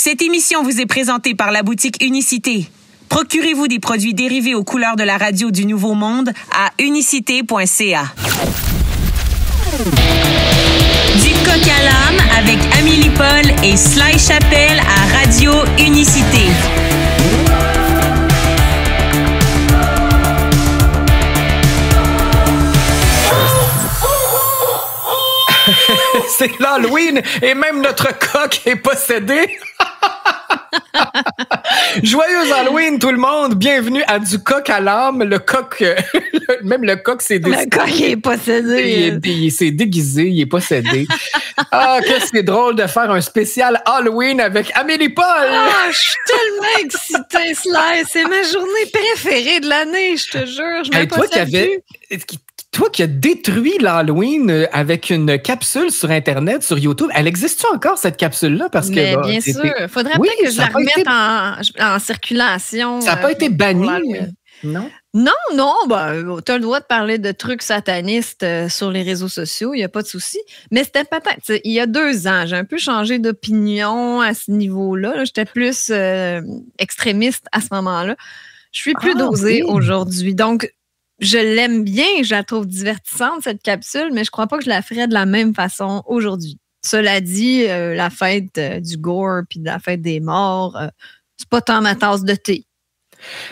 Cette émission vous est présentée par la boutique Unicité. Procurez-vous des produits dérivés aux couleurs de la radio du Nouveau Monde à unicité.ca. Du coq à l'âne avec Amélie Paul et Sly Chapelle à Radio Unicité. C'est l'Halloween et même notre coq est possédé. Joyeux Halloween tout le monde, bienvenue à Du coq à l'âme. Le coq, même le coq s'est déguisé. Le coq est possédé. Il s'est déguisé, il est possédé. Ah, que c'est drôle de faire un spécial Halloween avec Amélie Paul. Ah, je suis tellement excitée, Sly. C'est ma journée préférée de l'année, je te jure. Je Toi qui as détruit l'Halloween avec une capsule sur Internet, sur YouTube, elle existe-tu encore, cette capsule-là? Mais bien sûr. Il faudrait peut-être que je la remette en circulation. Ça n'a pas été banni, non? Non. Tu as le droit de parler de trucs satanistes sur les réseaux sociaux, il n'y a pas de souci. Mais c'était peut-être, il y a 2 ans, j'ai un peu changé d'opinion à ce niveau-là. J'étais plus extrémiste à ce moment-là. Je suis plus dosée aujourd'hui. Donc, je l'aime bien, je la trouve divertissante, cette capsule, mais je crois pas que je la ferais de la même façon aujourd'hui. Cela dit, la fête du gore puis de la fête des morts, c'est pas tant ma tasse de thé.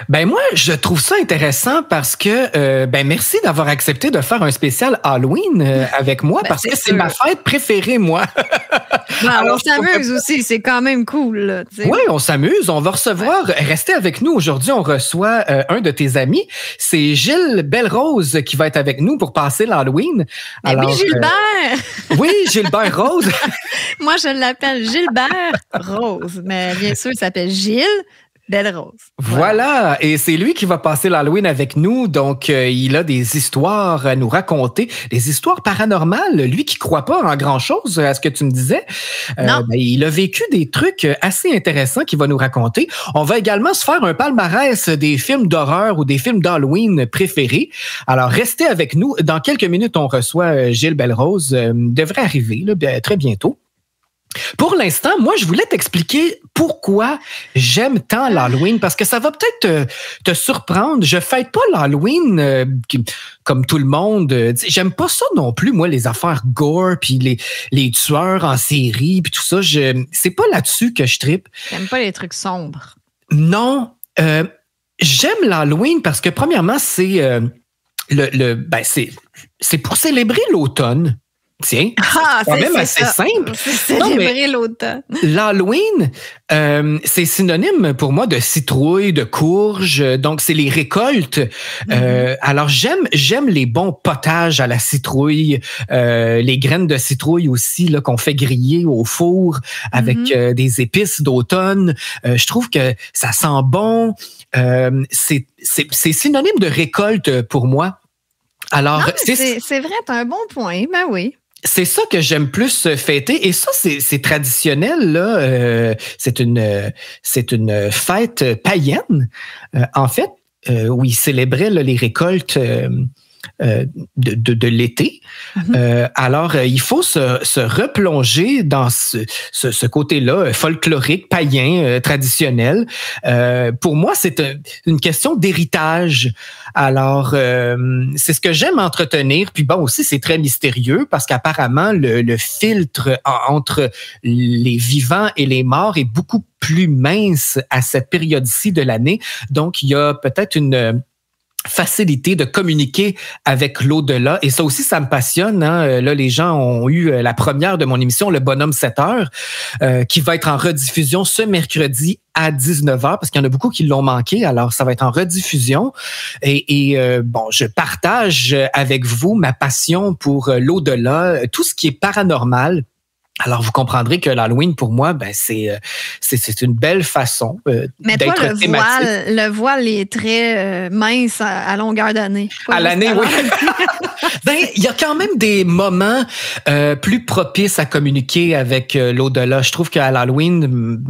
Ben moi, je trouve ça intéressant parce que, merci d'avoir accepté de faire un spécial Halloween avec moi parce que c'est ma fête préférée, moi. Alors, on s'amuse aussi, c'est quand même cool. Là, oui, on s'amuse. On va recevoir, restez avec nous aujourd'hui, on reçoit un de tes amis. C'est Gilles Belle-Rose qui va être avec nous pour passer l'Halloween. Oui, Gilbert! Oui, Gilbert Rose. Moi, je l'appelle Gilbert Rose, mais bien sûr, il s'appelle Gilles Belle-Rose. Voilà, et c'est lui qui va passer l'Halloween avec nous, donc il a des histoires à nous raconter, des histoires paranormales, lui qui croit pas en grand-chose à ce que tu me disais. Il a vécu des trucs assez intéressants qu'il va nous raconter. On va également se faire un palmarès des films d'horreur ou des films d'Halloween préférés. Alors, restez avec nous. Dans quelques minutes, on reçoit Gilles Belle-Rose. Devrait arriver là, très bientôt. Pour l'instant, moi, je voulais t'expliquer pourquoi j'aime tant l'Halloween, parce que ça va peut-être te surprendre. Je fête pas l'Halloween comme tout le monde. J'aime pas ça non plus, moi, les affaires gore, puis les tueurs en série, puis tout ça. C'est pas là-dessus que je trippe. J'aime pas les trucs sombres. Non. J'aime l'Halloween parce que, premièrement, c'est c'est pour célébrer l'automne. Tiens, c'est quand même assez simple. C'est célébrer l'automne. L'Halloween, c'est synonyme pour moi de citrouille, de courge. Donc, c'est les récoltes. Alors, j'aime les bons potages à la citrouille, les graines de citrouille aussi là qu'on fait griller au four avec des épices d'automne. Je trouve que ça sent bon. C'est synonyme de récolte pour moi. Alors, c'est vrai, t'as un bon point. Ben oui. C'est ça que j'aime plus fêter. Et ça, c'est traditionnel, là. C'est une fête païenne, en fait, où ils célébraient là, les récoltes de l'été. Alors, il faut se replonger dans ce côté-là folklorique, païen, traditionnel. Pour moi, c'est une question d'héritage. Alors, c'est ce que j'aime entretenir. Puis bon, aussi, c'est très mystérieux parce qu'apparemment, le filtre entre les vivants et les morts est beaucoup plus mince à cette période-ci de l'année. Donc, il y a peut-être une facilité de communiquer avec l'au-delà. Et ça aussi, ça me passionne. Hein? Là, les gens ont eu la première de mon émission, Le Bonhomme 7 heures, qui va être en rediffusion ce mercredi à 19h, parce qu'il y en a beaucoup qui l'ont manqué. Alors, ça va être en rediffusion. Et je partage avec vous ma passion pour l'au-delà, tout ce qui est paranormal. Alors, vous comprendrez que l'Halloween, pour moi, c'est une belle façon d'être thématique. Mais toi, le voile est très mince à longueur d'année. À l'année, oui. Il y a quand même des moments plus propices à communiquer avec l'au-delà. Je trouve qu'à l'Halloween,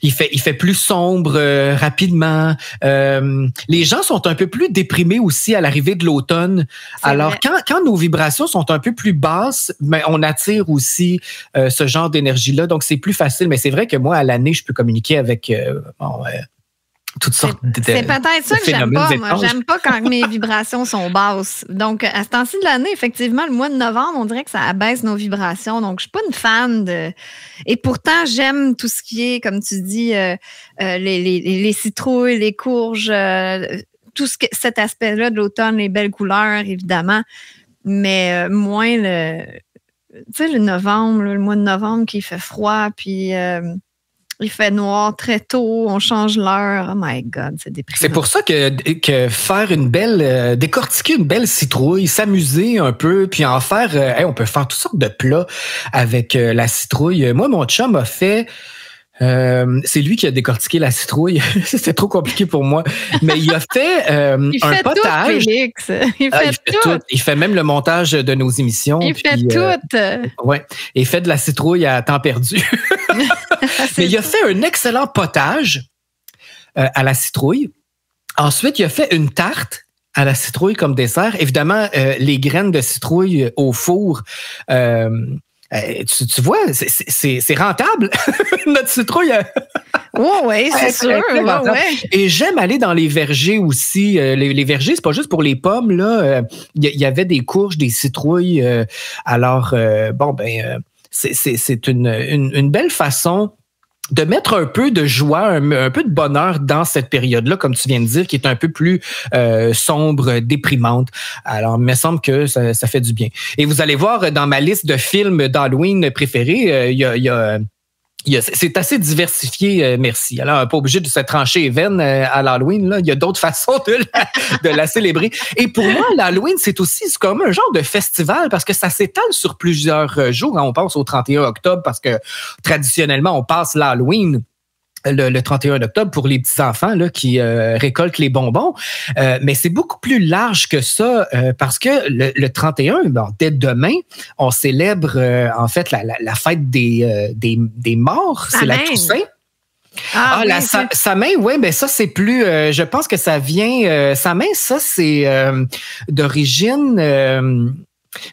il fait plus sombre rapidement. Les gens sont un peu plus déprimés aussi à l'arrivée de l'automne. Alors, quand nos vibrations sont un peu plus basses, on attire aussi aussi ce genre d'énergie-là. Donc, c'est plus facile. Mais c'est vrai que moi, à l'année, je peux communiquer avec toutes sortes de C'est peut-être ça que j'aime pas. Moi, j'aime pas quand mes vibrations sont basses. Donc, à ce temps-ci de l'année, effectivement, le mois de novembre, on dirait que ça abaisse nos vibrations. Donc, je suis pas une fan de... Et pourtant, j'aime tout ce qui est, comme tu dis, les citrouilles, les courges, tout cet aspect-là de l'automne, les belles couleurs, évidemment. Mais moins le novembre, le mois de novembre qui fait froid, puis... il fait noir très tôt, on change l'heure. Oh my God, c'est déprimant. C'est pour ça que faire une belle, décortiquer une belle citrouille, s'amuser un peu, puis en faire, on peut faire toutes sortes de plats avec la citrouille. Moi, mon chum a fait... c'est lui qui a décortiqué la citrouille. C'était trop compliqué pour moi. Mais il a fait un potage. Tout, Félix. Il fait tout. Il fait même le montage de nos émissions. Il fait tout. Ouais. Et il fait de la citrouille à temps perdu. Mais il a fait un excellent potage à la citrouille. Ensuite, il a fait une tarte à la citrouille comme dessert. Évidemment, les graines de citrouille au four... tu vois, c'est rentable. Notre citrouille. Oui, c'est sûr. Ouais. Et j'aime aller dans les vergers aussi. Les vergers, c'est pas juste pour les pommes. Là, il y avait des courges, des citrouilles. C'est une belle façon de mettre un peu de joie, un peu de bonheur dans cette période-là, comme tu viens de dire, qui est un peu plus sombre, déprimante. Alors, il me semble que ça fait du bien. Et vous allez voir, dans ma liste de films d'Halloween préférés, c'est assez diversifié, merci. Alors, pas obligé de se trancher les veines à l'Halloween. Là. Il y a d'autres façons de la célébrer. Et pour moi, l'Halloween, c'est comme un genre de festival parce que ça s'étale sur plusieurs jours. On pense au 31 octobre parce que traditionnellement, on passe l'Halloween le 31 octobre pour les petits-enfants là, qui récoltent les bonbons. Mais c'est beaucoup plus large que ça parce que le 31, dès demain, on célèbre en fait la fête des morts. C'est la Toussaint. Samhain, oui, mais ça, c'est plus... je pense que ça vient... Samhain, ça, c'est d'origine...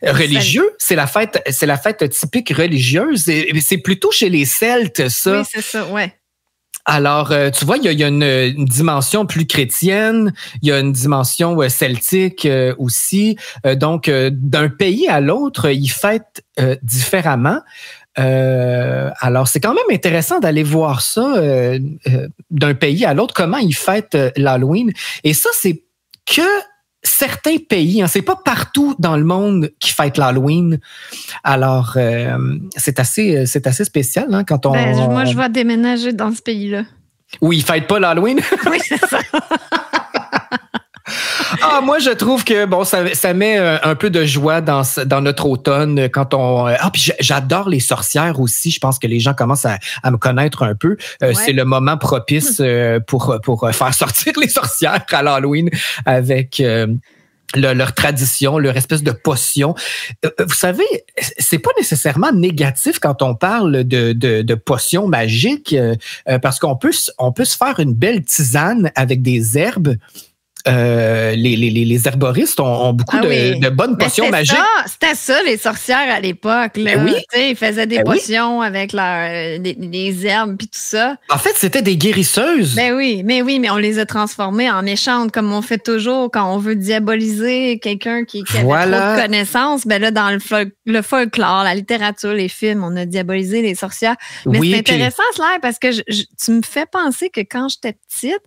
religieux, c'est la fête typique religieuse. C'est plutôt chez les Celtes, ça. Oui, c'est ça, ouais. Alors, tu vois, il y a une dimension plus chrétienne, il y a une dimension celtique aussi. Donc, d'un pays à l'autre, ils fêtent différemment. Alors, c'est quand même intéressant d'aller voir ça d'un pays à l'autre, comment ils fêtent l'Halloween. Et ça, c'est que certains pays, hein, c'est pas partout dans le monde qui fêtent l'Halloween. Alors, c'est assez spécial hein, quand on... moi, je vais déménager dans ce pays-là. Où ils fêtent pas l'Halloween? Oui, c'est ça. Moi, je trouve que bon, ça met un peu de joie dans notre automne quand on... puis j'adore les sorcières aussi. Je pense que les gens commencent à me connaître un peu. Ouais. C'est le moment propice pour faire sortir les sorcières à l'Halloween avec... leur tradition, leur espèce de potion. Vous savez, c'est pas nécessairement négatif quand on parle de potions magiques, parce qu'on peut se faire une belle tisane avec des herbes. Les herboristes ont beaucoup de bonnes potions magiques. C'était ça, les sorcières à l'époque. Là. Oui. Ils faisaient des potions avec les herbes et tout ça. En fait, c'était des guérisseuses. Mais on les a transformées en méchantes, comme on fait toujours quand on veut diaboliser quelqu'un qui avait trop de connaissances. Ben là, dans le folklore, la littérature, les films, on a diabolisé les sorcières. Mais c'est intéressant, cela, parce que tu me fais penser que quand j'étais petite,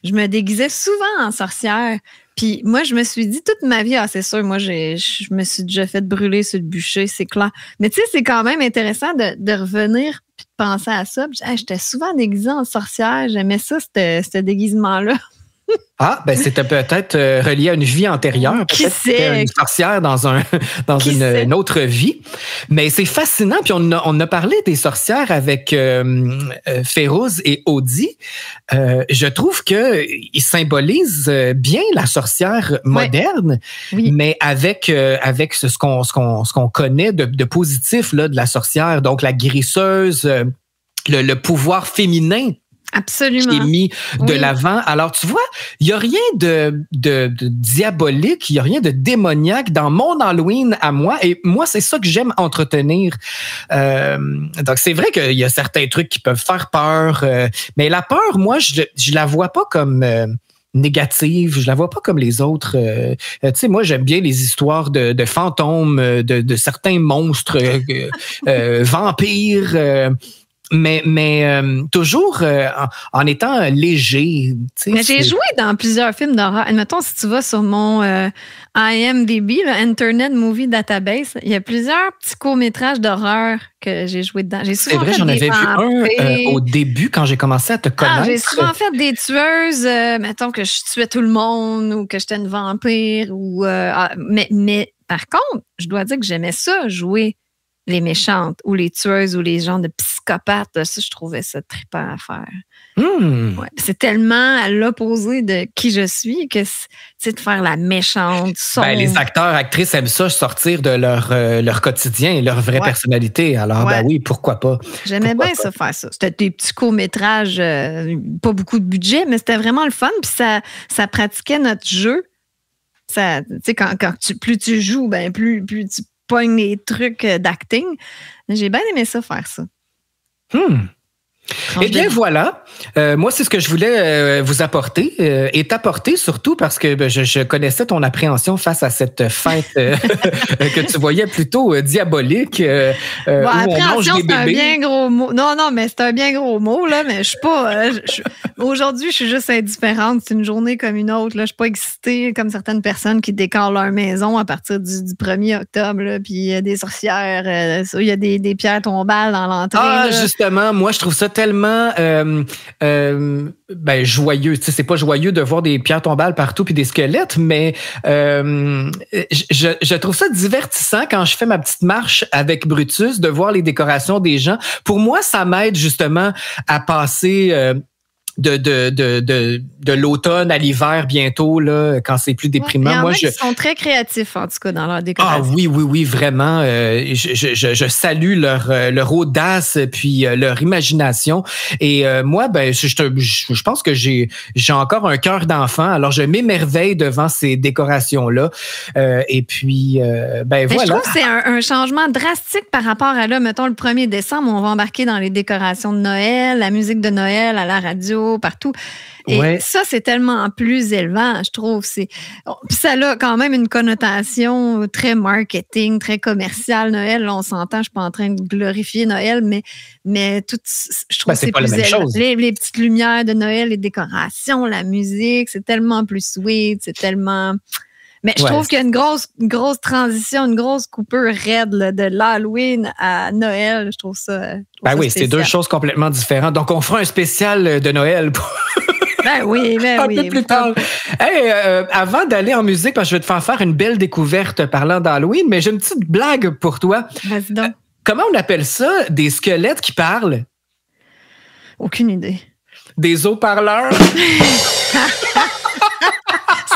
je me déguisais souvent en sorcière. Puis moi, je me suis dit toute ma vie, c'est sûr, moi, je me suis déjà fait brûler sur le bûcher, c'est clair. Mais tu sais, c'est quand même intéressant de revenir puis de penser à ça. J'étais souvent déguisée en sorcière. J'aimais ça, ce déguisement-là. C'était peut-être relié à une vie antérieure. Peut-être que c'était une sorcière dans une autre vie. Mais c'est fascinant. Puis on a parlé des sorcières avec Férouz et Audi. Je trouve qu'ils symbolisent bien la sorcière moderne, mais avec ce qu'on connaît de positif là, de la sorcière. Donc la guérisseuse, le pouvoir féminin Absolument. Qui est mis de l'avant. Alors, tu vois, il n'y a rien de diabolique, il n'y a rien de démoniaque dans mon Halloween à moi. Et moi, c'est ça que j'aime entretenir. Donc, c'est vrai qu'il y a certains trucs qui peuvent faire peur. Mais la peur, moi, je la vois pas comme négative. Je la vois pas comme les autres. Tu sais, moi, j'aime bien les histoires de fantômes, de certains monstres, vampires. Mais toujours en étant léger. Mais j'ai joué dans plusieurs films d'horreur. Admettons, si tu vas sur mon IMDb, le Internet Movie Database, il y a plusieurs petits courts-métrages d'horreur que j'ai joué dedans. C'est vrai, j'en avais vu un au début quand j'ai commencé à te connaître. J'ai souvent fait des tueuses, mettons que je tuais tout le monde ou que j'étais une vampire. Mais par contre, je dois dire que j'aimais ça, jouer les méchantes ou les tueuses ou les gens de psychopathes. Ça, je trouvais ça trippant à faire. Ouais, c'est tellement à l'opposé de qui je suis que c'est de faire la méchante. Les acteurs, actrices aiment ça sortir de leur quotidien et leur vraie personnalité. Alors, oui, pourquoi pas? J'aimais bien ça, faire ça. C'était des petits courts-métrages, pas beaucoup de budget, mais c'était vraiment le fun. Puis ça pratiquait notre jeu. Tu sais, plus tu joues, plus tu pognes les trucs d'acting. J'ai bien aimé ça, faire ça. Eh bien, voilà. Moi, c'est ce que je voulais vous apporter et t'apporter surtout parce que je connaissais ton appréhension face à cette fête que tu voyais plutôt diabolique. Appréhension, c'est un bien gros mot. Non, mais c'est un bien gros mot, là, mais je suis pas... aujourd'hui, je suis juste indifférente. C'est une journée comme une autre. Là. Je suis pas excitée comme certaines personnes qui décorent leur maison à partir du 1er octobre. Là, puis il y a des sorcières, il y a des pierres tombales dans l'entrée. Ah, justement, moi, je trouve ça tellement joyeux. Tu sais, c'est pas joyeux de voir des pierres tombales partout puis des squelettes, mais je trouve ça divertissant quand je fais ma petite marche avec Brutus de voir les décorations des gens. Pour moi, ça m'aide justement à passer de l'automne à l'hiver bientôt, là, quand c'est plus déprimant. Ils sont très créatifs, en tout cas, dans leur décoration. Ah oui, vraiment. Je salue leur audace puis leur imagination. Et moi, je pense que j'ai encore un cœur d'enfant. Alors, je m'émerveille devant ces décorations-là. Et puis, voilà. Je trouve que c'est un changement drastique par rapport à là, mettons, le 1er décembre, on va embarquer dans les décorations de Noël, la musique de Noël à la radio, partout. Et ça, c'est tellement plus élevant, je trouve. Puis ça a quand même une connotation très marketing, très commerciale. Noël, là, on s'entend, je ne suis pas en train de glorifier Noël, mais tout, je trouve que c'est pas plus la même chose. Les petites lumières de Noël, les décorations, la musique, c'est tellement plus sweet, c'est tellement... Mais je trouve qu'il y a une grosse transition, une grosse coupure raide là, de l'Halloween à Noël. Je trouve ça. C'est deux choses complètement différentes. Donc, on fera un spécial de Noël. Oui. Un peu plus tard. Hey, avant d'aller en musique, parce que je vais te faire une belle découverte parlant d'Halloween, mais j'ai une petite blague pour toi. Vas-y donc. Comment on appelle ça, des squelettes qui parlent? Aucune idée. Des haut-parleurs?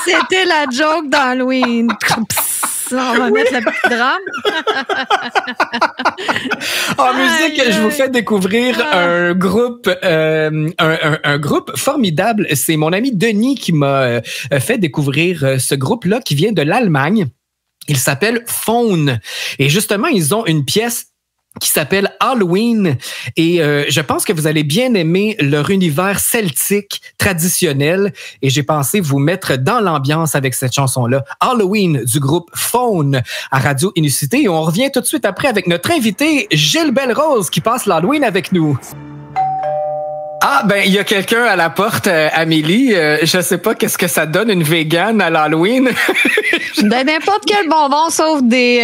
C'était la joke d'Halloween. On va mettre la petite drame. En musique, je vous fais découvrir un groupe formidable. C'est mon ami Denis qui m'a fait découvrir ce groupe-là qui vient de l'Allemagne. Il s'appelle Faune. Et justement, ils ont une pièce qui s'appelle Halloween. Et je pense que vous allez bien aimer leur univers celtique traditionnel. Et j'ai pensé vous mettre dans l'ambiance avec cette chanson-là. Halloween du groupe Faune à Radio Unicité. Et on revient tout de suite après avec notre invité Gilles Belle-Rose qui passe l'Halloween avec nous. Ah, il y a quelqu'un à la porte, Amélie. Je sais pas qu'est-ce que ça donne une végane à l'Halloween. N'importe quel bonbon sauf des...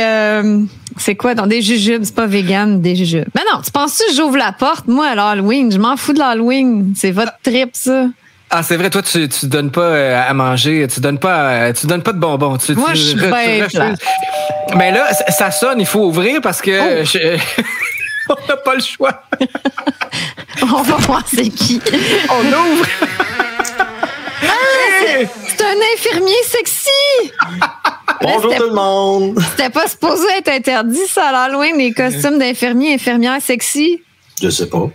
c'est quoi? Dans des jujubes, c'est pas vegan, des jujubes. Mais non, tu penses que j'ouvre la porte, moi, à l'Halloween? Je m'en fous de l'Halloween. C'est votre trip, ça. Ah, c'est vrai, toi, tu donnes pas à manger, tu donnes pas de bonbons. Moi, je suis bien. Mais là, ça sonne, il faut ouvrir parce que on n'a pas le choix. On va voir c'est qui. On ouvre. C'est un infirmier sexy! Bonjour tout le monde! C'était pas supposé être interdit, ça, à l'Halloween, les costumes d'infirmiers et infirmières sexy? Je sais pas.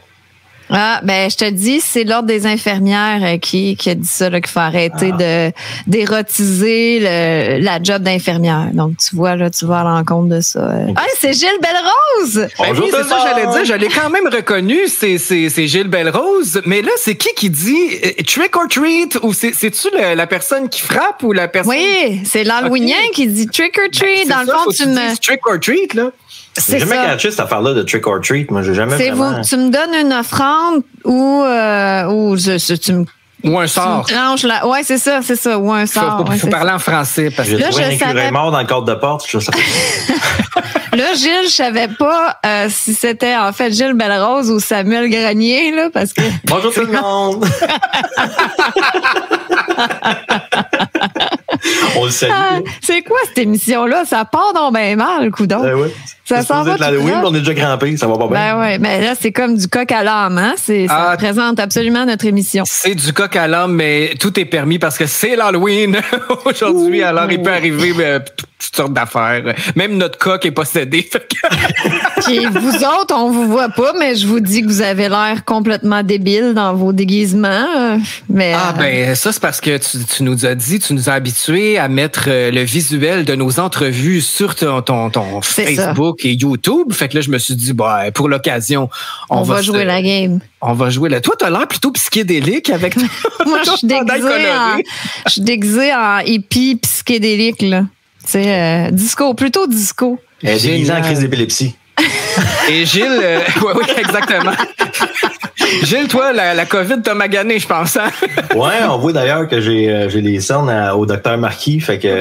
Ah, ben, je te dis, c'est l'Ordre des infirmières qui a dit ça, là, qu'il faut arrêter d'érotiser la job d'infirmière. Donc, tu vois, là, tu vas à l'encontre de ça. Ah, c'est Gilles Belle-Rose! Bonjour, c'est ça, j'allais dire. Je l'ai quand même reconnu, c'est Gilles Belle-Rose. Mais là, c'est qui dit trick or treat? Ou c'est-tu la personne qui frappe ou la personne? Oui, c'est l'Halloweenien qui dit trick or treat. Ben, dans le fond, tu me. Trick or treat, là. J'ai jamais catché cette affaire-là de trick or treat. Moi, j'ai jamais vraiment... Tu me donnes une offrande ou tu me... Ou un sort. Ouais, c'est ça. Ou un sort. Faut parler en français. Parce que j'ai trouvé un écureuil mort dans le cadre de porte. Là, Gilles, je savais pas si c'était en fait Gilles Belle-Rose ou Samuel Grenier, là, parce que... Bonjour tout le monde! On le salue. C'est quoi cette émission-là? Ça part donc bien mal, coudonc. Oui. Ça s'en va. L'Halloween, on est déjà crampé, ça va pas bien. Ben oui, mais là, c'est comme du coq à l'âme, hein? Ça représente absolument notre émission. C'est du coq à l'âme, mais tout est permis parce que c'est l'Halloween aujourd'hui. Alors, il peut arriver toutes sortes d'affaires. Même notre coq est possédé. Puis vous autres, on vous voit pas, mais je vous dis que vous avez l'air complètement débile dans vos déguisements. Ben ça, c'est parce que tu nous as dit, tu nous as habitués à mettre le visuel de nos entrevues sur ton Facebook et YouTube. Fait que là, je me suis dit, pour l'occasion, on va jouer la game. On va jouer là. Toi, t'as l'air plutôt psychédélique avec toi. Moi, je suis déguisée en hippie psychédélique, là. C'est disco, plutôt disco. Elle est déguisée en crise d'épilepsie. Et Gilles, oui, exactement. Gilles, toi, la COVID t'a magané, je pense. Hein? Ouais, on voit d'ailleurs que j'ai les cernes au docteur Marquis, fait que.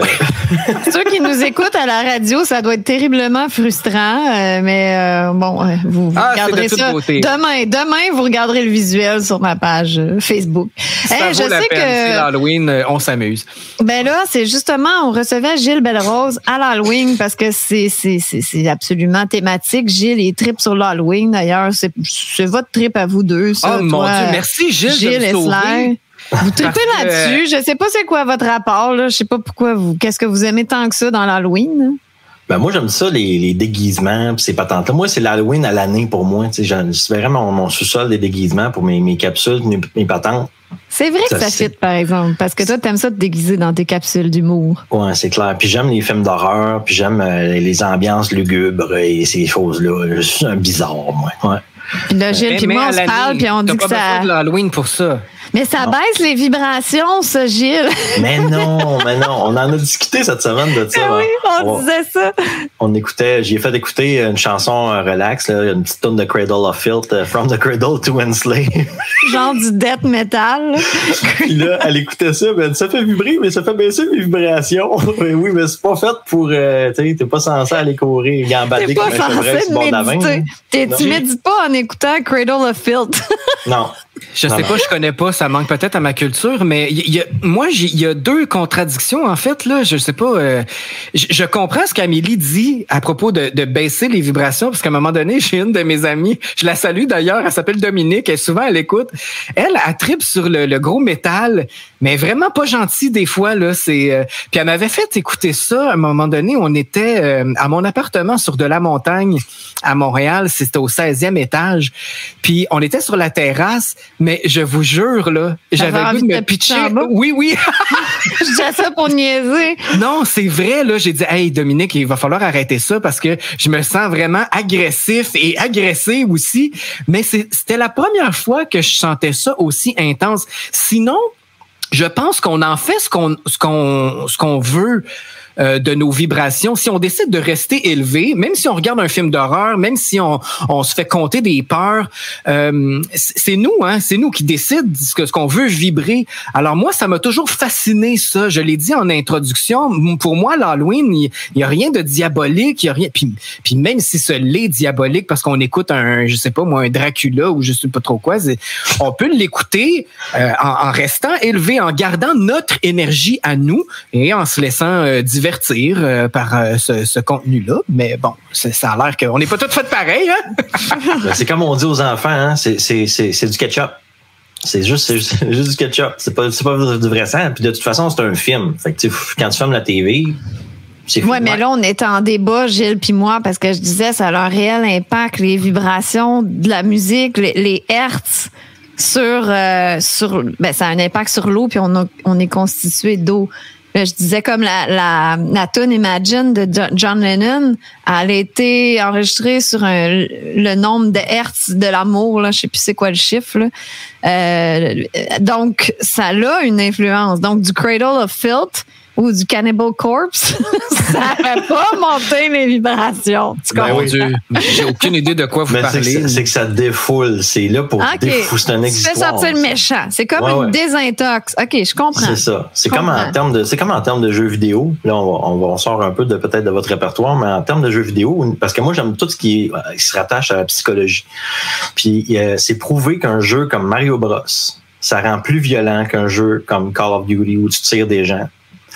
Ceux qui nous écoutent à la radio, ça doit être terriblement frustrant, mais vous regarderez ça. Demain, vous regarderez le visuel sur ma page Facebook. Ça vaut la peine. C'est l'Halloween, on s'amuse. Ben là, c'est justement, on recevait Gilles Belle-Rose à l'Halloween parce que c'est absolument thématique. Gilles, il tripe sur l'Halloween. D'ailleurs, c'est votre trip à vous deux. Ça, mon Dieu, merci Gilles de me sauver. Vous tripez là-dessus. Je sais pas c'est quoi votre rapport. Là. Je sais pas pourquoi qu'est-ce que vous aimez tant que ça dans l'Halloween? Ben moi, j'aime ça, les déguisements pis ces patentes-là. Moi, c'est l'Halloween à l'année pour moi. C'est vraiment mon sous-sol des déguisements pour mes capsules, mes patentes. C'est vrai que ça fit, par exemple, parce que toi, t'aimes ça te déguiser dans tes capsules d'humour. Ouais, c'est clair. Puis j'aime les films d'horreur, puis j'aime les ambiances lugubres et ces choses-là. Je suis un bizarre, moi. Ouais. Puis là, Gilles, puis moi, on se parle, puis on dit que ça... T'as pas besoin de l'Halloween pour ça. Mais ça baisse les vibrations, ça, Gilles. Mais non. On en a discuté cette semaine de ça. Oui, on disait ça. J'ai fait écouter une chanson relax, là, une petite tonne de Cradle of Filth, From the Cradle to Enslave. Genre du death metal. Puis là, elle écoutait ça, ben, ça fait vibrer, mais ça fait baisser mes vibrations. Oui, mais c'est pas fait pour, t'es pas censé aller courir gambader comme un chevreuil sur le bord de la veine. Tu médites pas en écoutant Cradle of Filth. Non. Je sais pas, je connais pas, ça manque peut-être à ma culture, mais il y a deux contradictions, en fait, là. Je sais pas, je comprends ce qu'Amélie dit à propos de baisser les vibrations, parce qu'à un moment donné, j'ai une de mes amies, je la salue d'ailleurs, elle s'appelle Dominique, elle est souvent à l'écoute. Elle tripe sur le gros métal, mais vraiment pas gentil des fois, là. Puis elle m'avait fait écouter ça à un moment donné, on était à mon appartement sur de la montagne à Montréal, c'était au 16e étage, puis on était sur la terrasse, mais je vous jure, là, j'avais le goût de me pitcher. Oui. Je disais ça pour niaiser. Non, c'est vrai, là. J'ai dit, hey, Dominique, il va falloir arrêter ça parce que je me sens vraiment agressif et agressé aussi. Mais c'était la première fois que je sentais ça aussi intense. Sinon, je pense qu'on en fait ce qu'on veut. De nos vibrations. Si on décide de rester élevé, même si on regarde un film d'horreur, même si on se fait compter des peurs, c'est nous qui décident ce qu'on veut vibrer. Alors moi, ça m'a toujours fasciné ça. Je l'ai dit en introduction. Pour moi, l'Halloween, il y a rien de diabolique, il y a rien. Puis même si ce l'est diabolique parce qu'on écoute un Dracula ou je sais pas trop quoi, on peut l'écouter en restant élevé, en gardant notre énergie à nous et en se laissant divertir par ce contenu-là. Mais bon, ça a l'air qu'on n'est pas tous fait pareil. Hein? C'est comme on dit aux enfants, hein? C'est du ketchup. C'est juste du ketchup. C'est pas du vrai sang. Puis de toute façon, c'est un film. Fait que quand tu fermes la TV, Oui, mais là, on est en débat, Gilles puis moi, parce que je disais, ça a un réel impact, les vibrations de la musique, les hertz ça a un impact sur l'eau, puis on est constitué d'eau. Là, je disais comme la tune Imagine de John Lennon, elle a été enregistrée sur le nombre de hertz de l'amour, là, je sais plus c'est quoi le chiffre, là. Donc, ça a une influence. Donc, du Cradle of Filth ou du Cannibal Corpse, ça ne fait pas monter les vibrations. Tu comprends? Mon Dieu, j'ai aucune idée de quoi vous parlez. C'est que ça défoule. C'est là pour défouler. C'est un exutoire. Tu fais sortir le méchant. C'est comme une désintox. OK, je comprends. C'est ça. C'est comme en termes de jeux vidéo. Là, on sort un peu peut-être de votre répertoire, mais en termes de jeux vidéo, parce que moi, j'aime tout ce qui se rattache à la psychologie. Puis, c'est prouvé qu'un jeu comme Mario Bros, ça rend plus violent qu'un jeu comme Call of Duty où tu tires des gens.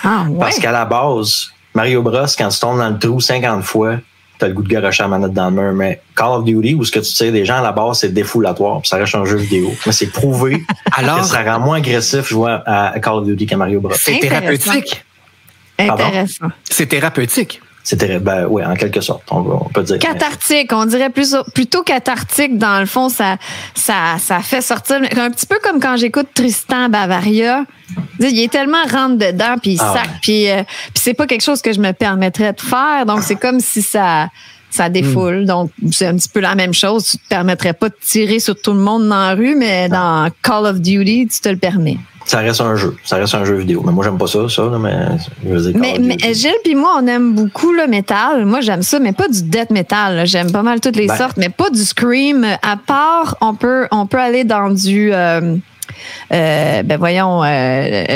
Ah, ouais. Parce qu'à la base, Mario Bros, quand tu tombes dans le trou 50 fois, t'as le goût de garocher la manette dans le mur. Mais Call of Duty, où ce que tu tires des gens à la base, c'est défoulatoire, puis ça reste un jeu vidéo. Mais c'est prouvé que ça rend moins agressif jouer à Call of Duty qu'à Mario Bros. C'est thérapeutique. Intéressant. C'est thérapeutique. Oui, en quelque sorte, on peut dire. Cathartique, on dirait plutôt cathartique. Dans le fond, ça fait sortir un petit peu comme quand j'écoute Tristan Bavaria. Il est tellement rentre dedans, puis il sac, puis c'est pas quelque chose que je me permettrais de faire. Donc c'est comme si ça défoule. Donc c'est un petit peu la même chose. Tu te permettrais pas de tirer sur tout le monde dans la rue, mais dans Call of Duty, tu te le permets. Ça reste un jeu vidéo. Mais moi, j'aime pas ça, là, mais je veux dire. Mais Gilles puis moi, on aime beaucoup le métal. Moi, j'aime ça, mais pas du death metal. Là. J'aime pas mal toutes les sortes, mais pas du scream. À part, on peut aller dans du voyons un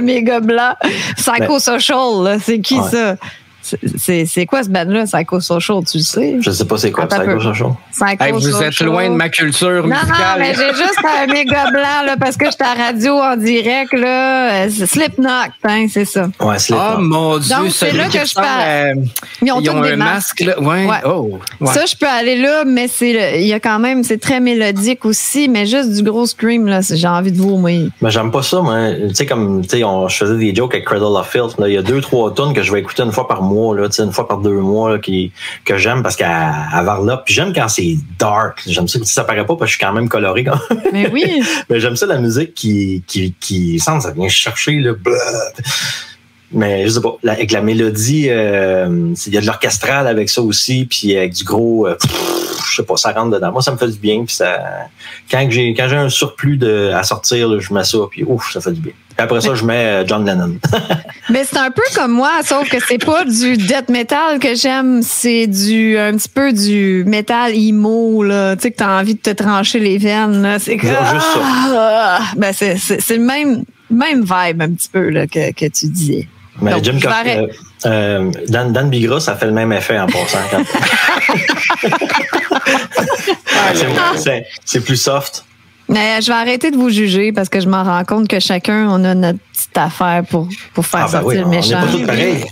méga blanc. Psychosocial, là. C'est qui ça? C'est quoi ce band-là, Psychosocial, tu le sais? Je sais pas c'est quoi, Psychosocial. Hey, vous êtes loin de ma culture musicale. Non, mais j'ai juste un méga blanc, là, parce que j'étais à la radio en direct, là. Slipknot, hein, c'est ça. Ouais, Slipknot. Oh, mon Dieu. Donc, c'est là que je parle. Ils ont tous des masques. Là. Ouais. Oh. Ouais. Ça, je peux aller là, mais il y a quand même, c'est très mélodique aussi, mais juste du gros scream, là, j'ai envie de vomir. Mais j'aime pas ça, moi. Tu sais, je faisais des jokes avec Cradle of Filth. Il y a 2-3 tunes que je vais écouter une fois par mois. Une fois par 2 mois là, que j'aime parce qu'elle varlope. Puis j'aime quand c'est dark. J'aime ça. Ça paraît pas parce que je suis quand même coloré. Quand même. Mais oui. Mais j'aime ça la musique qui semble ça vient chercher le mais je sais pas, avec la mélodie, il y a de l'orchestral avec ça aussi, puis avec du gros, je sais pas, ça rentre dedans. Moi, ça me fait du bien. Puis quand j'ai un surplus à sortir, là, je mets ça, puis ça fait du bien. Puis après ça, je mets John Lennon. Mais c'est un peu comme moi, sauf que c'est pas du death metal que j'aime, c'est un petit peu du metal emo, là. Tu sais, que t'as envie de te trancher les veines, là. C'est comme. Juste ça. C'est le même vibe, un petit peu, là, que tu disais. Mais donc, Jim Dan Bigra, ça fait le même effet en passant. C'est plus soft. Mais je vais arrêter de vous juger parce que je m'en rends compte que chacun, on a notre petite affaire pour faire sortir le méchant. On n'est pas tous pareils.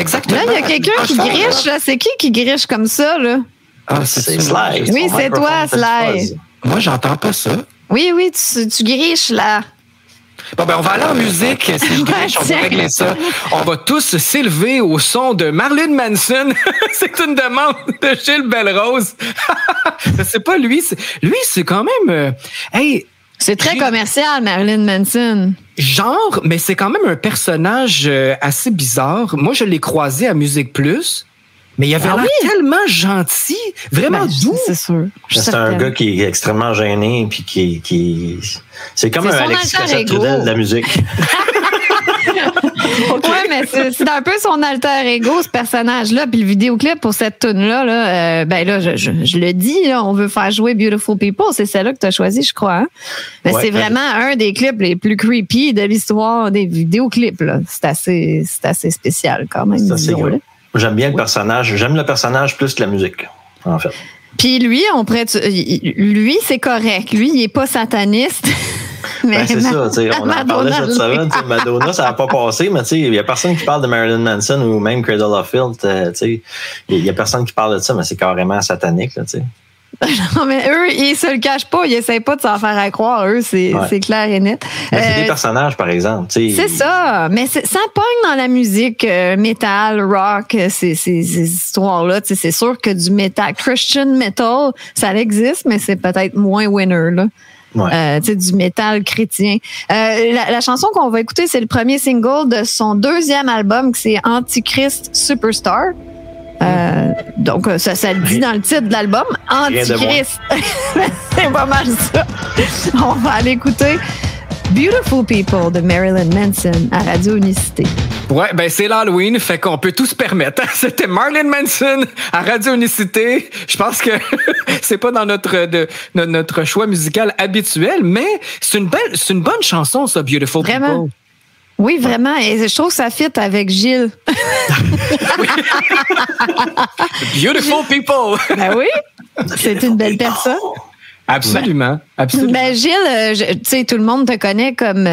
Exactement. Là, il y a quelqu'un qui griche. Là. C'est qui griche comme ça? Là? Ah, c'est Sly. Oui, c'est toi, Sly. Moi, j'entends pas ça. Oui, tu griches, là. Bon, on va aller en musique. Si je griche, on va régler ça. On va tous s'élever au son de Marilyn Manson. C'est une demande de Gilles Belrose. C'est pas lui. Lui, c'est quand même... c'est très commercial, Marilyn Manson. Genre, mais c'est quand même un personnage assez bizarre. Moi, je l'ai croisé à Musique Plus. Mais il avait l'air tellement gentil, vraiment doux. C'est sûr. C'est un gars qui est extrêmement gêné, puis qui c'est comme un Alexis Cossette-Trudel de la musique. Okay. Oui, mais c'est un peu son alter ego, ce personnage-là. Puis le vidéoclip pour cette tune-là, je le dis, là, on veut faire jouer Beautiful People. C'est celle-là que tu as choisi, je crois. Hein? Mais c'est vraiment un des clips les plus creepy de l'histoire des vidéoclips. Là. C'est assez spécial quand même. J'aime bien le personnage. J'aime le personnage plus que la musique, en fait. Puis lui, lui, c'est correct. Lui, il est pas sataniste. Mais c'est ça, on en parlait cette semaine. Madonna, ça n'a pas passé, mais il n'y a personne qui parle de Marilyn Manson ou même Cradle of Filth. Il n'y a personne qui parle de ça, mais c'est carrément satanique. Là, Non, mais eux, ils se le cachent pas. Ils essayent pas de s'en faire à croire. Eux, c'est clair et net. Mais c'est des personnages, par exemple. C'est ça. Mais ça pogne dans la musique metal, rock, ces histoires-là. C'est sûr que du metal, Christian metal, ça existe, mais c'est peut-être moins winner, là. Ouais. Du métal chrétien. La chanson qu'on va écouter, c'est le premier single de son deuxième album, qui c'est Antichrist Superstar. Donc, ça le dit dans le titre de l'album, Antichrist. C'est pas mal ça. On va aller écouter Beautiful People de Marilyn Manson à Radio Unicité. Ouais, ben c'est l'Halloween, fait qu'on peut tout se permettre. C'était Marilyn Manson à Radio Unicité. Je pense que c'est pas dans notre choix musical habituel, mais c'est une bonne chanson, ça, Beautiful Vraiment? People. Oui, vraiment. Et je trouve que ça fit avec Gilles. Beautiful People. Ben oui, c'est une belle personne. Absolument. Ben Gilles, tu sais, tout le monde te connaît comme,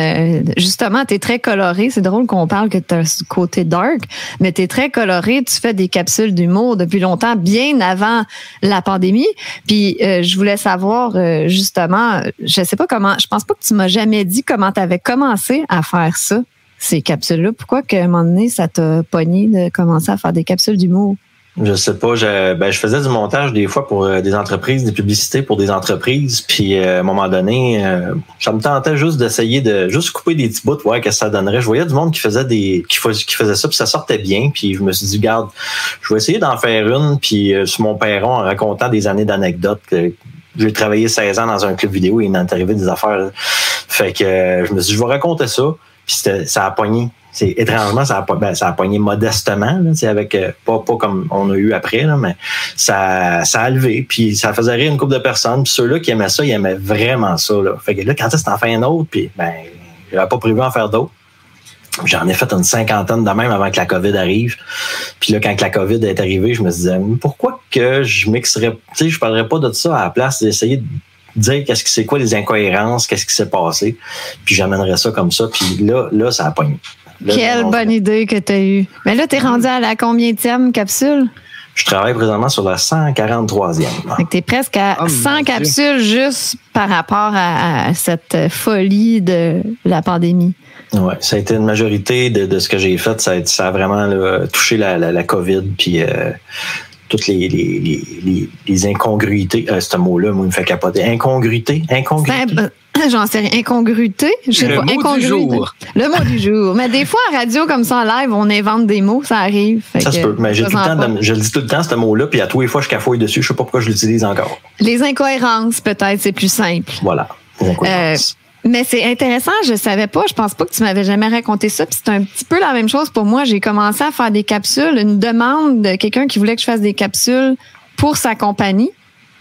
justement, t'es très coloré. C'est drôle qu'on parle que t'as ce côté dark, mais t'es très coloré. Tu fais des capsules d'humour depuis longtemps, bien avant la pandémie. Puis, je voulais savoir, justement, je sais pas comment, je pense pas que tu m'as jamais dit comment t'avais commencé à faire ça, ces capsules-là. Pourquoi qu'à un moment donné, ça t'a pogné de commencer à faire des capsules d'humour? Je sais pas, je faisais du montage des fois pour des entreprises, des publicités pour des entreprises, puis à un moment donné, ça me tentait juste d'essayer de juste couper des petits bouts, voir ce que ça donnerait. Je voyais du monde qui faisait ça, puis ça sortait bien, puis je me suis dit, garde, je vais essayer d'en faire une, puis sur mon perron, en racontant des années d'anecdotes. J'ai travaillé 16 ans dans un club vidéo et il m'en est arrivé des affaires. Fait que je me suis dit, je vais raconter ça, puis ça a pogné. C'est étrangement, ça a pogné modestement, là, avec pas comme on a eu après, là, mais ça a levé, puis ça faisait rire une couple de personnes, puis ceux-là qui aimaient ça, ils aimaient vraiment ça, là. Fait que là, quand est-ce que t'en fais un autre, puis j'avais pas prévu en faire d'autres. J'en ai fait une 50aine de même avant que la COVID arrive. Puis là, quand la COVID est arrivée, je me disais, pourquoi que je mixerais, tu sais, je parlerais pas de ça à la place d'essayer de dire c'est quoi les incohérences, qu'est-ce qui s'est passé, puis j'amènerais ça comme ça, puis là, ça a pogné. Là, quelle bonne idée que tu as eue. Mais là, tu es rendu à la combienième capsule? Je travaille présentement sur la 143e. Fait que tu es presque à 100 capsules juste par rapport à cette folie de la pandémie. Oui, ça a été une majorité de ce que j'ai fait. Ça a vraiment là, touché la COVID, puis toutes les incongruités. Ce mot-là, moi, il me fait capoter. Incongruité? J'en sais rien. Incongruité? Je sais pas. Le mot du jour. Le mot du jour. Mais des fois, à radio, comme ça, en live, on invente des mots, ça arrive. Ça se peut. Mais je le dis tout le temps, ce mot-là, puis à tous les fois, je cafouille dessus. Je sais pas pourquoi je l'utilise encore. Les incohérences, peut-être, c'est plus simple. Voilà. Les incohérences. Mais c'est intéressant, je savais pas, je pense pas que tu m'avais jamais raconté ça, puis c'est un petit peu la même chose pour moi. J'ai commencé à faire des capsules, une demande de quelqu'un qui voulait que je fasse des capsules pour sa compagnie,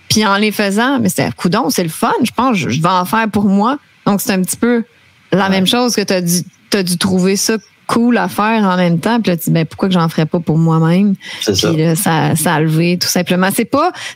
puis en les faisant, mais c'est coudonc, c'est le fun, je pense, je vais en faire pour moi. Donc c'est un petit peu la même chose que t'as dû trouver ça cool à faire en même temps, puis là tu dis pourquoi que j'en ferais pas pour moi-même. C'est ça. Puis là ça a levé tout simplement.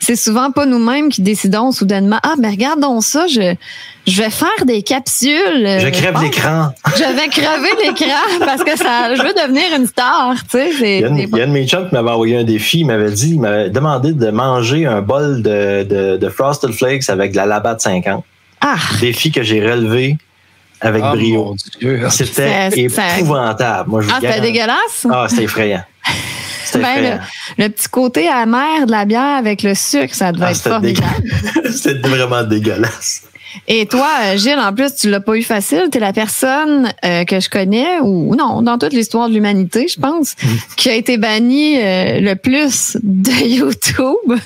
C'est souvent pas nous-mêmes qui décidons soudainement regardons ça, je vais faire des capsules. Je crève l'écran. Je vais crever l'écran parce que je veux devenir une star, tu sais. Il y a un de mes chums qui m'avait envoyé un défi, il m'avait demandé de manger un bol de Frosted Flakes avec de la Labatt 50. Ah. Défi que j'ai relevé avec brio. C'était épouvantable. Moi, c'était dégueulasse? Ah, c'était effrayant. Le petit côté amer de la bière avec le sucre, ça devait être formidable. C'était vraiment dégueulasse. Et toi, Gilles, en plus, tu l'as pas eu facile. Tu es la personne que je connais, ou non, dans toute l'histoire de l'humanité, je pense, qui a été bannie le plus de YouTube,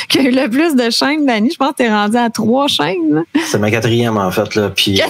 qui a eu le plus de chaînes bannies. Je pense que tu es rendu à 3 chaînes. C'est ma 4e, en fait. Là. Puis,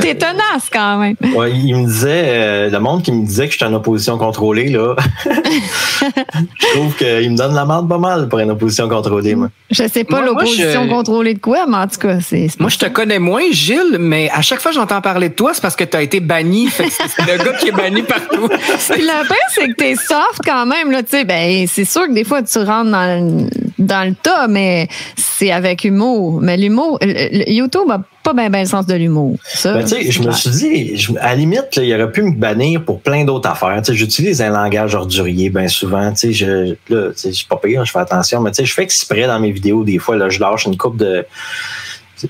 t'es tenace, quand même. Ouais, il me disait, le monde qui me disait que j'étais en opposition contrôlée, là, je trouve qu'il me donne la merde pas mal pour une opposition contrôlée, moi. Je sais pas l'opposition contrôlée de quoi, mais en tout cas, c'est moi, je te connais moins, Gilles, mais à chaque fois que j'entends parler de toi, c'est parce que tu as été banni. Fait que c'est le gars qui est banni partout. Le pire, c'est que t'es soft quand même. Là, c'est sûr que des fois, tu rentres dans dans le tas, mais c'est avec humour. Mais l'humour, YouTube n'a pas bien le sens de l'humour. Ça, tu sais, je me suis dit, à la limite, là, il aurait pu me bannir pour plein d'autres affaires. Tu sais, j'utilise un langage ordurier bien souvent. Tu sais, je suis pas pire, je fais attention, mais tu sais, je fais exprès dans mes vidéos des fois. Là, je lâche une coupe de.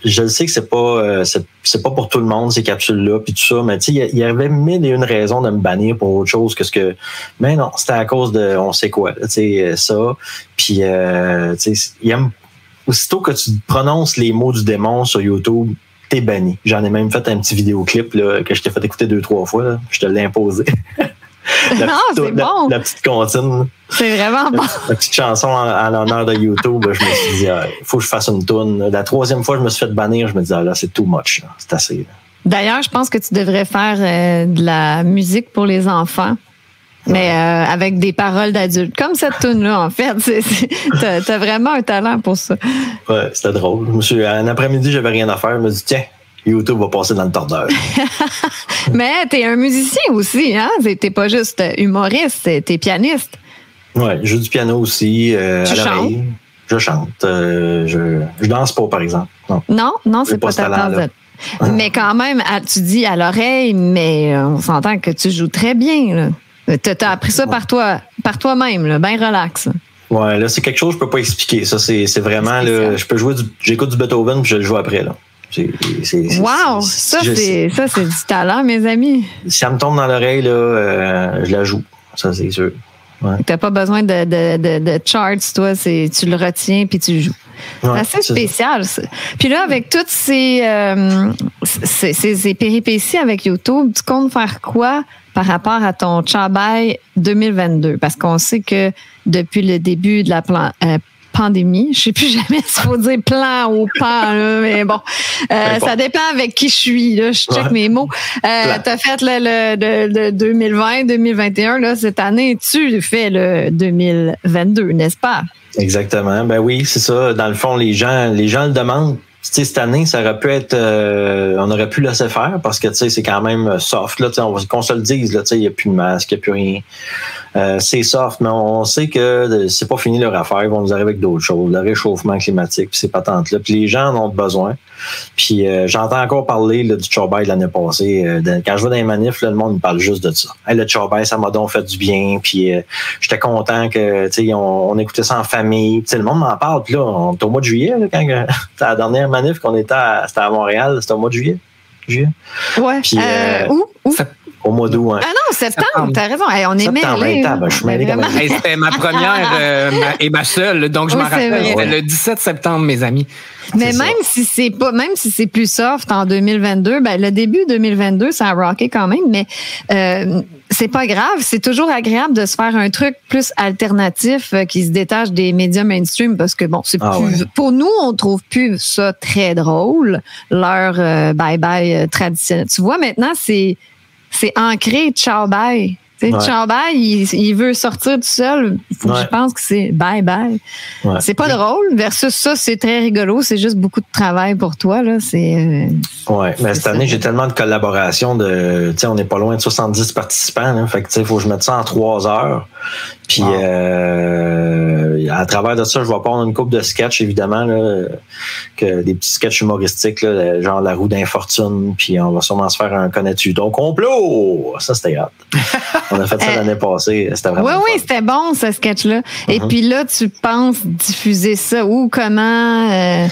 Je sais que c'est pas pour tout le monde ces capsules-là puis tout ça, mais tu sais, il y avait mille et une raisons de me bannir pour autre chose que ce que. Mais non, c'était à cause de on sait quoi, tu sais, ça. Puis tu sais, aussitôt que tu prononces les mots du démon sur YouTube, t'es banni. J'en ai même fait un petit vidéoclip là, que je t'ai fait écouter 2-3 fois. Là. Je te l'ai imposé. C'est bon. La petite comptine. C'est vraiment bon. La petite chanson en l'honneur de YouTube. Je me suis dit, il faut que je fasse une toune. La 3e fois que je me suis fait bannir, je me dis, là, c'est too much. Là. C'est assez. Là. D'ailleurs, je pense que tu devrais faire de la musique pour les enfants. Mais avec des paroles d'adultes. Comme cette toune-là, en fait. T'as vraiment un talent pour ça. Ouais, c'était drôle. Un après-midi, j'avais rien à faire. Je me dis, tiens, YouTube va passer dans le tordeur. Mais t'es un musicien aussi, hein? T'es pas juste humoriste, t'es pianiste. Ouais, je joue du piano aussi. Tu chantes? Je chante. Je danse pas, par exemple. Non, c'est pas ta tasse. Mais quand même, tu dis à l'oreille, mais on s'entend que tu joues très bien, là. T'as appris ça par toi-même, là, bien relax. Ouais, là, c'est quelque chose que je peux pas expliquer. Ça, c'est vraiment, là, je peux jouer j'écoute du Beethoven puis je le joue après, là. Wow! Ça, c'est du talent, mes amis. Si ça me tombe dans l'oreille, là, je la joue. Ça, c'est sûr. Ouais. T'as pas besoin de charts, toi. Tu le retiens puis tu joues. Ouais, c'est assez spécial, ça. Puis là, avec toutes ces péripéties avec YouTube, tu comptes faire quoi par rapport à ton Chabai 2022? Parce qu'on sait que depuis le début de la pandémie, je sais plus jamais s'il faut dire plan ou pan, là, mais bon, ça dépend avec qui je suis, là, je check mes mots. T'as fait le 2020, 2021, là, cette année, tu fais le 2022, n'est-ce pas? Exactement. Ben oui, c'est ça. Dans le fond, les gens le demandent. Tu sais, cette année, ça aurait pu être, on aurait pu laisser faire parce que, tu sais, c'est quand même soft, là, tu sais, qu'on se le dise, là, tu sais, il n'y a plus de masque, il n'y a plus rien. C'est soft, mais on sait que c'est pas fini leur affaire, ils vont nous arriver avec d'autres choses, le réchauffement climatique, puis ces patentes-là. Puis les gens en ont besoin. Puis j'entends encore parler là, du Chabai de l'année passée. Quand je vais dans les manifs, là, le monde me parle juste de ça. Hey, le Chabai, ça m'a donc fait du bien. Puis j'étais content que, tu sais, on écoutait ça en famille. Tu sais, le monde m'en parle. Puis là, on est au mois de juillet, là, quand c'était la dernière manif qu'on était c'était à Montréal, c'était au mois de juillet. Ouais. Puis, où? Au mois d'août, hein. Ah non, septembre, t'as raison. Hey, on est mêlés. Je suis mêlé comme un... C'était ma première et ma seule, donc je m'en rappelle. C'était le 17 septembre, mes amis. Mais même si c'est plus soft en 2022, ben le début 2022, ça a rocké quand même, mais c'est pas grave. C'est toujours agréable de se faire un truc plus alternatif qui se détache des médias mainstream parce que bon, c'est pour nous, on trouve plus ça très drôle, leur bye-bye traditionnel. Tu vois, maintenant, c'est ancré, ciao bye. Tu sais, ciao bye, il veut sortir tout seul. Il faut que je pense que c'est bye bye. Ouais. C'est pas drôle. Versus ça, c'est très rigolo. C'est juste beaucoup de travail pour toi, là. Mais cette année, j'ai tellement de collaborations tu sais, on n'est pas loin de 70 participants, là. Fait que, tu sais, il faut que je mette ça en 3 heures. Puis, à travers de ça, je vais prendre une couple de sketchs, évidemment, là, des petits sketchs humoristiques, là, genre La roue d'infortune, puis on va sûrement se faire un connais-tu ton complot. Ça, c'était hâte. On a fait ça l'année passée. C'était vraiment fun. Oui, c'était bon, ce sketch-là. Et puis là, tu penses diffuser ça où, comment?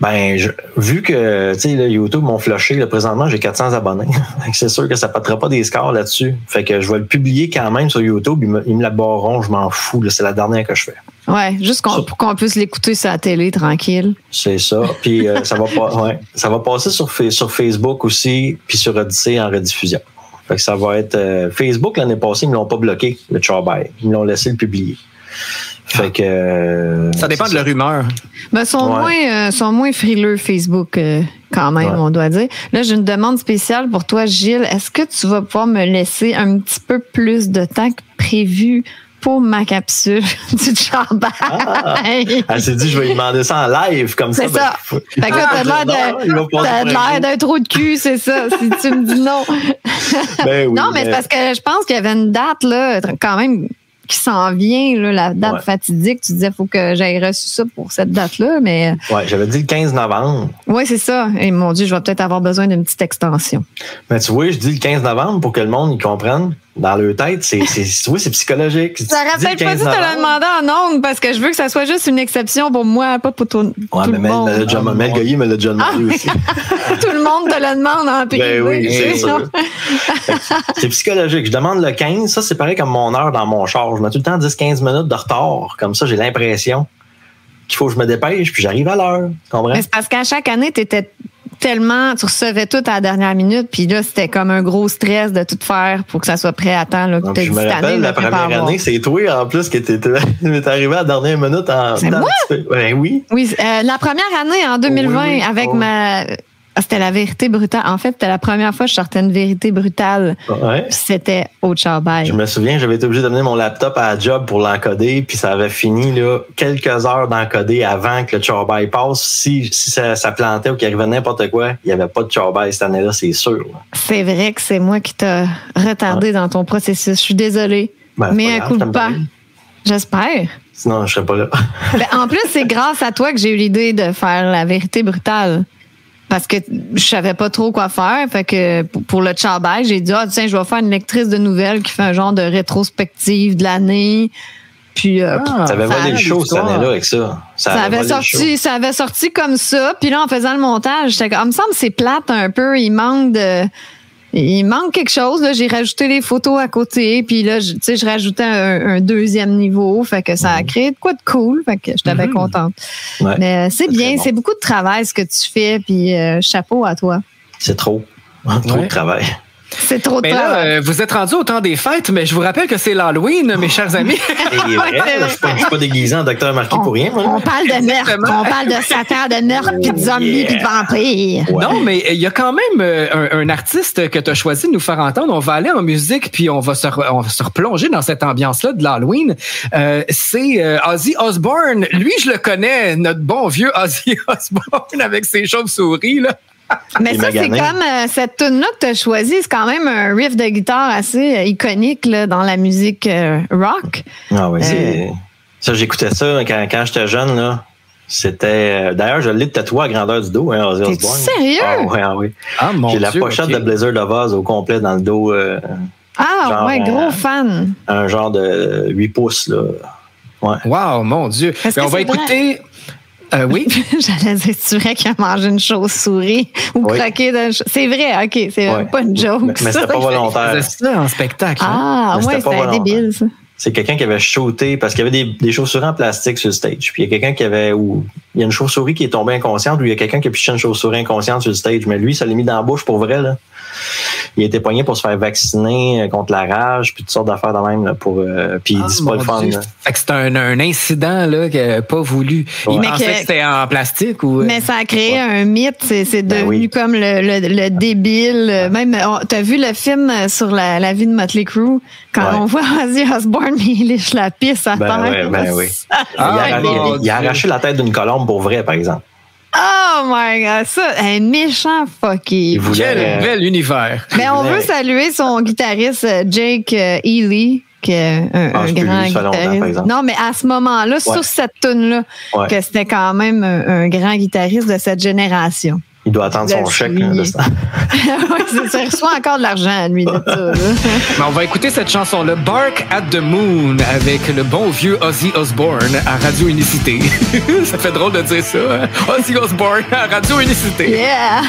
Ben, vu que, tu sais, YouTube m'ont flushé, là, présentement, j'ai 400 abonnés. C'est sûr que ça ne pètera pas des scores là-dessus. Fait que je vais le publier quand même sur YouTube. Ils me la barront, je m'en fous. Là, c'est la dernière que je fais. Ouais, juste pour qu'on puisse l'écouter sur la télé, tranquille. C'est ça. Puis ça va passer sur Facebook aussi, puis sur Odyssey en rediffusion. Fait que ça va être Facebook l'année passée, ils me l'ont pas bloqué, le Chabai. Ils me l'ont laissé le publier. Fait que ça dépend de leur humeur. Ben, sont moins frileux Facebook quand même, on doit dire. Là, j'ai une demande spéciale pour toi, Gilles. Est-ce que tu vas pouvoir me laisser un petit peu plus de temps que prévu pour ma capsule du Chabai? Elle s'est dit, je vais lui demander ça en live, comme ça. C'est ça. Fait que là, t'as l'air d'un trou de cul, c'est ça, si tu me dis non. Ben oui, non, mais c'est parce que je pense qu'il y avait une date, là, quand même qui s'en vient, là, la date fatidique. Tu disais, il faut que j'aille reçu ça pour cette date-là, mais... Oui, j'avais dit le 15 novembre. Oui, c'est ça. Et mon Dieu, je vais peut-être avoir besoin d'une petite extension. Mais tu vois, je dis le 15 novembre pour que le monde y comprenne. Dans leur tête, c'est psychologique. Ça rappelle pas dû te le demander en ondes parce que je veux que ça soit juste une exception pour moi, pas pour tout le monde. Mel Goyer me l'a déjà demandé aussi. Tout le monde te le demande en privé. Ben oui, c'est sûr. C'est psychologique. Je demande le 15. Ça, c'est pareil comme mon heure dans mon char. Je mets tout le temps 10-15 minutes de retard. Comme ça, j'ai l'impression qu'il faut que je me dépêche puis j'arrive à l'heure. Tu comprends? Mais c'est parce qu'à chaque année, tu recevais tout à la dernière minute, puis là, c'était comme un gros stress de tout faire pour que ça soit prêt à temps. Là, donc, je me rappelle, la première année, c'est toi, en plus, qui t'es arrivé à la dernière minute en... C'est moi? Ben oui. Oui, la première année, en 2020, avec ma... C'était la vérité brutale. En fait, c'était la première fois que je sortais une vérité brutale. Ouais. C'était au Charbay. Je me souviens, j'avais été obligé d'amener mon laptop à la job pour l'encoder, puis ça avait fini là, quelques heures d'encoder avant que le Charbay passe. Si ça plantait ou qu'il arrivait n'importe quoi, il n'y avait pas de Charbay cette année-là, c'est sûr. Là. C'est vrai que c'est moi qui t'ai retardé dans ton processus. Je suis désolée. Mais un coup de pas. J'espère. Sinon, je serais pas là. En plus, c'est grâce à toi que j'ai eu l'idée de faire la vérité brutale. Parce que je savais pas trop quoi faire. Fait que pour le Charbay, j'ai dit, tiens, je vais faire une lectrice de nouvelles qui fait un genre de rétrospective de l'année. Puis, ça avait volé le show cette année-là avec ça. Ça avait sorti comme ça. Puis là, en faisant le montage, j'étais comme, il me semble que c'est plate un peu. Il manque quelque chose. Là, j'ai rajouté les photos à côté. Puis là, je rajoutais un deuxième niveau. Fait que ça a créé de quoi de cool. Fait que j'étais bien contente. Ouais, mais c'est bien. Bon. C'est beaucoup de travail ce que tu fais. Puis chapeau à toi. C'est trop. Trop de travail. C'est trop mais là, vous êtes rendu au temps des fêtes, mais je vous rappelle que c'est l'Halloween, mes chers amis. Je suis pas déguisé en Docteur Marquis pour rien. On parle de meurtre, on parle de Satan, de meurtre, puis de zombies, puis de vampires. Ouais. Non, mais il y a quand même un artiste que tu as choisi de nous faire entendre. On va aller en musique, puis on va se replonger dans cette ambiance-là de l'Halloween. C'est Ozzy Osbourne. Lui, je le connais, notre bon vieux Ozzy Osbourne avec ses chauves-souris, là. Mais ça, c'est comme cette tune-là que tu as choisie, c'est quand même un riff de guitare assez iconique là, dans la musique rock. Ah oui, ça, j'écoutais ça quand j'étais jeune. Là. C'était. D'ailleurs, je l'ai tatoué à grandeur du dos, hein, Ozzy Osbourne. Sérieux? Ah oui. Ah, mon J'ai la pochette de Blizzard of Oz au complet dans le dos. Gros fan. Un genre de 8 pouces, là. Ouais. Wow, mon Dieu. On va écouter. Oui. J'allais dire, c'est vrai qu'il a mangé une chauve-souris ou croqué d'un... C'est vrai, OK, c'est pas une joke. Mais c'était pas volontaire. C'est ça en spectacle. Ah, ouais, c'était débile, ça. C'est quelqu'un qui avait shooté, parce qu'il y avait des chauves-souris en plastique sur le stage. Puis il y a quelqu'un qui avait... Il y a une chauve-souris qui est tombée inconsciente, ou il y a quelqu'un qui a piché une chauve-souris inconsciente sur le stage. Mais lui, ça l'a mis dans la bouche pour vrai, là. Il a été poigné pour se faire vacciner contre la rage, puis toutes sortes d'affaires de même, là, pour... puis c'est pas le fun, là. Fait que c'est un incident, là, qu'il n'a pas voulu. Il pensait que c'était en plastique ou... Mais ça a créé un mythe. C'est devenu comme le débile. Même, t'as vu le film sur la vie de Motley Crue? Quand on voit Ozzy Osbourne, il lèche la pisse à terre. Oui. Il a arraché la tête d'une colombe pour vrai, par exemple. Oh my God, ça, un méchant fucky. Quel bel univers. Mais on veut saluer son guitariste Jake Ely, qui est un grand guitariste. Non, mais à ce moment-là, sur cette tune-là, que c'était quand même un grand guitariste de cette génération. Il doit attendre son chèque. Oui, ça reçoit encore de l'argent, lui, de ça. Mais on va écouter cette chanson-là, Bark at the Moon, avec le bon vieux Ozzy Osbourne à Radio Unicité. Ça fait drôle de dire ça. Hein? Ozzy Osbourne à Radio Unicité. Yeah!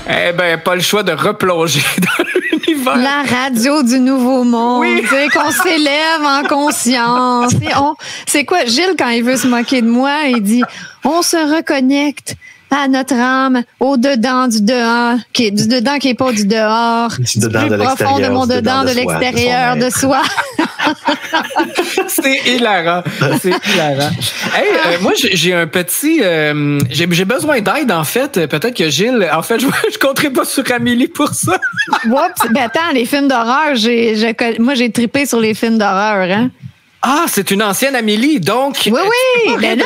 Eh bien, pas le choix de replonger dans l'univers. La radio du Nouveau Monde. Oui. Tu sais, qu'on s'élève en conscience. C'est quoi, Gilles, quand il veut se moquer de moi, il dit « On se reconnecte à notre âme, au dedans du dehors, du dedans qui est pas du dehors, du dedans plus de profond de mon dedans de l'extérieur de soi. » C'est hilarant. C'est hilarant. Hey, moi, j'ai un petit... j'ai besoin d'aide, en fait. Peut-être que Gilles... En fait, je compterai pas sur Amélie pour ça. Ben attends, les films d'horreur, moi, j'ai trippé sur les films d'horreur, hein. Ah, c'est une ancienne Amélie, donc... Oui, mais là,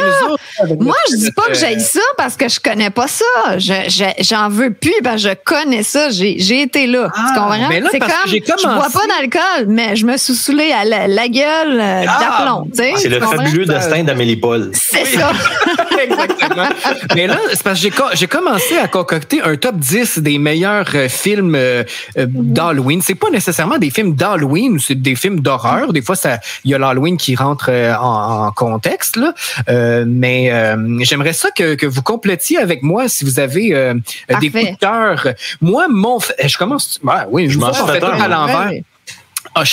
Moi, je dis pas que j'aille ça parce que je connais pas ça. J'en veux plus, je connais ça. J'ai été là. Tu comprends? Mais là, c'est parce comme, que j'ai commencé... je bois pas d'alcool, mais je me suis saoulée à la gueule d'aplomb. C'est le fabuleux destin d'Amélie Paul. C'est ça. Exactement. Mais là, c'est parce que j'ai commencé à concocter un top 10 des meilleurs films d'Halloween. C'est pas nécessairement des films d'Halloween, c'est des films d'horreur. Des fois, il y a l'Halloween qui rentre en contexte, là. Mais j'aimerais ça que vous complétiez avec moi si vous avez des coups de cœur. Moi, je commence... oui, je m'en fais un à l'envers. Ah,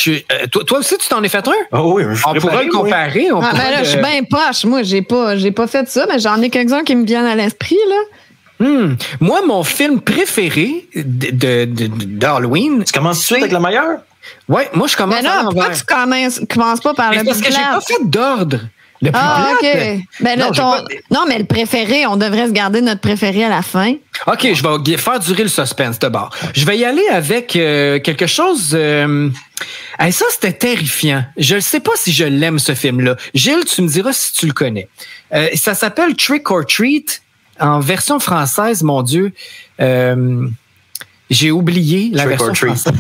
toi aussi, tu t'en es fait un? Oh oui, on pourrait le comparer. Oui. Là, je suis bien poche. Moi, j'ai pas fait ça, mais j'en ai quelques-uns qui me viennent à l'esprit, là. Moi, mon film préféré d'Halloween... Tu commences tout de suite avec le meilleur? Oui, moi, je commence à l'envers. Pourquoi tu commences pas par le plus parce que j'ai pas fait d'ordre. Le plus plate. OK. Non, mais le préféré, on devrait se garder notre préféré à la fin. OK, je vais faire durer le suspense d'abord. Je vais y aller avec quelque chose... ça, c'était terrifiant. Je ne sais pas si je l'aime, ce film-là. Gilles, tu me diras si tu le connais. Ça s'appelle Trick or Treat. En version française, mon Dieu... j'ai oublié la version française.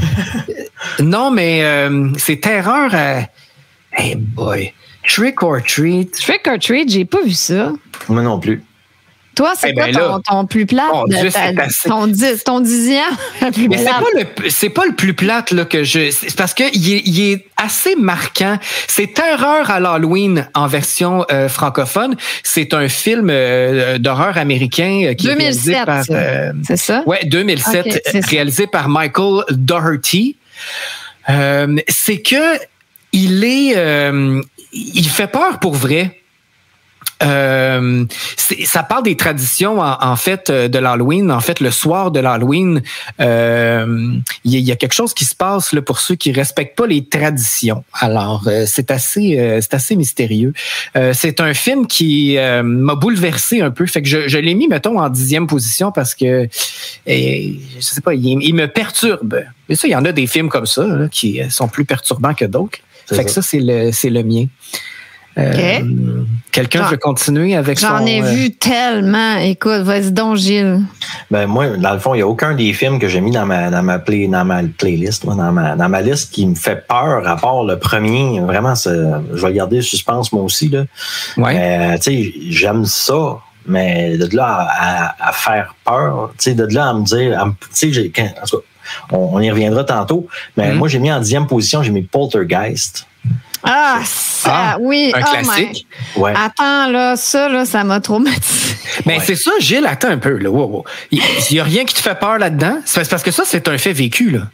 Non, mais c'est Terreur à... Hey boy... Trick or Treat. Trick or Treat, j'ai pas vu ça. Moi non plus. Toi, c'est quoi ton plus plate? Ton dixième? Mais c'est pas le plus plate là, que je... C'est parce qu'il est assez marquant. C'est Terreur à l'Halloween en version francophone. C'est un film d'horreur américain qui 2007, est réalisé par... c'est ça? Oui, 2007, okay, réalisé par Michael Dougherty. C'est que il fait peur pour vrai. Ça parle des traditions en fait de l'Halloween. En fait, le soir de l'Halloween, il y a quelque chose qui se passe là pour ceux qui respectent pas les traditions. Alors, c'est assez mystérieux. C'est un film qui m'a bouleversé un peu. Fait que je l'ai mis, mettons, en 10e position parce que je sais pas, il me perturbe. Mais ça, il y en a des films comme ça là, qui sont plus perturbants que d'autres. Fait que ça, c'est le mien. Okay. Quelqu'un veut continuer avec J'en ai vu tellement. Écoute, vas-y donc, Gilles. Ben moi, dans le fond, il n'y a aucun des films que j'ai mis dans ma playlist, dans ma liste qui me fait peur, à part le premier. Vraiment, je vais garder le suspense moi aussi. Là. Ouais. Tu sais, j'aime ça. Mais de là à faire peur, tu sais, de là à me dire, tu sais, en tout cas, on y reviendra tantôt. Mais moi, j'ai mis en 10e position, j'ai mis Poltergeist. Oui. Un classique. Ouais. Attends, là, ça m'a traumatisé. Mais c'est ça, Gilles, attends un peu. Là. Wow. Il n'y a rien qui te fait peur là-dedans? C'est parce que ça, c'est un fait vécu, là.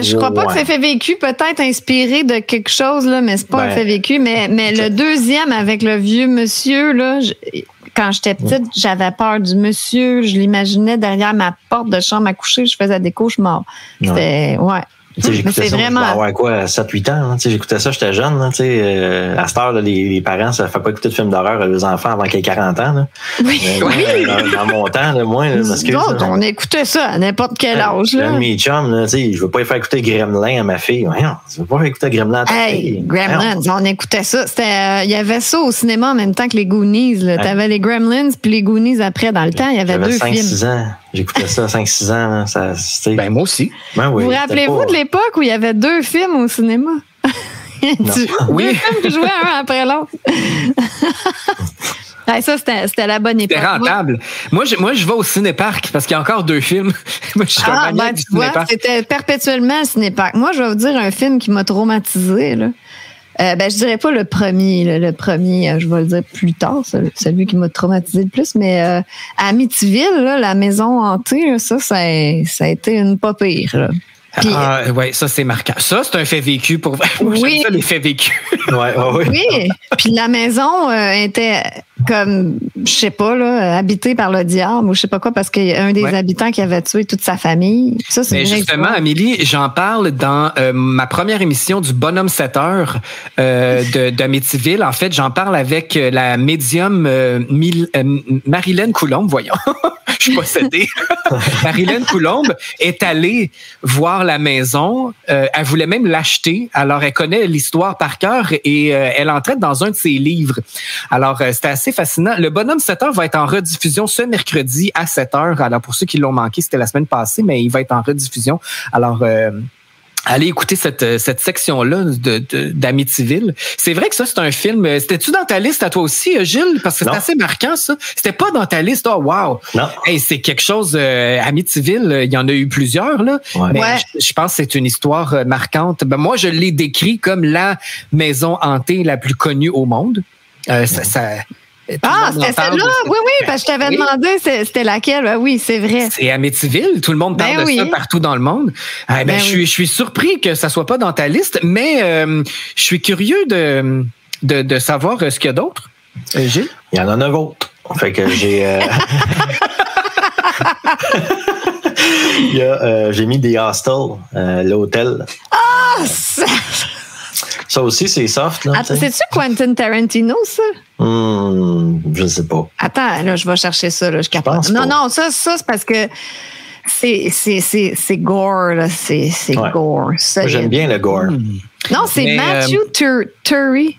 Je crois pas que c'est fait vécu, peut-être inspiré de quelque chose, là, mais c'est pas un fait vécu. Mais le deuxième avec le vieux monsieur, là, quand j'étais petite, j'avais peur du monsieur. Je l'imaginais derrière ma porte de chambre à coucher. Je faisais des cauchemars. C'était, j'écoutais ça, vraiment... je devais avoir quoi, 7-8 ans. J'écoutais ça, j'étais jeune. À cette heure, les parents, ça ne fait pas écouter de films d'horreur à leurs enfants avant qu'ils aient 40 ans. Là. Oui. Dans mon temps, moi, on écoutait ça à n'importe quel âge. Là. Mes chums, je ne veux pas lui faire écouter Gremlin à ma fille. Je veux pas faire écouter Gremlin à ta fille. Gremlins, on écoutait ça. Il y avait ça au cinéma en même temps que les Goonies. Tu avais les Gremlins puis les Goonies après. Dans le temps, il y avait 2 films. 5-6 ans. J'écoutais ça à 5-6 ans. Ben, moi aussi. Ben, oui, vous rappelez-vous de l'époque où il y avait 2 films au cinéma? Oui. 2 films qui jouaient un après l'autre. Ça, c'était la bonne époque. C'était rentable. Moi, je vais au cinéparc parce qu'il y a encore 2 films. Moi, je suis un maniaque du cinéparc. C'était perpétuellement le cinéparc. Moi, je vais vous dire un film qui m'a traumatisé. Là. Je dirais pas le premier. Le premier, je vais le dire plus tard, celui qui m'a traumatisé le plus. Mais à Amityville, là, la maison hantée, là, ça a été une pas pire. Là. Puis, ça, c'est marquant. Ça, c'est un fait vécu pour moi. J'aime ça, les faits vécus. Oui. Puis la maison était comme, je sais pas, là, habitée par le diable ou je sais pas quoi, parce qu'il y a un des habitants qui avait tué toute sa famille. Ça, c'est justement, Amélie, j'en parle dans ma première émission du Bonhomme 7 heures d'Amityville. En fait, j'en parle avec la médium Marilène Coulombe, voyons. Je suis possédé. Marilyn Coulombe est allée voir la maison. Elle voulait même l'acheter. Alors, elle connaît l'histoire par cœur et elle en traite dans un de ses livres. Alors, c'était assez fascinant. Le Bonhomme 7 heures va être en rediffusion ce mercredi à 7 heures. Alors, pour ceux qui l'ont manqué, c'était la semaine passée, mais il va être en rediffusion. Alors, allez écouter cette section-là d'Amityville. C'est vrai que ça, c'est un film. C'était-tu dans ta liste à toi aussi, Gilles? Parce que c'est assez marquant, ça. C'était pas dans ta liste. Oh, wow! Non. Hey, c'est quelque chose. Amityville, il y en a eu plusieurs, là. Ouais. Mais je pense que c'est une histoire marquante. Ben, moi, je l'ai décrit comme la maison hantée la plus connue au monde. C'était celle-là? Oui, parce que je t'avais demandé c'était laquelle. Ben oui, c'est vrai. C'est Amityville. Tout le monde parle de ça partout dans le monde. Je suis surpris que ça soit pas dans ta liste, mais je suis curieux de savoir ce qu'il y a d'autre. Gilles? Il y en a 9 autres. Fait que j'ai... j'ai mis The Hostel, l'hôtel. Ça aussi, c'est soft. Là, c'est-tu Quentin Tarantino, ça? Je ne sais pas. Attends, là, je vais chercher ça. Là, je capote. Non, ça, c'est parce que c'est gore. Là. C'est gore. Ça, moi, j'aime bien le gore. Non, c'est Matthew Turry.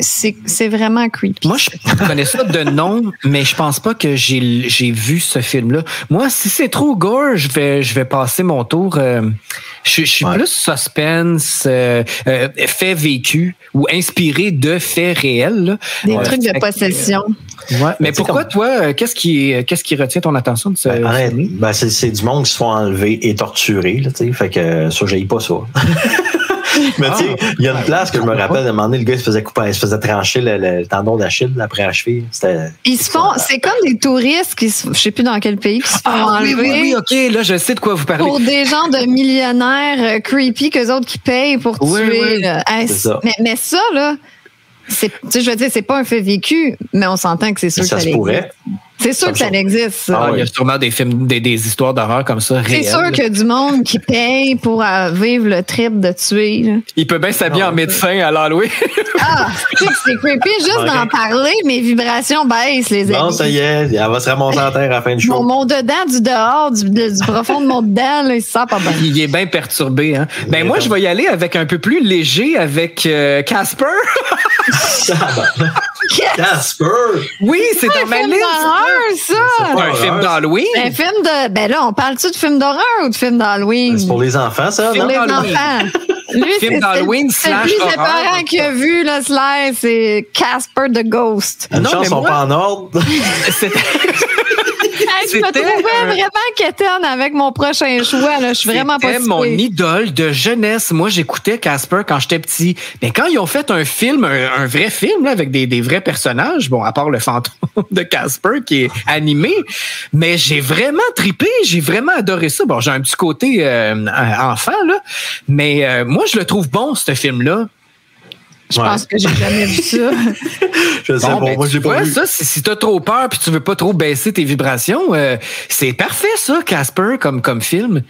C'est vraiment creepy. Moi, je connais ça de nom, mais je pense pas que j'ai vu ce film-là. Moi, si c'est trop gore, je vais passer mon tour. Je suis plus suspense, fait vécu ou inspiré de faits réels. Là. Des trucs de possession. Mais pourquoi, toi, qu'est-ce qui retient ton attention de ce film? C'est du monde qui se font enlever et torturer. Là, fait que ça, j'haïs pas ça. Mais tu sais, il y a une place que je me rappelle, de un moment donné, le gars, il se faisait trancher le tendon d'Achille après la cheville. C'est comme des touristes je sais plus dans quel pays, qui se font enlever. Oui, OK, là, je sais de quoi vous parlez. Pour des gens de millionnaires creepy qu'eux autres qui payent pour tuer. C'est ça. Mais ça, là, je veux dire, c'est pas un fait vécu, mais on s'entend que c'est sûr que ça pourrait. C'est sûr que ça existe. Il y a sûrement des films, des histoires d'horreur comme ça. C'est sûr qu'il y a du monde qui paye pour vivre le trip de tuer. Là. Il peut bien s'habiller en médecin à l'Halloween. C'est creepy. Juste d'en parler, mes vibrations baissent, les amis. Non, ça y est, elle va se ramasser en terre à la fin du show. Mon dedans, du dehors, du profond de mon dedans, là, il se sent pas bien. Il est bien perturbé. Hein? Moi, je vais y aller avec un peu plus léger, avec Casper. Casper! Oui, c'est dans ma liste. Ça. C'est un film d'Halloween. Là, on parle-tu de film d'horreur ou de film d'Halloween? C'est pour les enfants, ça, non? Pour les enfants. Lui, film d'Halloween slash horreur. C'est parents qui a vu le slide, c'est Casper the Ghost. Une chance, sont pas en ordre. Je me trouvais vraiment quétaine avec mon prochain choix. Là. Je suis vraiment pas C'était mon idole de jeunesse. Moi, j'écoutais Casper quand j'étais petit. Mais quand ils ont fait un film, un vrai film là, avec des vrais personnages, bon, à part le fantôme de Casper qui est animé, mais j'ai vraiment trippé. J'ai vraiment adoré ça. Bon, j'ai un petit côté enfant, là, mais moi, je le trouve bon, ce film-là. Je pense que j'ai jamais vu ça. Je sais pas, moi j'ai pas vu. Ça, si t'as trop peur puis tu veux pas trop baisser tes vibrations, c'est parfait ça, Casper, comme film.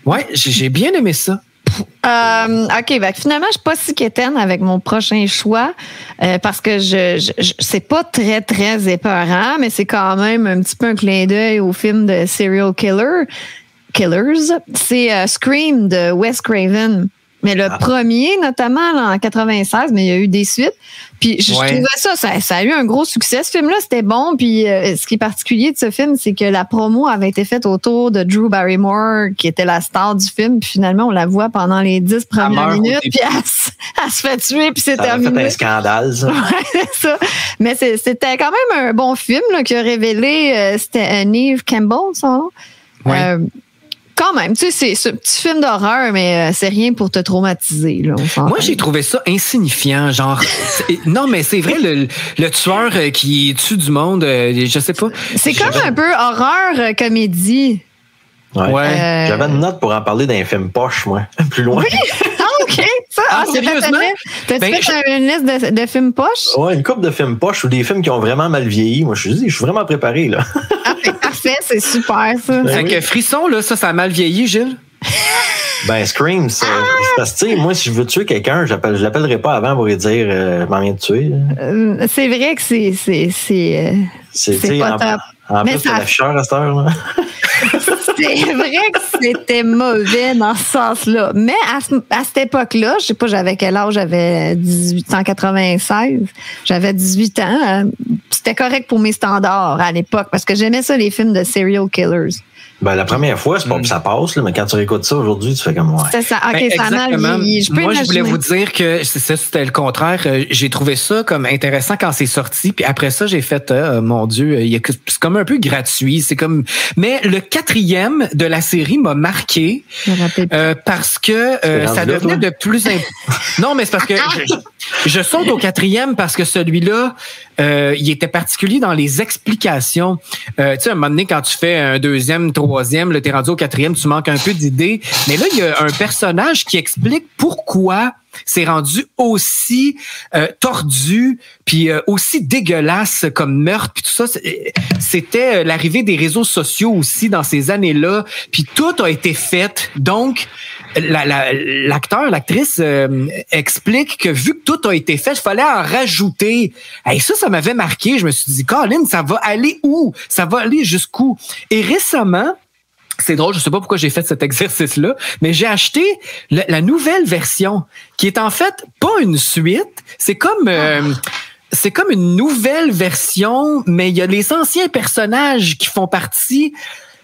Ouais, j'ai bien aimé ça. OK, finalement, je suis pas si quétaine avec mon prochain choix parce que c'est pas très, très épeurant, mais c'est quand même un petit peu un clin d'œil au film de Serial Killers. C'est Scream de Wes Craven. Mais le premier, notamment là, en 96, mais il y a eu des suites. Puis je trouvais ça a eu un gros succès. Ce film-là, c'était bon. Puis ce qui est particulier de ce film, c'est que la promo avait été faite autour de Drew Barrymore, qui était la star du film. Puis finalement, on la voit pendant les 10 premières minutes. Puis elle se fait tuer, puis c'est terminé. Ça a fait un scandale, ça. Ouais, c'est ça. Mais c'était quand même un bon film là, qui a révélé, c'était Neve Campbell, son nom. Ouais. Quand même, tu sais, c'est ce petit film d'horreur, mais c'est rien pour te traumatiser. Là, moi, j'ai trouvé ça insignifiant. Genre, non, mais c'est vrai, le tueur qui tue du monde, je sais pas. C'est comme un peu horreur comédie. Ouais. J'avais une note pour en parler d'un film poche, moi, plus loin. Oui, OK. Sérieusement? T'as-tu fait une liste de films poches? Oui, une couple de films poches ou des films qui ont vraiment mal vieilli. Moi, je suis vraiment préparé, là. Parfait, c'est super, ça. Fait que Frisson, là, ça a mal vieilli, Gilles? Scream, c'est parce que, tu sais, moi, si je veux tuer quelqu'un, je l'appellerai pas avant pour lui dire, je m'en viens de tuer. C'est vrai que C'est pas top. En plus, c'est l'afficheur à cette heure. Là. C'est vrai que c'était mauvais dans ce sens-là. Mais à cette époque-là, je sais pas, j'avais quel âge? J'avais 1896. J'avais 18 ans. C'était correct pour mes standards à l'époque parce que j'aimais ça, les films de serial killers. Ben, la première fois, c'est pas que ça passe, là, mais quand tu réécoutes ça aujourd'hui, tu fais comme ouais. C'est ça. OK, ça a mal vieilli. Moi, je voulais vous dire que c'était le contraire. J'ai trouvé ça comme intéressant quand c'est sorti. Puis après ça, j'ai fait, mon Dieu, c'est comme un peu gratuit. C'est comme, mais le 4e de la série m'a marqué parce que ça devenait de plus non, mais c'est parce que je saute au 4e parce que celui-là, il était particulier dans les explications. Tu sais, à un moment donné, quand tu fais un 2e, 3e, là, t'es rendu au 4e, tu manques un peu d'idées. Mais là, il y a un personnage qui explique pourquoi c'est rendu aussi tordu puis aussi dégueulasse comme meurtre puis tout ça. C'était l'arrivée des réseaux sociaux aussi dans ces années-là. Puis tout a été fait. Donc, l'acteur, l'actrice explique que vu que tout a été fait, il fallait en rajouter. Et ça m'avait marqué. Je me suis dit, Colin, ça va aller où? Ça va aller jusqu'où? Et récemment, c'est drôle, je sais pas pourquoi j'ai fait cet exercice-là, mais j'ai acheté la nouvelle version, qui est en fait pas une suite. C'est comme une nouvelle version, mais il y a les anciens personnages qui font partie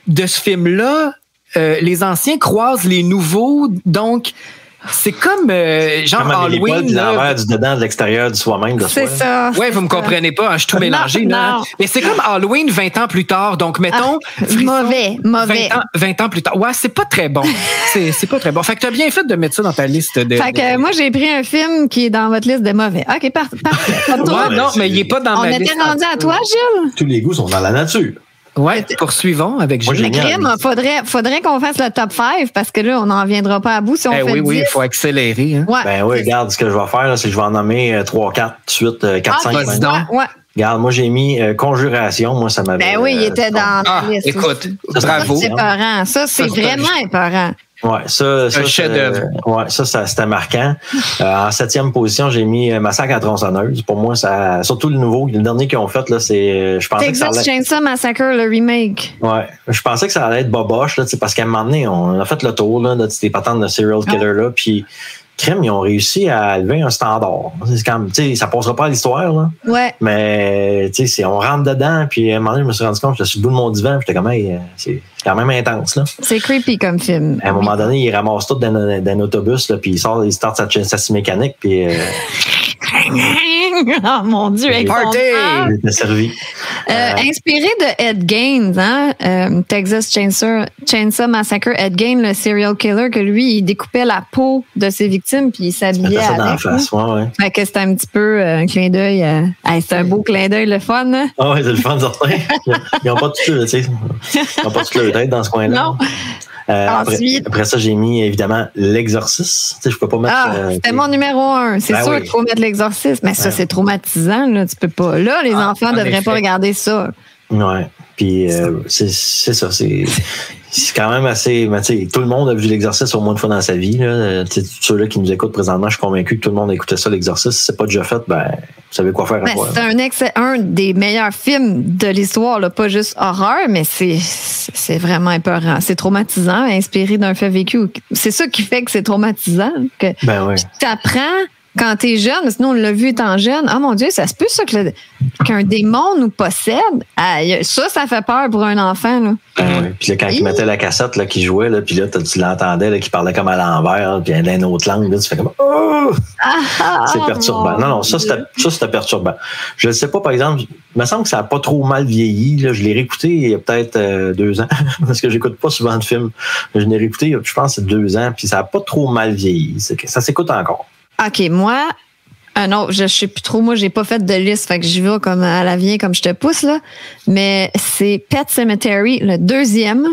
de ce film-là. Les anciens croisent les nouveaux, donc c'est comme genre comme Halloween. De l'envers, du dedans, de l'extérieur, du soi-même. De c'est soi. Ça. Ouais, vous me comprenez pas, hein, je suis tout mélangé. Non. Mais c'est comme Halloween 20 ans plus tard. Donc, mettons... mauvais. 20 ans plus tard. Ouais, c'est pas très bon. C'est pas très bon. Fait que t'as bien fait de mettre ça dans ta liste de... Fait que moi, j'ai pris un film qui est dans votre liste de mauvais. OK, parfait. Ouais, non, mais il est pas dans ma liste. On était rendu à toi, Gilles? Tous les goûts sont dans la nature. Ouais, poursuivons avec Jules. Faudrait qu'on fasse le top 5 parce que là, on n'en viendra pas à bout si on fait 10. Oui, il faut accélérer. Hein. Ouais, ben oui, regarde, ce que je vais faire, là, c'est que je vais en nommer 3, 4, suite 4, 5. Ouais. Regarde, moi, j'ai mis Conjuration. Moi, ça m'avait... Ben oui, il était dans la liste. Écoute, aussi. bravo. C'est épeurant. Ça, c'est vraiment épeurant. Ouais, ça chef-d'œuvre. Ouais, ça c'était marquant. En 7e position, j'ai mis Massacre à la tronçonneuse. Pour moi, ça, surtout le nouveau, le dernier qu'ils ont fait là, c'est, je pensais Texas que ça allait... Chainsaw Massacre, le remake. Ouais, je pensais que ça allait être boboche là, parce qu'à un moment donné, on a fait le tour là, de ces patentes de serial killer là, puis crème, ils ont réussi à lever un standard. C'est quand même, tu sais, ça passera pas à l'histoire là. Ouais. Mais tu sais, on rentre dedans, puis à un moment donné, je me suis rendu compte, j'étais sur le bout de mon divan, puis j'étais comme, hey, c'est quand même intense là. C'est creepy comme film. À un moment donné, il ramasse tout dans un autobus, là, puis il start sa scie mécanique, puis... Oh mon Dieu, party! Il était servi. Inspiré de Ed Gein, hein? Texas Chainsaw Massacre, Ed Gein, le serial killer, que lui, il découpait la peau de ses victimes puis il s'habillait ça dans la avec. face, ouais. Fait que c'était un petit peu un clin d'œil. C'est un beau clin d'œil, le fun. Hein? Ah ouais, c'est le fun, certain. Ils n'ont pas tout, tu sais. Ils n'ont pas toute leur tête dans ce coin-là. Non. Après ça, j'ai mis évidemment L'Exorciste. Tu sais, je peux pas mettre. C'était mon numéro 1. C'est sûr qu'il faut mettre L'Exorciste. Mais ça, c'est traumatisant. Là. Tu peux pas. Là, les enfants ne devraient pas regarder ça. Ouais. Puis c'est ça. C'est quand même assez. Mais, tout le monde a vu L'Exorciste au moins une fois dans sa vie. Là. Ceux-là qui nous écoutent présentement, je suis convaincu que tout le monde a écouté ça, L'Exorciste. Si c'est pas déjà fait, ben, vous savez quoi faire à voir. C'est un des meilleurs films de l'histoire, là. Pas juste horreur, mais c'est vraiment épeurant. C'est traumatisant, inspiré d'un fait vécu. C'est ça qui fait que c'est traumatisant. Que tu apprends quand t'es jeune, sinon on l'a vu étant jeune, oh mon Dieu, ça se peut ça qu'un démon nous possède. Ça fait peur pour un enfant. Là. Puis là, quand il mettait la cassette là, qui jouait, là, puis là, tu l'entendais là, qui parlait comme à l'envers, puis dans une autre langue, là, tu fais comme oh! C'est perturbant. Non, ça c'était perturbant. Je ne sais pas, par exemple, il me semble que ça n'a pas trop mal vieilli. Là. Je l'ai réécouté il y a peut-être 2 ans, parce que j'écoute pas souvent de films. Je l'ai réécouté, je pense, c'est 2 ans, puis ça n'a pas trop mal vieilli. Ça s'écoute encore. OK, moi, je sais plus trop. Moi, j'ai pas fait de liste, fait que j'y vais comme à la vient, comme je te pousse, là. Mais c'est Pet Sematary, le 2e.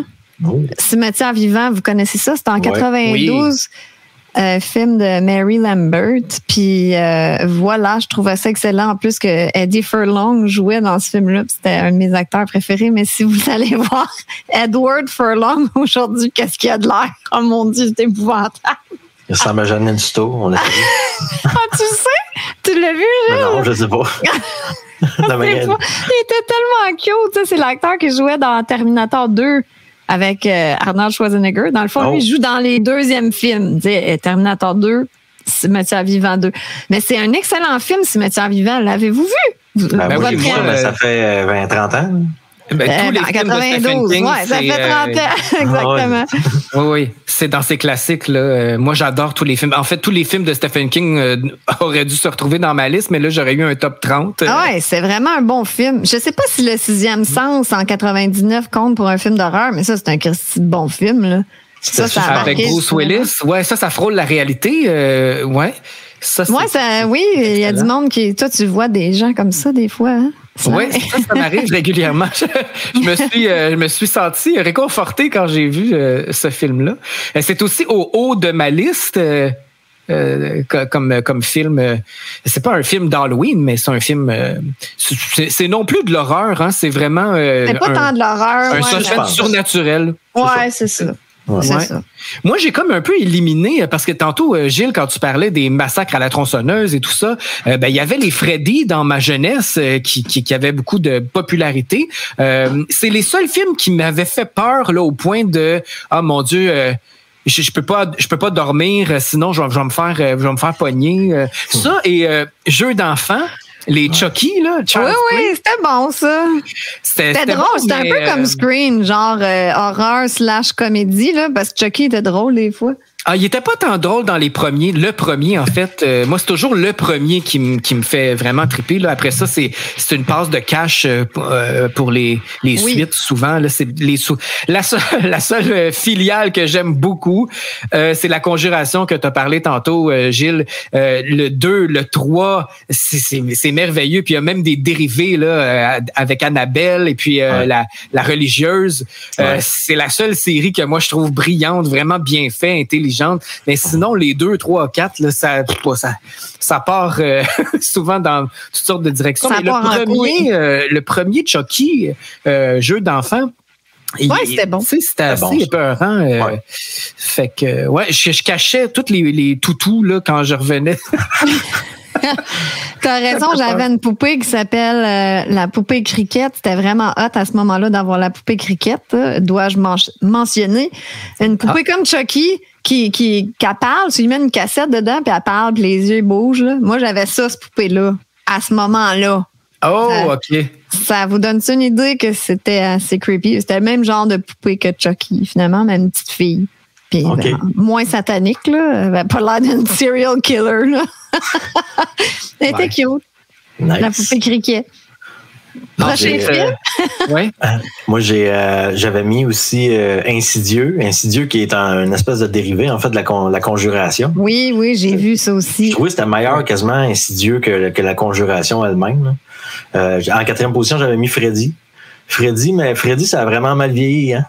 Oh. Cimetière vivant, vous connaissez ça? C'était en 92. Film de Mary Lambert. Puis voilà, je trouvais ça excellent. En plus que Eddie Furlong jouait dans ce film-là. C'était un de mes acteurs préférés. Mais si vous allez voir Edward Furlong aujourd'hui, qu'est-ce qu'il y a de l'air? Oh mon Dieu, c'est épouvantable. Il ressemble à Jeannine Souto, on l'a vu. Ah, tu sais? Tu l'as vu, Gilles? Non, je sais pas. Non, mais Il était tellement cute. Tu sais, c'est l'acteur qui jouait dans Terminator 2 avec Arnold Schwarzenegger. Dans le fond, lui, il joue dans les deuxièmes films. Tu sais, Terminator 2, Cimetière vivant 2. Mais c'est un excellent film, Cimetière vivant. L'avez-vous vu? Ben oui, moi, ça fait 20-30 ans. Ben, tous les films 92, de Stephen King, ça fait 30 ans, exactement. Oui, c'est dans ces classiques-là. Moi, j'adore tous les films. En fait, tous les films de Stephen King auraient dû se retrouver dans ma liste, mais là, j'aurais eu un top 30. Ah ouais, c'est vraiment un bon film. Je sais pas si Le Sixième Sens, en 99, compte pour un film d'horreur, mais ça, c'est un bon film, là. Ça avec Bruce Willis. Ouais, ça frôle la réalité. Ouais. Oui, il y a du monde qui... Toi, tu vois des gens comme ça, des fois, hein? Oui, ça m'arrive régulièrement. Je me suis senti réconforté quand j'ai vu ce film-là. C'est aussi au haut de ma liste comme film. C'est pas un film d'Halloween, mais c'est un film. C'est non plus de l'horreur, hein, c'est vraiment. C'est pas tant de l'horreur. Un suspense surnaturel. Ouais, c'est ça. Ouais. Ça. Moi, j'ai comme un peu éliminé, parce que tantôt, Gilles, quand tu parlais des massacres à la tronçonneuse et tout ça, il y avait les Freddy dans ma jeunesse qui avaient beaucoup de popularité. C'est les seuls films qui m'avaient fait peur là, au point de « Ah, mon Dieu... Je peux pas dormir, sinon je vais me faire pogner. » Ça et Jeux d'enfants. Les Chucky, là. Oui, c'était bon, ça. C'était drôle. Bon, c'était un peu comme Scream, genre horreur / comédie, là, parce que Chucky était drôle des fois. Ah, il était pas tant drôle dans les premiers. Le premier, en fait, moi, c'est toujours le premier qui me fait vraiment triper. Là. Après ça, c'est une passe de cash pour les suites, souvent. Là, c'est la seule filiale que j'aime beaucoup, c'est La Conjuration que tu as parlé tantôt, Gilles. Le 2, le 3, c'est merveilleux. Puis il y a même des dérivés là avec Annabelle et puis la religieuse. C'est la seule série que moi, je trouve brillante, vraiment bien faite, intelligente. Mais sinon, les 2, 3, 4, là, ça part souvent dans toutes sortes de directions. Mais le premier Chucky, jeu d'enfant, c'était bon. C'était assez épeurant. Fait que, je cachais tous les toutous là, quand je revenais. T'as raison, j'avais une poupée qui s'appelle la poupée Cricket. C'était vraiment hot à ce moment-là d'avoir la poupée Cricket. Dois-je mentionner? Une poupée comme Chucky qui parle, tu lui mets une cassette dedans, puis elle parle, puis les yeux bougent. Là. Moi, j'avais ça, cette poupée-là, à ce moment-là. Oh, OK. Ça vous donne une idée que c'était assez creepy. C'était le même genre de poupée que Chucky, finalement, mais une petite fille. Puis moins satanique, là. Elle avait pas l'air d'une serial killer, là. Elle était cute. Nice. La poupée Cricket. Prochain film? Oui. Moi, j'avais mis aussi Insidieux qui est une espèce de dérivé, en fait, de la Conjuration. Oui, j'ai vu ça aussi. Je trouvais que c'était meilleur quasiment Insidieux que la Conjuration elle-même. En 4e position, j'avais mis Freddy. Mais Freddy, ça a vraiment mal vieilli, hein?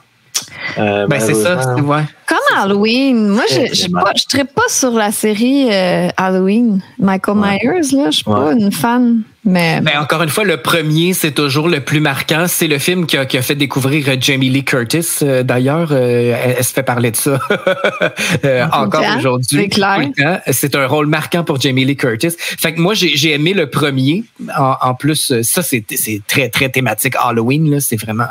C'est ça, ouais. Comme Halloween. Moi, je trippe pas sur la série Halloween. Michael Myers, là, je suis pas une fan. Mais encore une fois, le premier, c'est toujours le plus marquant. C'est le film qui a fait découvrir Jamie Lee Curtis. D'ailleurs, elle se fait parler de ça encore aujourd'hui. C'est clair. C'est un rôle marquant pour Jamie Lee Curtis. Fait que moi, j'ai aimé le premier. En plus, ça, c'est très, très thématique Halloween. Là. C'est vraiment...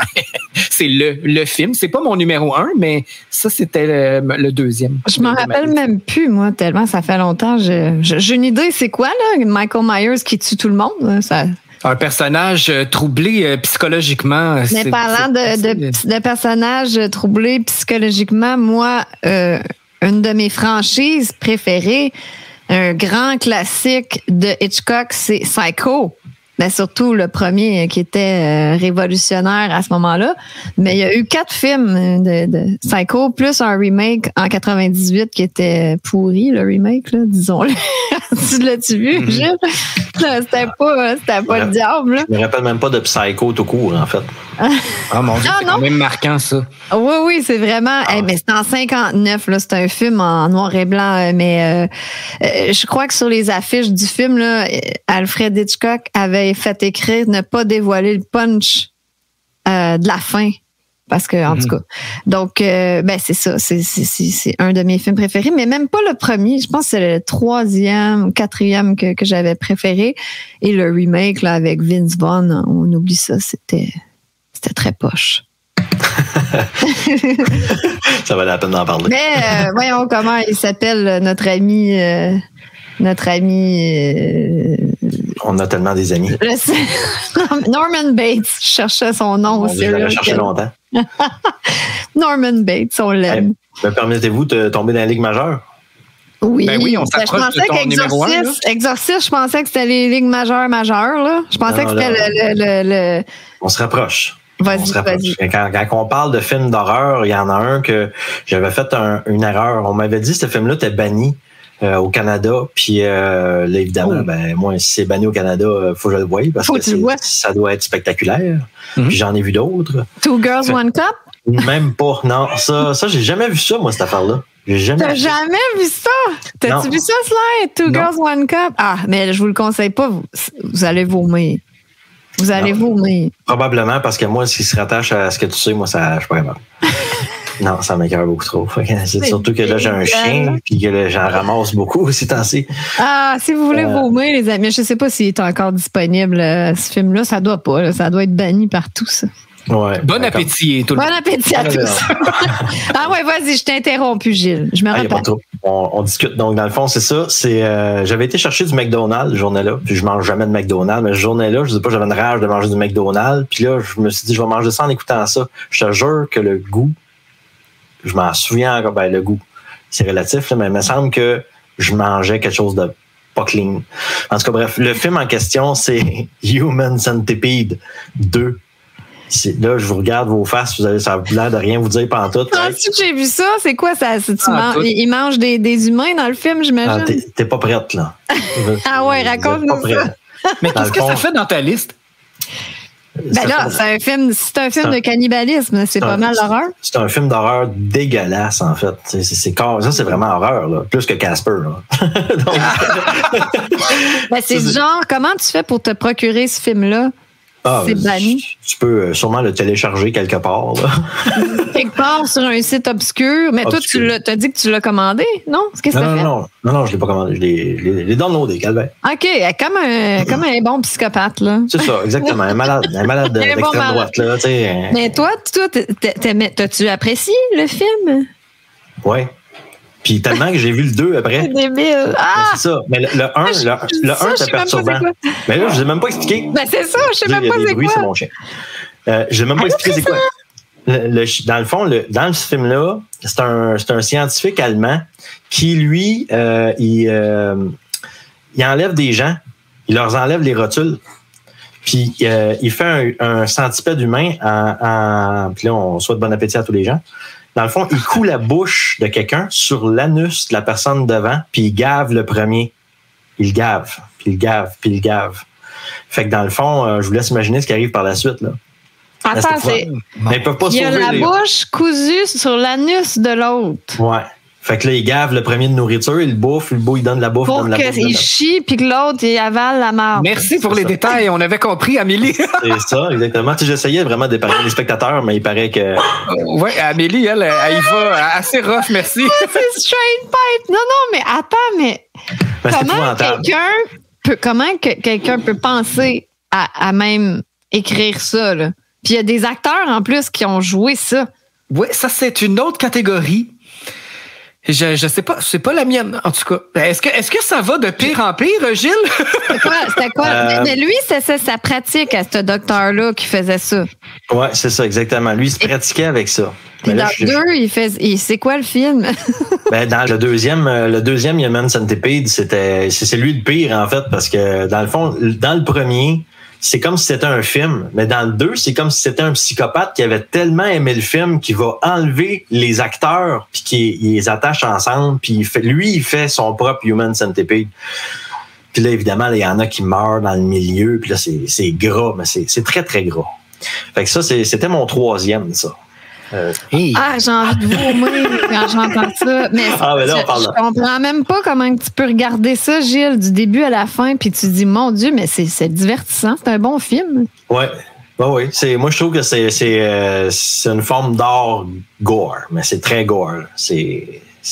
c'est le film. C'est pas mon numéro 1, mais ça, c'était le deuxième. Je m'en rappelle même plus, moi, tellement ça fait longtemps. J'ai une idée, c'est quoi, là? Michael Myers qui tue tout le monde? Ça... Un personnage troublé psychologiquement. Mais parlant de personnages troublés psychologiquement, moi, une de mes franchises préférées, un grand classique de Hitchcock, c'est Psycho. Mais surtout le premier qui était révolutionnaire à ce moment-là. Mais il y a eu 4 films de Psycho, plus un remake en 98 qui était pourri, le remake, là, disons-le. Tu l'as-tu vu, Gilles? C'était pas le diable. Là. Je me rappelle même pas de Psycho tout court, en fait. Ah mon Dieu, c'est quand même marquant, ça. Oui, c'est vraiment... mais c'est en 59, là, c'est un film en noir et blanc, mais je crois que sur les affiches du film, là, Alfred Hitchcock avait fait écrire « Ne pas dévoiler le punch de la fin ». Parce que, en tout cas. Donc, c'est ça. C'est un de mes films préférés, mais même pas le premier. Je pense que c'est le 3e ou 4e que j'avais préféré. Et le remake, là, avec Vince Vaughn, on oublie ça. C'était très poche. Ça valait la peine d'en parler. Mais, voyons comment il s'appelle, notre ami. On a tellement des amis. Norman Bates. Je cherchais son nom aussi. Je l'avais cherché longtemps. Norman Bates, on l'aime. Me permettez-vous de tomber dans la Ligue majeure? Oui, Ben oui, on s'approche de ton numéro 1. Exorciste, je pensais que c'était les ligues majeures. Là. Je pensais que c'était le... On se rapproche. Vas-y. Quand on parle de films d'horreur, il y en a un que j'avais fait une erreur. On m'avait dit que ce film-là était banni au Canada. Puis là, évidemment, moi, si c'est banni au Canada, faut que je le voie parce que ça doit être spectaculaire. Puis j'en ai vu d'autres. Two Girls, One Cup? Même pas. Non, ça j'ai jamais vu ça, moi, cette affaire-là. T'as jamais vu ça? T'as-tu vu ça, Slide? Two Girls, One Cup? Ah, mais je vous le conseille pas. Vous allez vomir. Vous allez vomir. Probablement parce que moi, ce qui se rattache à ce que tu sais, moi, ça, je suis pas capable. Non, ça m'écoeure beaucoup trop. C'est surtout que là, j'ai un chien puis que j'en ramasse beaucoup ces temps-ci. Ah, si vous voulez vomir, les amis, je sais pas s'il est encore disponible, ce film-là. Ça doit pas. Là, ça doit être banni partout, ça. Ouais, bon appétit, tout le monde. Bon appétit à tous. Ah ouais, vas-y, je t'ai interrompu, Gilles. Je me rappelle. On discute. Donc, dans le fond, c'est ça. J'avais été chercher du McDonald's, ce journée-là. Puis, je mange jamais de McDonald's. Mais ce journée-là, je sais pas, j'avais une rage de manger du McDonald's. Puis là, je me suis dit, je vais manger ça en écoutant ça. Je te jure que le goût, je m'en souviens encore. Ben, le goût, c'est relatif, là, mais il me semble que je mangeais quelque chose de pas clean. En tout cas, bref, le film en question, c'est Human Centipede 2. Là, je vous regarde vos faces, ça a l'air de rien vous dire pantoute. Penses-tu que j'ai vu ça? C'est quoi ça? Il mange des humains dans le film, j'imagine? Ah, t'es pas prête, là. Ah ouais, raconte-nous ça. Mais qu'est-ce que ça fait dans ta liste? Ben là, c'est un film de cannibalisme, c'est pas mal d'horreur. C'est un film d'horreur dégueulasse, en fait. Ça, c'est vraiment horreur, là. Plus que Casper, là. Donc... ben, c'est genre, comment tu fais pour te procurer ce film-là? Ah, c'est banni. Tu peux sûrement le télécharger quelque part. Là. Quelque part sur un site obscur. Mais obscur. Toi, tu as dit que tu l'as commandé, non? Qu'est-ce que tu as fait? Non, je ne l'ai pas commandé. Je l'ai downloadé, Calvin. OK, comme un bon psychopathe. Là. C'est ça, exactement. Un malade d'extrême droite. Là, mais toi, t'as-tu apprécié le film? Oui. Puis tellement que j'ai vu le 2 après. C'est débile. Ah! C'est ça. Mais le 1, c'est perturbant. Mais là, je ne vous ai même pas expliqué. Ben c'est ça, je ne sais même pas c'est quoi. C'est mon chien. Je ne l'ai même pas expliqué c'est quoi. Dans le fond, dans ce film-là, c'est un scientifique allemand qui, lui, il enlève des gens, il leur enlève les rotules. Puis il fait un centipède humain puis là, on souhaite bon appétit à tous les gens. Dans le fond, il coud la bouche de quelqu'un sur l'anus de la personne devant, puis il gave le premier. Il le gave, puis il le gave, puis il le gave. Fait que dans le fond, je vous laisse imaginer ce qui arrive par la suite. Là. Attends, mais ils peuvent pas sauver. Il y a la bouche cousue sur l'anus de l'autre. Ouais. Fait que là, il gave le premier de nourriture, il bouffe, il donne la bouffe. Pour qu'il chie, puis que l'autre, il avale la marde. Merci pour les détails, on avait compris, Amélie. C'est ça, exactement. J'essayais vraiment d'épargner les spectateurs, mais il paraît que... Oui, Amélie, elle y va assez rough, merci. C'est straight pipe. Non, mais attends, mais comment quelqu'un peut penser à même écrire ça, là? Puis il y a des acteurs, en plus, qui ont joué ça. Oui, ça, c'est une autre catégorie. Je sais pas, c'est pas la mienne, en tout cas. Est-ce que ça va de pire en pire, Gilles? C'était quoi? Mais lui, c'est sa pratique à ce docteur-là qui faisait ça. Oui, c'est ça, exactement. Lui, il se pratiquait avec ça. Puis dans le 2, c'est quoi le film? Dans le deuxième Human Centipede, c'est lui le pire, en fait, parce que dans le fond, dans le premier, c'est comme si c'était un film, mais dans le 2, c'est comme si c'était un psychopathe qui avait tellement aimé le film qu'il va enlever les acteurs puis qu'il les attache ensemble, puis il fait son propre Human Centipede. Puis là, évidemment, il y en a qui meurent dans le milieu, puis là, c'est gras, mais c'est très, très gras. Fait que ça, c'était mon 3e, ça. J'ai envie de vomir quand j'entends ça. Mais là, je comprends même pas comment tu peux regarder ça, Gilles, du début à la fin, puis tu dis, mon Dieu, mais c'est divertissant, c'est un bon film. Ouais, Oui, moi je trouve que c'est une forme d'art gore, mais c'est très gore.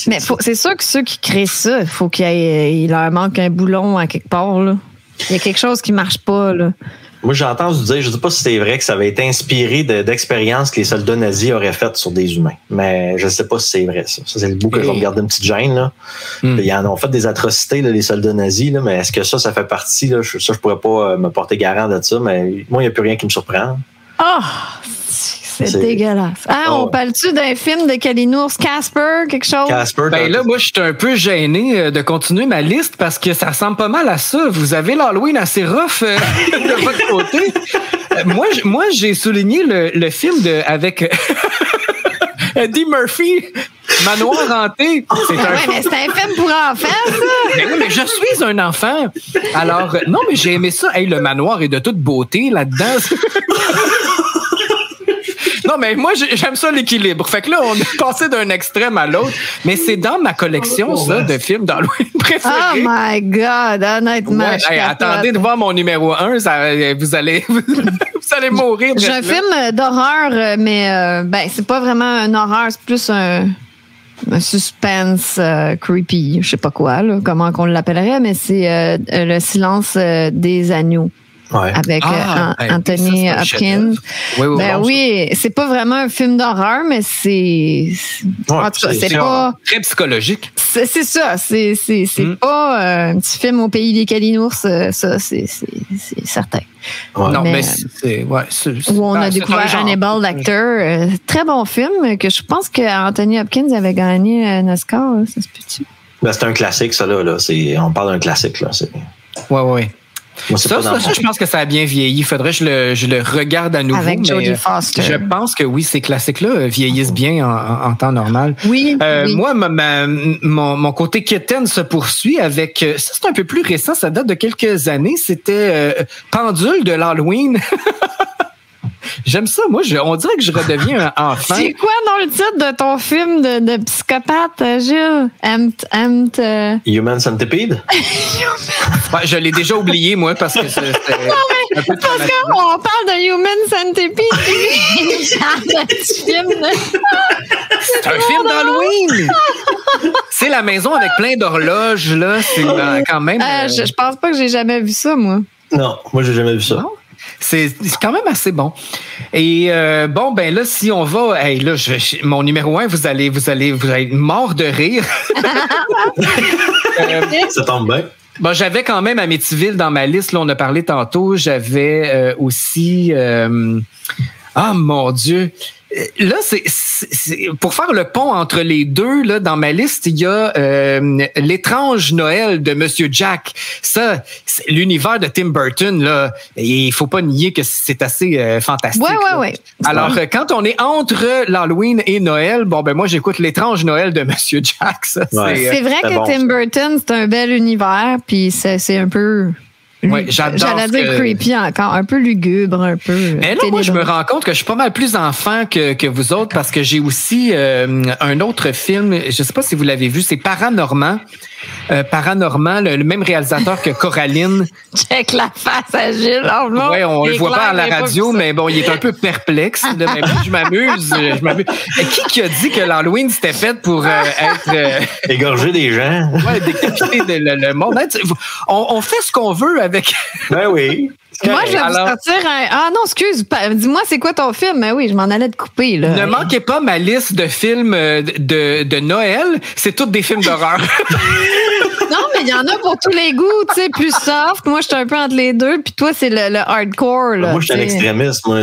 Mais c'est sûr que ceux qui créent ça, il faut il leur manque un boulon à quelque part. Là. Il y a quelque chose qui marche pas. Là. Moi, j'ai entendu dire, je ne sais pas si c'est vrai que ça avait été inspiré d'expériences que les soldats nazis auraient faites sur des humains. Mais je ne sais pas si c'est vrai, ça. Ça, c'est le bout que je vais me garder une petite gêne, là. Ils en ont fait des atrocités, là, les soldats nazis, là, mais est-ce que ça fait partie, là? Je pourrais pas me porter garant de ça, mais moi, il n'y a plus rien qui me surprend. C'est dégueulasse. On parle-tu d'un film de Kalinours, Casper, quelque chose? Casper. Ben là, moi, je suis un peu gêné de continuer ma liste parce que ça ressemble pas mal à ça. Vous avez l'Halloween assez rough de votre côté. Moi, j'ai souligné le film avec Eddie Murphy, Manoir hanté. Mais c'est un film pour enfants, ça! Mais oui, mais je suis un enfant. Alors, non, mais j'ai aimé ça. Hey, le manoir est de toute beauté là-dedans. Non, mais moi, j'aime ça l'équilibre. Fait que là, on est passé d'un extrême à l'autre. Mais c'est dans ma collection, ça, de films d'Halloween préférés. Oh my God, honnêtement. Ouais, attendez de voir mon numéro 1. Vous allez mourir. J'ai un film d'horreur, mais c'est pas vraiment un horreur, c'est plus un suspense creepy, je sais pas quoi, là, comment qu'on l'appellerait, mais c'est Le silence des agneaux. Ouais. Avec Anthony Hopkins. Oui, c'est pas vraiment un film d'horreur, mais en tout cas, c'est pas très psychologique. C'est ça, c'est pas un petit film au pays des Kalinours, ça c'est certain. Ouais. Non, mais où on a découvert Hannibal Lecter, très bon film que je pense que Anthony Hopkins avait gagné un Oscar, ça se peut-tu? C'est un classique, ça là. On parle d'un classique là. Ouais. Moi, ça, je pense que ça a bien vieilli. Il faudrait que je le regarde à nouveau. Avec Jodie Foster. Je pense que oui, ces classiques-là vieillissent bien en temps normal. Oui. Moi, mon côté quétaine se poursuit avec... Ça, c'est un peu plus récent. Ça date de quelques années. C'était Pendule de l'Halloween. J'aime ça. Moi, on dirait que je redeviens un enfant. C'est quoi dans le titre de ton film de psychopathe, Gilles? Human Centipede? Je l'ai déjà oublié, moi, parce que c'est parce qu'on parle de Human Centipede. C'est un film d'Halloween! C'est la maison avec plein d'horloges, là. C'est quand même... Je pense pas que j'ai jamais vu ça, moi. Non, moi, j'ai jamais vu ça. Non? C'est quand même assez bon. Et ben là, si on va... mon numéro 1, vous allez être mort de rire. Ça tombe bien. Bon, j'avais quand même Amityville dans ma liste. Là, on a parlé tantôt. J'avais aussi... mon Dieu! Là, c'est pour faire le pont entre les deux, là, dans ma liste, il y a l'étrange Noël de Monsieur Jack. Ça, l'univers de Tim Burton, là, il faut pas nier que c'est assez fantastique. Ouais. Alors, quand on est entre l'Halloween et Noël, moi, j'écoute l'étrange Noël de Monsieur Jack. Ça, c'est vrai que Tim Burton, c'est un bel univers, puis c'est un peu... Oui, j'adore. J'allais dire creepy encore, un peu lugubre, un peu. Mais là, moi, je me rends compte que je suis pas mal plus enfant que vous autres parce que j'ai aussi un autre film, je sais pas si vous l'avez vu, c'est Paranormand. Paranormand, le même réalisateur que Coraline. Check la face à Gilles. Oui, on le voit pas à la radio, mais bon, il est un peu perplexe. Là, mais moi, je m'amuse. Qui a dit que l'Halloween, c'était fait pour être... égorger des gens. Oui, décapiter le monde. On fait ce qu'on veut avec... Ben oui. Moi, je vais vous sortir un... Ah non, excuse. Dis-moi, c'est quoi ton film? Ben oui, je m'en allais te couper. Là. Ne manquez pas ma liste de films de Noël. C'est tous des films d'horreur. Non, mais il y en a pour tous les goûts, tu sais, plus soft. Moi, je suis un peu entre les deux. Puis toi, c'est le hardcore. Là, moi, je suis un extrémiste, moi.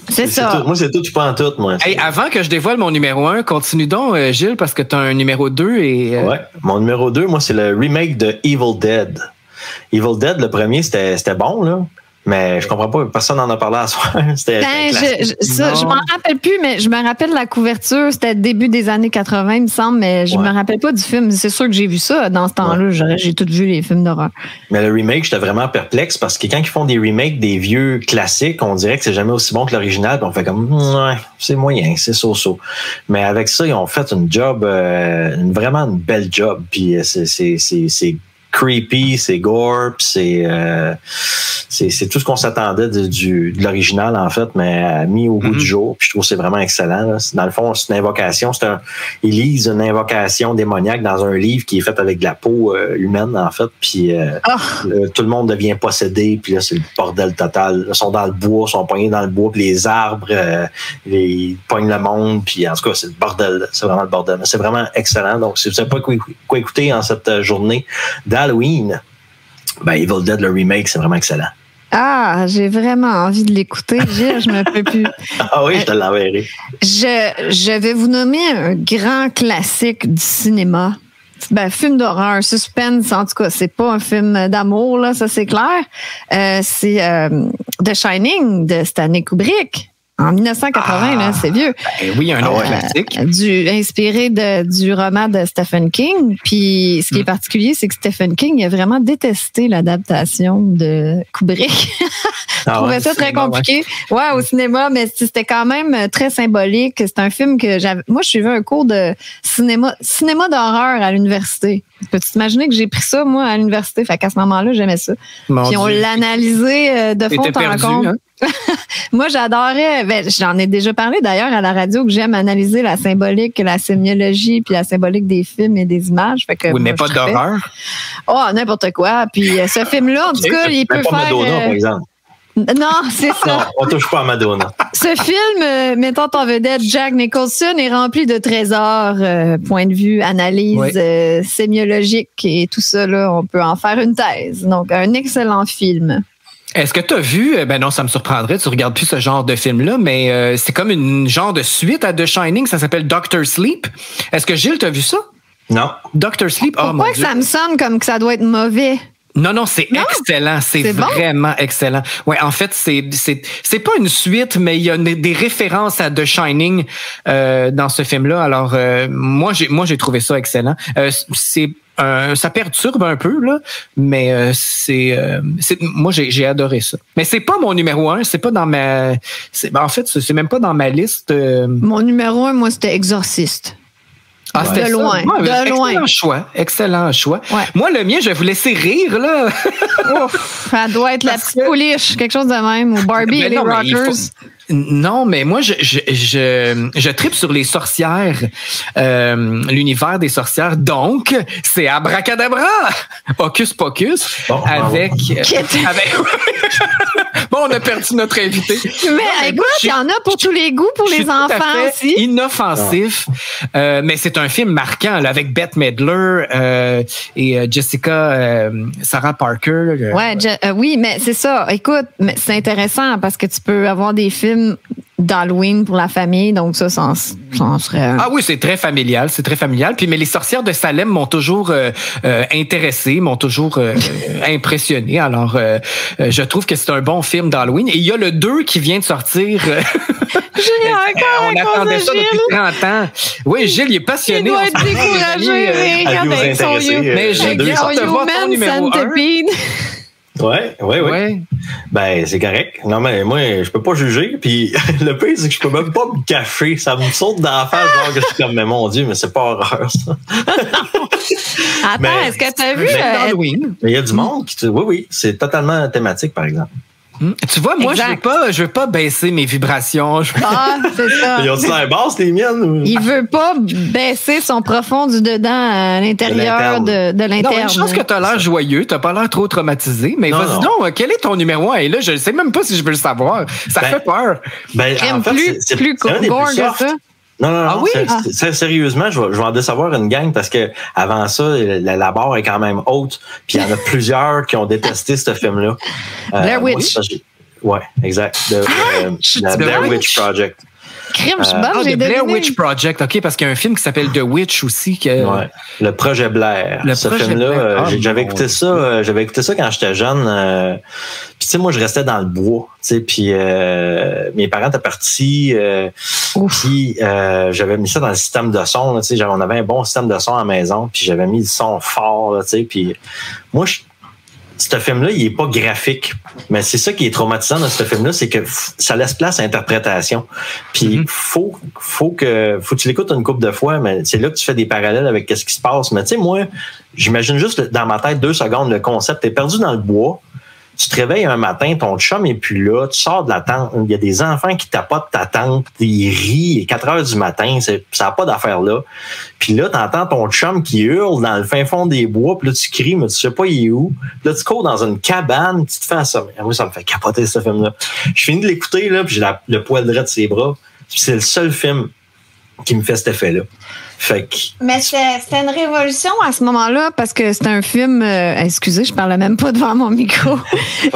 C'est ça. Moi, c'est tout, je pas en tout, moi. Hey, avant que je dévoile mon numéro 1, continue donc, Gilles, parce que tu as un numéro 2. Ouais, mon numéro 2, moi, c'est le remake de Evil Dead. Evil Dead, le premier, c'était bon, là. Mais je comprends pas, personne n'en a parlé à soir. Je m'en rappelle plus, mais je me rappelle la couverture. C'était début des années 80, il me semble, mais je me rappelle pas du film. C'est sûr que j'ai vu ça dans ce temps-là. Ouais. J'ai tout vu les films d'horreur. Mais le remake, j'étais vraiment perplexe parce que quand ils font des remakes des vieux classiques, on dirait que c'est jamais aussi bon que l'original. Puis on fait comme, ouais, c'est moyen, c'est so-so. Mais avec ça, ils ont fait une job, vraiment une belle job. Puis c'est creepy, c'est gore, puis c'est tout ce qu'on s'attendait de l'original, en fait, mais mis au goût du jour. Puis je trouve que c'est vraiment excellent. Là. Dans le fond, c'est une invocation. Ils lisent une invocation démoniaque dans un livre qui est fait avec de la peau humaine, en fait. Puis tout le monde devient possédé. Puis là, c'est le bordel total. Ils sont dans le bois, ils sont poignés dans le bois. Puis les arbres, ils poignent le monde. Puis en tout cas, c'est le bordel. C'est vraiment le bordel. C'est vraiment excellent. Donc, si vous ne savez pas quoi écouter en cette journée d'Halloween, ben Evil Dead, le remake, c'est vraiment excellent. Ah, j'ai vraiment envie de l'écouter. Gilles, je me peux plus. Ah oui, je te l'enverrai. Je vais vous nommer un grand classique du cinéma. Ben, film d'horreur, suspense, en tout cas, c'est pas un film d'amour, là, ça c'est clair. C'est The Shining de Stanley Kubrick. En 1980, là, c'est vieux. Ben oui, un autre classique. Inspiré du roman de Stephen King. Puis, ce qui est particulier, c'est que Stephen King a vraiment détesté l'adaptation de Kubrick. Je trouvais ça très compliqué. Ouais, au cinéma, mais c'était quand même très symbolique. C'est un film que j'avais. Moi, je suivais un cours de cinéma d'horreur à l'université. Peux-tu t'imaginer que j'ai pris ça, moi, à l'université? Fait qu'à ce moment-là, j'aimais ça. Puis on l'analysait de fond en comble. Hein? Moi, j'adorais, j'en ai déjà parlé d'ailleurs à la radio, que j'aime analyser la symbolique, la sémiologie, puis la symbolique des films et des images. Fait que oui, mais pas d'horreur. Oh, n'importe quoi. Puis ce film-là, en tout cas, il peut faire... Madonna, par exemple. Non, c'est ça. Non, on touche pas à Madonna. Ce film, mettant en vedette Jack Nicholson, est rempli de trésors, point de vue, analyse sémiologique et tout ça, là, on peut en faire une thèse. Donc, un excellent film. Est-ce que tu as vu, ben non, ça me surprendrait, tu regardes plus ce genre de film-là, mais c'est comme une genre de suite à The Shining, ça s'appelle Dr. Sleep. Est-ce que Gilles, t'as vu ça? Non. Dr. Sleep? Pourquoi que ça me sonne comme que ça doit être mauvais? Non, c'est excellent. C'est vraiment bon? Excellent. Ouais, en fait, c'est pas une suite, mais il y a des références à The Shining dans ce film-là. Alors, moi, j'ai trouvé ça excellent. Ça perturbe un peu, là, mais moi, j'ai adoré ça. Mais c'est pas mon numéro 1, c'est pas dans ma... En fait, c'est même pas dans ma liste. Mon numéro 1, moi, c'était Exorciste. Ah, c'était de loin. De loin. Excellent choix. Ouais. Moi, le mien, je vais vous laisser rire, là. Ouf, ça doit être la petite pouliche, quelque chose de même, ou Barbie et les Rockers. Non, mais moi, je tripe sur les sorcières, l'univers des sorcières. Donc, c'est Abracadabra, Hocus Pocus, avec... Bon, on a perdu notre invité. Mais écoute, il y en a pour tous les goûts, pour les enfants aussi. Inoffensif, mais c'est un film marquant là, avec Bette Midler et Jessica Sarah Parker. Oui, mais c'est ça. Écoute, c'est intéressant parce que tu peux avoir des films d'Halloween pour la famille, donc ça serait... Ah oui, c'est très familial. Puis, mais les sorcières de Salem m'ont toujours intéressé, m'ont toujours impressionné. Alors, je trouve que c'est un bon film d'Halloween. Et il y a le 2 qui vient de sortir. On attendait ça depuis 30 ans. Oui, Gilles, il est passionné. Il doit être découragé. Avec son mais j'ai bien hâte de voir ton numéro 1. Oui. Ben, c'est correct. Non, mais moi, je peux pas juger. Puis le pire, c'est que je peux même pas me cacher. Ça me saute dans la face, genre que je suis comme, mais mon Dieu, mais c'est pas horreur, ça. Attends, est-ce que tu as vu Halloween? Mais il y a du monde qui... Oui, c'est totalement thématique, par exemple. Tu vois, moi, je veux pas baisser mes vibrations. Ah, c'est ça. Ils ont-tu l'air basses, les miennes? Ou... Il veut pas baisser son profond du dedans à l'intérieur de l'interne. Non, je pense que t'as l'air joyeux. T'as pas l'air trop traumatisé. Mais vas-y donc, quel est ton numéro 1? Et là, je sais même pas si je veux le savoir. Ça fait peur. En fait, c'est plus gore que ça. Non. Ah oui? Sérieusement, je vais en décevoir une gang parce que avant ça, la barre est quand même haute. Puis il y en a plusieurs qui ont détesté ce film-là. Blair Witch. Oui, exact. The Blair Witch Project. Crime, je suis bonne, j'ai deviné. Blair Witch Project, OK, parce qu'il y a un film qui s'appelle The Witch aussi. Ouais, le projet Blair. Ce film-là, j'avais écouté ça quand j'étais jeune. Puis tu sais, moi, je restais dans le bois. Tu sais, puis mes parents étaient partis. Puis j'avais mis ça dans le système de son. Tu sais, on avait un bon système de son à la maison. Puis j'avais mis le son fort. Tu sais, puis moi, ce film-là, il est pas graphique. Mais c'est ça qui est traumatisant dans ce film-là, c'est que ça laisse place à l'interprétation. Puis faut que tu l'écoutes une couple de fois, mais c'est là que tu fais des parallèles avec ce qui se passe. Mais tu sais, moi, j'imagine juste dans ma tête 2 secondes le concept. T'es perdu dans le bois. Tu te réveilles un matin, ton chum est plus là, tu sors de la tente, il y a des enfants qui tapotent ta tente, ils rient, il est 4 heures du matin, ça n'a pas d'affaire là. Puis là, t'entends ton chum qui hurle dans le fin fond des bois, puis là, tu cries, mais tu sais pas il est où. Puis là, tu cours dans une cabane, tu te fais ça. Moi, ça me fait capoter, ce film-là. Je finis de l'écouter, là, puis j'ai le poil droit de ses bras. Puis c'est le seul film qui me fait cet effet-là. Fait que... Mais c'était une révolution à ce moment-là parce que c'était un film. Excusez, je parlais même pas devant mon micro.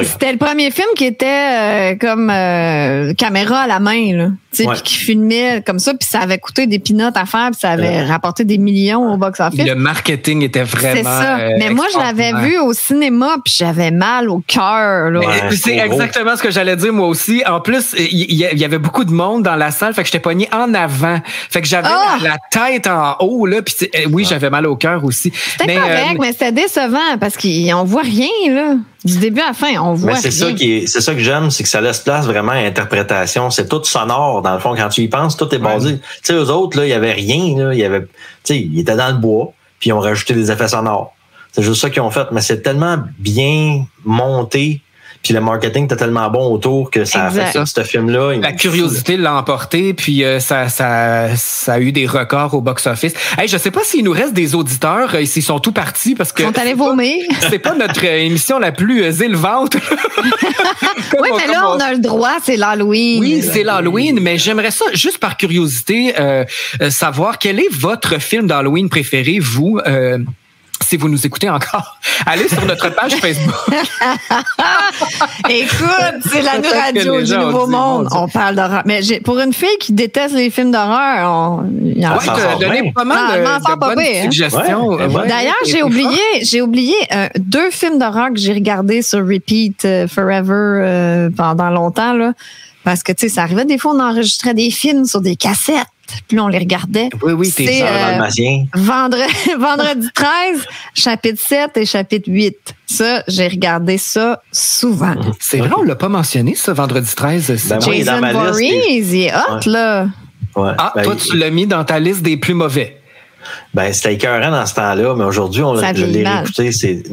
C'était le premier film qui était comme caméra à la main, là. Tu sais, puis qui filmait comme ça, puis ça avait coûté des peanuts à faire, puis ça avait rapporté des millions au box-office. Le marketing était vraiment. C'est ça. Mais moi, je l'avais vu au cinéma, puis j'avais mal au cœur. C'est exactement ce que j'allais dire moi aussi. En plus, il y avait beaucoup de monde dans la salle, fait que j'étais pogné en avant. Fait que j'avais la tête en haut, là, puis oui, j'avais mal au cœur aussi. C'était correct, mais c'était décevant parce qu'on voit rien, là. Du début à la fin, on voit rien. C'est ça que j'aime, c'est que ça laisse place vraiment à l'interprétation. C'est tout sonore, dans le fond, quand tu y penses, tout est basé. Tu sais, eux autres, là, il y avait rien, là. Tu sais, ils étaient dans le bois, puis ils ont rajouté des effets sonores. C'est juste ça qu'ils ont fait, mais c'est tellement bien monté. Puis le marketing était tellement bon autour que ça a fait ça, ce film-là. La curiosité l'a emporté, puis ça a eu des records au box-office. Hey, je sais pas s'il nous reste des auditeurs, s'ils sont tout partis parce que. Ils sont allés vomir. C'est pas notre émission la plus élevante. Oui, mais là, on a le droit, c'est l'Halloween. Oui, c'est l'Halloween, mais j'aimerais ça, juste par curiosité, savoir quel est votre film d'Halloween préféré, vous. Si vous nous écoutez encore, allez sur notre page Facebook. Écoute, c'est la radio du Nouveau Monde. On parle d'horreur. Mais pour une fille qui déteste les films d'horreur, il y a donné pas mal de bonnes suggestions. D'ailleurs, j'ai oublié 2 films d'horreur que j'ai regardés sur Repeat Forever pendant longtemps, là. Parce que, tu sais, ça arrivait des fois, on enregistrait des films sur des cassettes. Puis là, on les regardait. Oui, t'es vendredi 13, chapitre 7 et chapitre 8. Ça, j'ai regardé ça souvent. C'est vrai, on l'a pas mentionné, ça, vendredi 13. Jason Voorhees, il est hot, là. Ouais. Toi, tu l'as mis dans ta liste des plus mauvais. Ben, c'était écœurant dans ce temps-là, mais aujourd'hui, je l'ai réécouté. Mais c'est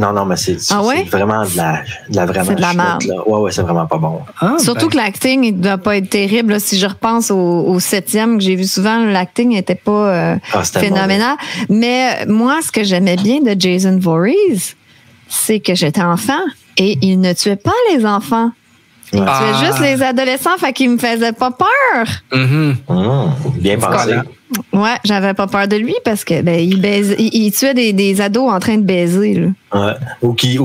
vraiment de la vraiment. C'est de la merde. Ouais, c'est vraiment pas bon. Surtout que l'acting, il doit pas être terrible. Là. Si je repense au 7e que j'ai vu souvent, l'acting n'était pas phénoménal. Mais moi, ce que j'aimais bien de Jason Voorhees, c'est que j'étais enfant et il ne tuait pas les enfants. Il tuait juste les adolescents, fait qu'il me faisait pas peur. Bien pensé. Ouais, j'avais pas peur de lui parce que il tuait des ados en train de baiser. Là. Ouais. Ou qui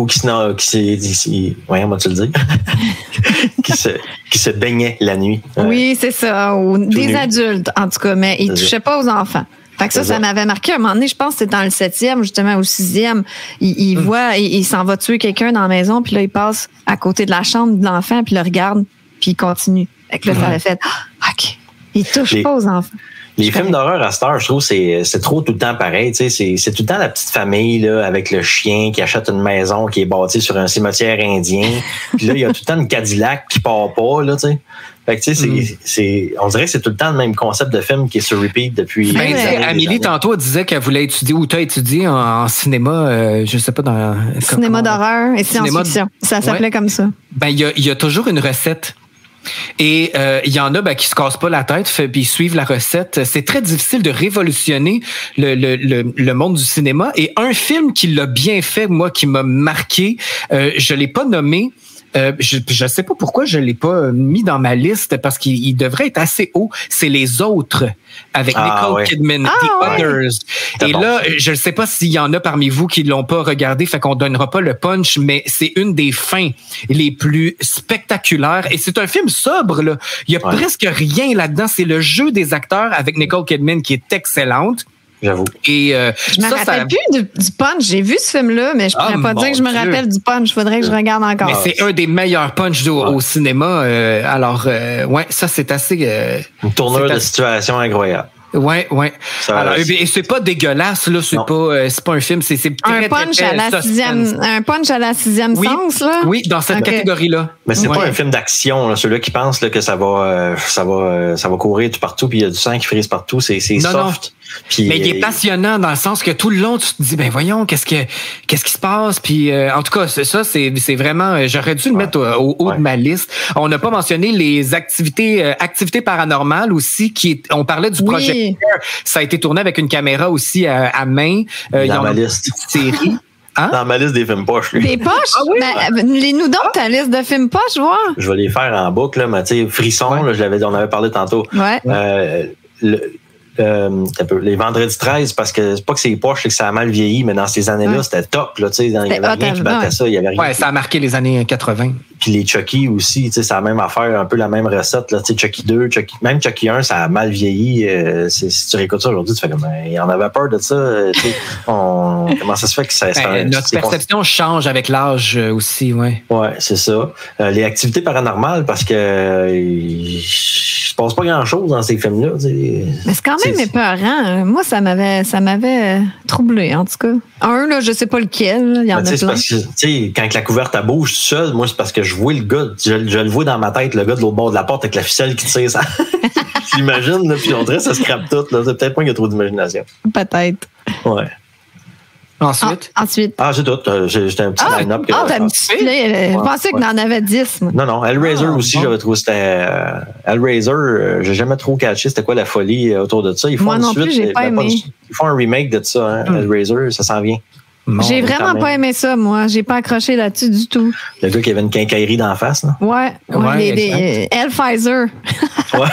se baignait la nuit. Ouais. Oui, c'est ça. Ou des adultes, en tout cas, mais il touchait pas aux enfants. Fait que ça m'avait marqué. À un moment donné, je pense que c'est dans le 7e, justement, au 6e. Il voit, il s'en va tuer quelqu'un dans la maison, puis là, il passe à côté de la chambre de l'enfant, puis il le regarde, puis il continue. Fait que là, ça avait fait OK. Il touche pas aux enfants. Les films d'horreur à cette heure, je trouve, c'est trop tout le temps pareil. Tu sais, c'est tout le temps la petite famille là, avec le chien qui achète une maison qui est bâtie sur un cimetière indien. Puis là, il y a tout le temps une Cadillac qui part pas, là, tu sais. Fait que, tu sais, on dirait que c'est tout le temps le même concept de film qui est sur repeat depuis. Amélie, tantôt, disait qu'elle voulait étudier, ou tu as étudié en cinéma, je sais pas, dans. Cinéma d'horreur et science-fiction. Ça s'appelait comme ça. Ben, il y a toujours une recette. Et il y en a qui se cassent pas la tête puis ils suivent la recette. C'est très difficile de révolutionner le monde du cinéma. Et un film qui l'a bien fait, moi, qui m'a marqué, je l'ai pas nommé. Je sais pas pourquoi je l'ai pas mis dans ma liste parce qu'il devrait être assez haut. C'est Les Autres avec Nicole Kidman, The Others. Et là, je ne sais pas s'il y en a parmi vous qui l'ont pas regardé, fait qu'on donnera pas le punch, mais c'est une des fins les plus spectaculaires. Et c'est un film sobre, là. Il y a presque rien là-dedans. C'est le jeu des acteurs avec Nicole Kidman qui est excellente. J'avoue. Et je me rappelle plus du punch. J'ai vu ce film-là, mais je pourrais pas dire que je me rappelle du punch. Il faudrait que je regarde encore. Mais c'est un des meilleurs punchs au cinéma. Alors, ça, c'est assez... une tournure de situation incroyable. Ouais. Alors, et c'est pas dégueulasse, là. C'est pas un film. C'est un punch à la sixième sens, là. Oui, dans cette catégorie-là. Mais c'est pas un film d'action, là. Ceux-là qui pensent là, que ça va courir tout partout, puis il y a du sang qui frise partout. C'est soft. Puis, mais il est passionnant dans le sens que tout le long, tu te dis, ben voyons, qu'est-ce qui se passe? Puis, en tout cas, ça, c'est vraiment, j'aurais dû le mettre au haut de ma liste. On n'a pas mentionné les activités paranormales aussi, on parlait du projet. Ça a été tourné avec une caméra aussi à main. Dans ma liste. Série. Hein? Dans ma liste des films poches. Des poches? Ah oui, lis-nous donc ta liste de films poches, voir. Je vais les faire en boucle, là, mais tu sais, Frisson, là, on avait parlé tantôt. Ouais. Les vendredis 13, parce que c'est pas que c'est poche, c'est que ça a mal vieilli, mais dans ces années-là, c'était top. Là, il y avait rien qui battait ça. Il y avait rien. Ouais, ça a marqué les années 80. Puis les Chucky aussi, c'est la même affaire, un peu la même recette. Là, Chucky 2, même Chucky 1, ça a mal vieilli. Si tu réécoutes ça aujourd'hui, tu fais comme, on avait peur de ça. Comment ça se fait que ça... notre perception change avec l'âge aussi, ouais. Ouais, c'est ça. Les activités paranormales, parce que il se passe pas grand-chose dans ces films-là. Mais c'est quand même épeurant. Moi, ça m'avait troublé, en tout cas. Là, je sais pas lequel. Il y en a plein. Parce que, quand la couverte elle bouge tout seul, moi, c'est parce que je vois le gars, je le vois dans ma tête, le gars de l'autre bord de la porte avec la ficelle qui tire ça. J'imagine, là, puis on dirait que ça scrape tout. Là. C'est peut-être pas qu'il y a trop d'imagination. Peut-être. Ouais. Ensuite? C'est tout. J'étais un petit line-up. T'as un petit filet. Je pensais que t'en avais 10. Moi. Non. Hellraiser aussi, j'avais trouvé c'était... Hellraiser, j'ai jamais trop catché c'était quoi la folie autour de ça. Moi non plus, j'ai pas aimé. Ils font un remake de ça, hein, Hellraiser, ça s'en vient. J'ai vraiment pas aimé ça, moi. J'ai pas accroché là-dessus du tout. Le gars qui avait une quincaillerie d'en face, là? Ouais, Hellpfizer. Ouais.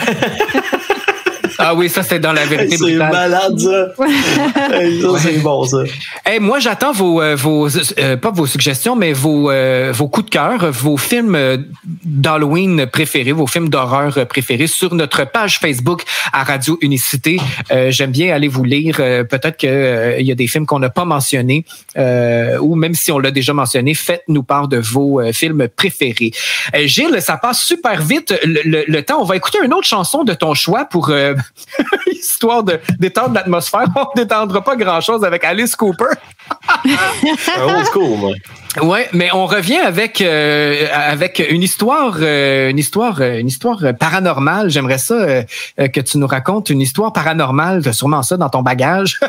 Ah oui, ça, c'est dans la vérité brutale. C'est malade, ça. C'est bon, ça. Hey, moi, j'attends pas vos suggestions, mais vos coups de cœur, vos films d'Halloween préférés, vos films d'horreur préférés sur notre page Facebook à Radio Unicité. J'aime bien aller vous lire. Peut-être qu'il y a des films qu'on n'a pas mentionnés, ou même si on l'a déjà mentionné, faites-nous part de vos films préférés. Gilles, ça passe super vite le temps. On va écouter une autre chanson de ton choix pour... histoire de détendre l'atmosphère. On ne détendra pas grand-chose avec Alice Cooper. Old school, moi. Ouais, mais on revient avec une histoire paranormale. J'aimerais ça que tu nous racontes une histoire paranormale. Tu as sûrement ça dans ton bagage.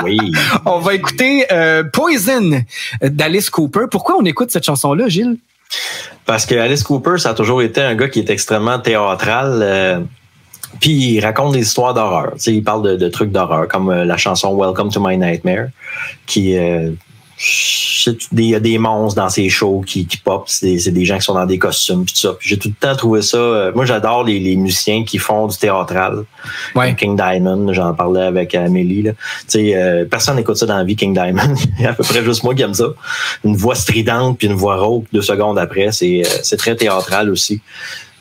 Oui. On va écouter Poison d'Alice Cooper. Pourquoi on écoute cette chanson-là, Gilles? Parce que Alice Cooper, ça a toujours été un gars qui est extrêmement théâtral. Puis il raconte des histoires d'horreur. Tu sais, il parle de trucs d'horreur, comme la chanson Welcome to My Nightmare, qui il y a des monstres dans ses shows qui pop, c'est des gens qui sont dans des costumes puis tout ça. Puis j'ai tout le temps trouvé ça. Moi, j'adore les musiciens qui font du théâtral. Ouais. King Diamond, j'en parlais avec Amélie. Tu sais, personne n'écoute ça dans la vie, King Diamond. Il y a à peu près juste moi qui aime ça. Une voix stridente puis une voix rauque 2 secondes après, c'est très théâtral aussi.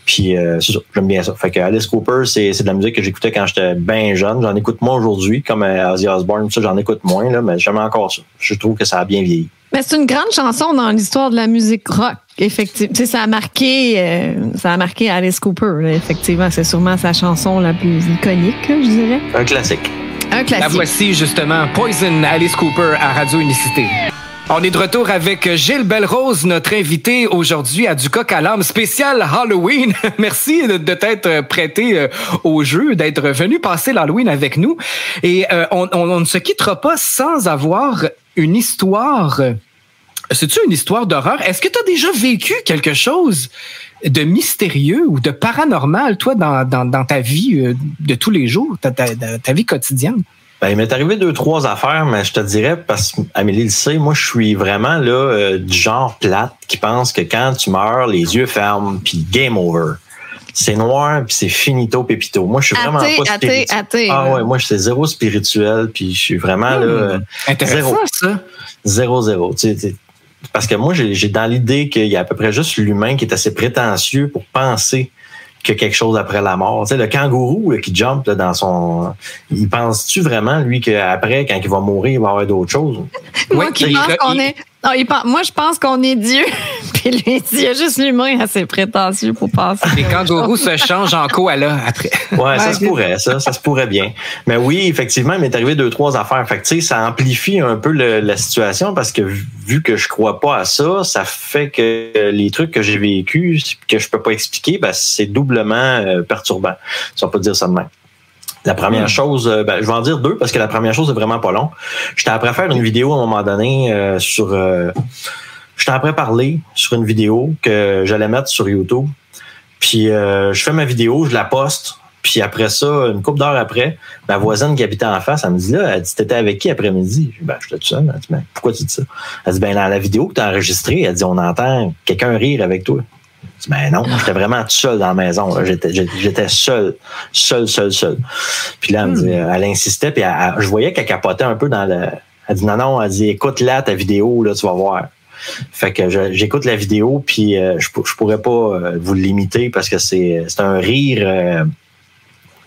Puis c'est ça, j'aime bien ça. Fait que Alice Cooper, c'est de la musique que j'écoutais quand j'étais bien jeune. J'en écoute moins aujourd'hui, comme Ozzy Osbourne, ça, j'en écoute moins, là, mais j'aime encore ça. Je trouve que ça a bien vieilli. Mais c'est une grande chanson dans l'histoire de la musique rock, effectivement. Tu sais, ça a marqué Alice Cooper, là, effectivement. C'est sûrement sa chanson la plus iconique, je dirais. Un classique. La voici, justement, Poison, Alice Cooper à Radio Unicité. On est de retour avec Gilles Belrose, notre invité aujourd'hui à Du Coq à l'âme spécial Halloween. Merci de t'être prêté au jeu, d'être venu passer l'Halloween avec nous. Et on ne se quittera pas sans avoir une histoire. C'est-tu une histoire d'horreur? Est-ce que tu as déjà vécu quelque chose de mystérieux ou de paranormal, toi, dans ta vie de tous les jours, ta vie quotidienne? Ben, il m'est arrivé 2-3 affaires, mais je te dirais, parce qu'Amélie le sait, moi, je suis vraiment là du genre plate qui pense que quand tu meurs, les yeux ferment, puis game over. C'est noir, puis c'est finito pépito. Moi, je suis vraiment pas spirituel. Ah ouais, moi, je suis zéro spirituel, puis je suis vraiment là... Intéressant, ça. 0-0. Tu sais, parce que moi, j'ai dans l'idée qu'il y a à peu près juste l'humain qui est assez prétentieux pour penser qu'il y a quelque chose après la mort. Tu sais, le kangourou là, qui jump là, dans son... Il pense-tu vraiment, lui, qu'après, quand il va mourir, il va y avoir d'autres choses? Moi qui pense Non, moi, je pense qu'on est Dieu. Puis lui, il y a juste l'humain assez prétentieux pour penser. Les kangourous se changent en koala après. Ouais, ça se pourrait, ça se pourrait bien. Mais oui, effectivement, il m'est arrivé 2-3 affaires. Fait que, tu sais, ça amplifie un peu la situation parce que vu que je crois pas à ça, ça fait que les trucs que j'ai vécus, que je peux pas expliquer, ben, c'est doublement perturbant. Ça va pas dire ça de même. La première chose, je vais en dire 2 parce que la première chose est vraiment pas long. J'étais après faire une vidéo à un moment donné j'étais après parler sur une vidéo que j'allais mettre sur YouTube. Puis je fais ma vidéo, je la poste. Puis après ça, une couple d'heures après, ma voisine qui habitait en face, elle me dit elle dit t'étais avec qui après-midi? Je dis j'étais tout seul. Elle dit pourquoi tu dis ça? Elle dit dans la vidéo que tu as enregistrée, elle dit on entend quelqu'un rire avec toi. Je dis non, j'étais vraiment tout seul dans la maison. Là. J'étais seul. Puis là, elle insistait, puis je voyais qu'elle capotait un peu dans le. Elle dit non, elle dit écoute là ta vidéo, là, tu vas voir. Fait que j'écoute la vidéo, puis je pourrais pas vous l'imiter parce que c'est un rire.